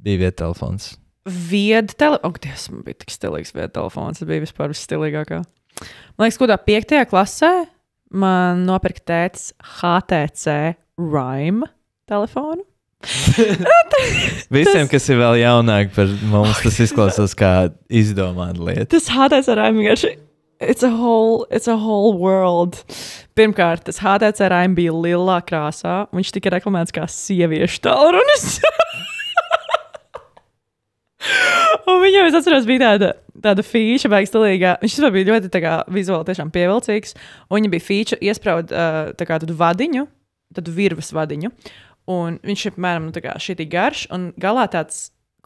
bija viedtelefons? Dievs, man bija tik stilīgs viedtelefons. Tas bija vispār visstilīgākā. Man liekas, kādā 5. klasē man nopirka tētis HTC Rime telefonu. Visiem, kas ir vēl jaunāki par mums, tas izklausās kā izdomāta lieta. Tas HTC Rime vienkārši, it's a whole world. Pirmkārt, tas HTC Rime bija lilā krāsā. Viņš tika reklamēts kā sieviešu tālrunis. Un viņam, es atceros, bija tāda feature, baigs stilīgā. Viņš vispār bija ļoti vizuāli tiešām pievilcīgs. Un viņa bija feature iespraud tādu vadiņu, tādu virves vadiņu. Un viņš ir, piemēram, šitī garš. Un galā tāds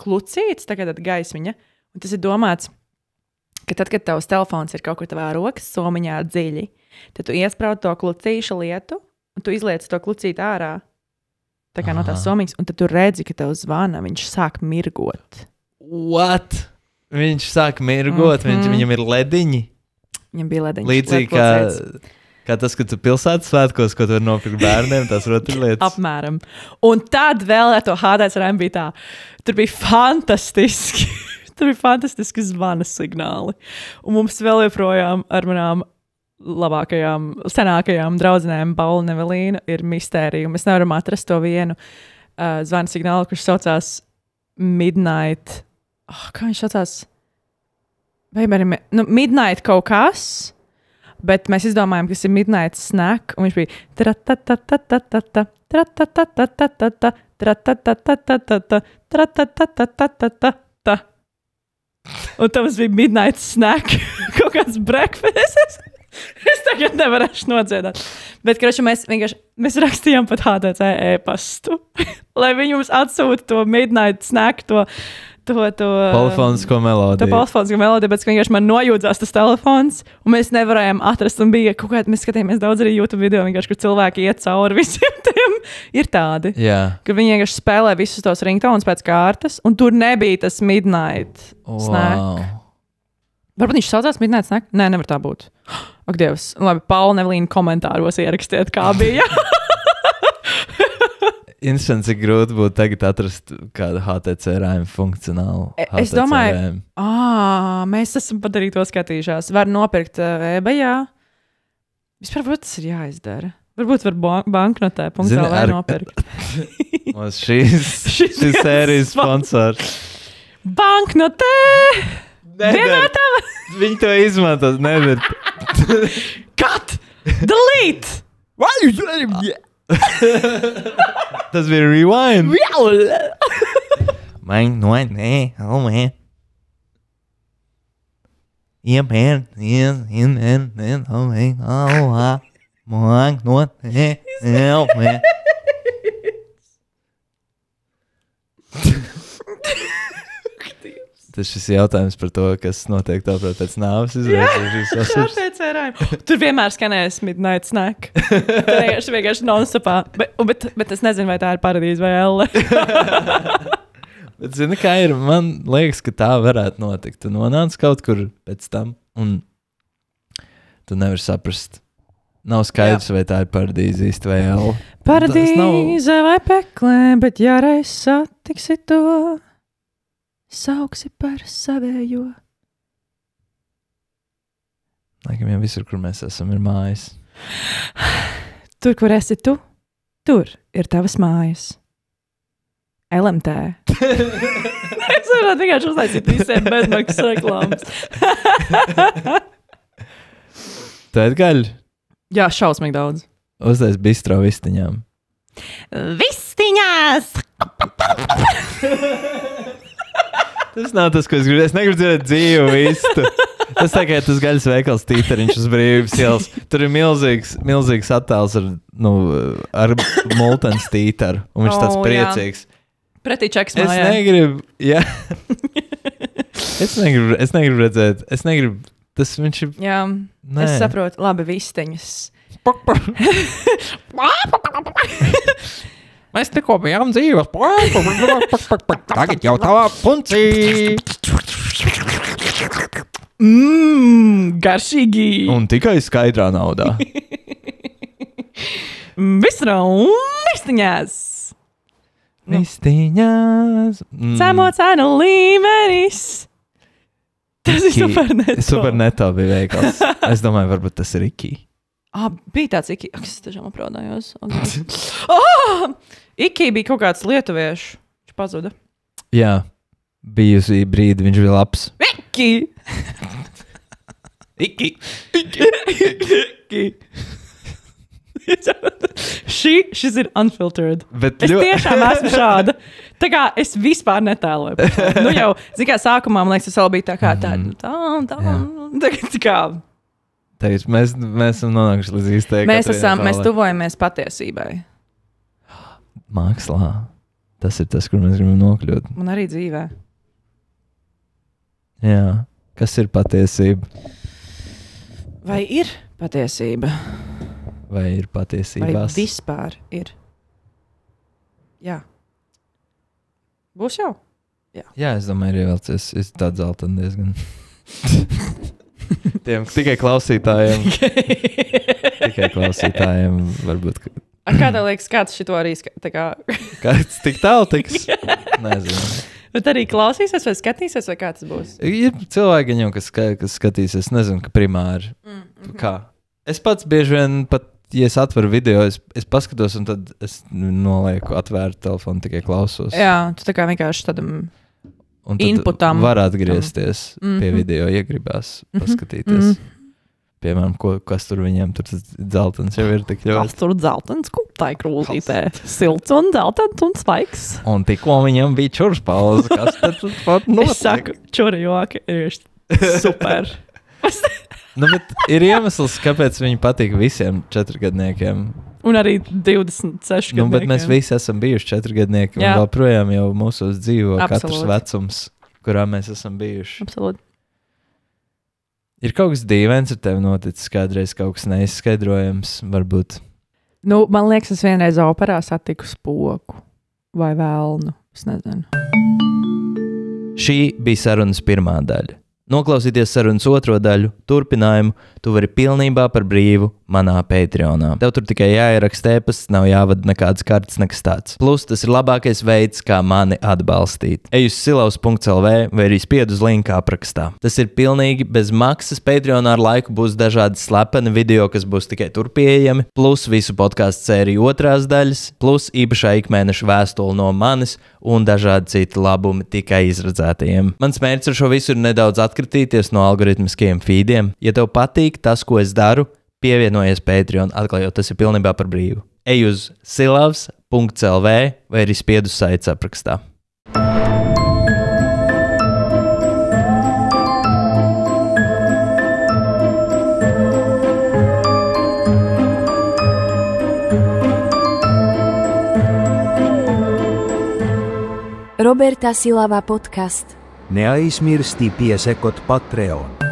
klucīts, tāda gaismiņa. Un tas ir domāts, ka tad, kad tavs telefons ir kaut kur tavā rokas somiņā dziļi, tad tu iespraud to klucīšu lietu, un tu izliec to klucīt ārā. Tā kā no tās somiņas. Un tad tu redzi, ka tev zvana, viņš sāk mirgot. What? Viņš sāk mirgot, viņam ir lediņi. Viņam bija lediņš. Līdzīgi kā tas, ka tu pilsētas svētkos, ko tu vari nopirkt bērniem, tās rotaļlietas. Apmēram. Un tad vēl ar to HTC Rime bija tā. Tur bija fantastiski. Tur bija fantastiski zvana signāli. Un mums vēl joprojām ar manām labākajām, senākajām draudzenēm Paula un Evelīna ir mistērija. Mēs nevaram atrast to vienu zvana signālu, kurš saucās Midnight. Kā viņš saucās? Midnight kaut kas, bet mēs izdomājām, kas ir Midnight Snack, un viņš bija tra-ta-ta-ta-ta-ta-ta, tra-ta-ta-ta-ta-ta-ta, tra-ta-ta-ta-ta-ta-ta. Un tam bija Midnight Snack, kaut kāds breakfast. Es tagad nevarēšu nodziedāt. Bet, mēs rakstījām pat HTC e-pastu, lai viņi mums atsūta to Midnight Snack, to polifonisko melodiju. Tā polifonisko melodiju, bet vienkārši man nojūdzās tas telefons, un mēs nevarējām atrast, un bija kaut kādā, mēs skatījāmies daudz arī YouTube video, vienkārši, kur cilvēki iet cauri visiem tiem, ir tādi. Jā. Kur viņi vienkārši spēlē visus tos ringtones pēc kārtas, un tur nebija tas Midnight Snack. Varbūt viņš saucās Midnight Snack? Nē, nevar tā būt. Ak, Dievs. Labi, Paula un Evelīna komentāros ierakstiet, kā bija. Interesanti, cik grūti būtu tagad atrast kādu HTC Rime funkcionālu. Es domāju, mēs esam padarīgi to skatījušās. Var nopirkt eBayā. Vispār, varbūt tas ir jāizdara. Varbūt var banknotē.lv nopirkt. Šis sērijas sponsors. Banknotē! Vienotava! Viņi to izmantos, nevar. Cut! Delete! Tas bija rewind. Man, no, nē, oh, man. Yeah, man, oh, man, oh, man, no, nē, oh, man. Tas šis jautājums par to, kas notiek tāpēc pēc nāves izraisīs. Tur vienmēr skanēs Midnight Snack. Tur vienkārši non-stopā. Bet es nezinu, vai tā ir paradīze vai elle. Bet zini, kā ir? Man liekas, ka tā varētu notikt. Tu nonāc kaut kur pēc tam, un tu nevari saprast. Nav skaidrs, vai tā ir paradīze īsti vai elle. Paradīze vai peklē, bet ja reiz satiksi to, sauksi par savējo. Laikam jau visur, kur mēs esam, ir mājas. Tur, kur esi tu, tur ir tavas mājas. LMT. Es varētu vienkārši uzlaicīt visiem bezmaksas reklāmas. Tu ēd gaļu? Jā, šausmīgi daudz. Uztais bistro vistiņām. Vistiņās! Tas nav tas, ko es gribu. Es negribu dzirdēt dzīvu vistu. Tas tā kā tas gaļas veikals tīteriņš uz Brīvības ielas. Tur ir milzīgs attēls ar multens tītaru. Un viņš tāds priecīgs. Jā. Pretī čeks mājā. Es negribu, jā. Es negribu redzēt. Es negribu, tas viņš ir... Jā, es saprotu. Labi, vistiņas. Mēs tikko bijām dzīvos. Tagad jau tavā puncī. Garšīgi. Un tikai skaidrā naudā. Mistiņās. Mistiņās. Cēmo cenu līmenis. Tas ir superneto. Superneto bija veikals. Es domāju, varbūt tas ir Iki. Bija tāds Iki. Es tiešām apraudājos. Iki bija kaut kāds lietuviešu. Viņš pazuda. Jā. Bijusi brīdi, viņš bija labs. Iki! Iki. Šis ir unfiltered. Bet Es tiešām esmu šāda. Tā kā es vispār netēloju. Nu jau, zin kā sākumā, man liekas, tas vēl bija tā kā tā kā. Tagad mēs esam nonākuši līdz īstajai. Mēs tuvojamies patiesībai. Mākslā. Tas ir tas, kur mēs gribam nokļūt. Un arī dzīvē. Jā. Kas ir patiesība? Vai ir patiesība? Vai ir Vai patiesībās? vispār ir? Jā. Būs jau? Jā, es domāju, ir ievelcies. Es tāds zeltani diezgan. Tiem tikai klausītājiem. Tikai klausītājiem varbūt. Kā tev liekas, kāds šito arī Kāds tik tālu tiks? Nezinu. Bet arī klausīsies vai skatīsies, vai kā tas būs? Ir cilvēki, kas skatīsies, nezinu, ka primāri. Kā? Es pats bieži vien pat, ja es atveru video, es paskatos un tad es nolieku atvērtu telefonu, tikai klausos. Jā, tu tā kā vienkārši tādam inputam. Var atgriezties pie video, ja gribās paskatīties. Piemēram, kas tur viņiem tur dzeltens jau ir tik ļoti. Kas tur dzeltens kūptai krūzītē? Silts un dzeltens un svaigs. Un tikko viņam bija čurs pauze, kas tad pat notiek? Es saku, čuri joki ir super. Nu, bet ir iemesls, kāpēc viņi patīk visiem 4-gadniekiem. Un arī 26 gadniekiem. Nu, bet mēs visi esam bijuši 4-gadnieki, un Jā. joprojām jau mūsos dzīvo katrs Absolūti. vecums, kurā mēs esam bijuši. Absolūti. Ir kaut kas dīvains ar tevi noticis, kādreiz kaut kas neizskaidrojams, varbūt. Nu, man liekas, es vienreiz operā satiku spoku vai vēlnu. Es nezinu. Šī bija sarunas pirmā daļa. Noklausīties sarunas otro daļu, turpinājumu, tu vari pilnībā par brīvu manā Patreonā. Tev tur tikai jāieraksta e-pasts, nav jāvada nekādas kartes, nekas tāds. Plus, tas ir labākais veids, kā mani atbalstīt. Ej uz silavs.lv vai arī spied uz linku aprakstā. Tas ir pilnīgi bez maksas. Patreonā ar laiku būs dažādi slepeni video, kas būs tikai tur pieejami, plus visu podkāstu sēriju otrās daļas, plus īpašā ikmēneša vēstule no manis un dažādi citi labumi tikai izredzētajiem. Mans mērķis ar šo visu ir nedaudz atkritīties no algoritmiskajiem feediem. Ja tev patīk tas, ko es daru, pievienojies Patreon, atklājot, tas ir pilnībā par brīvu. Ej uz silavs.lv vai arī spied uz saites aprakstā. Roberta Silava podcast. Neaizmirsti piesakot Patreon.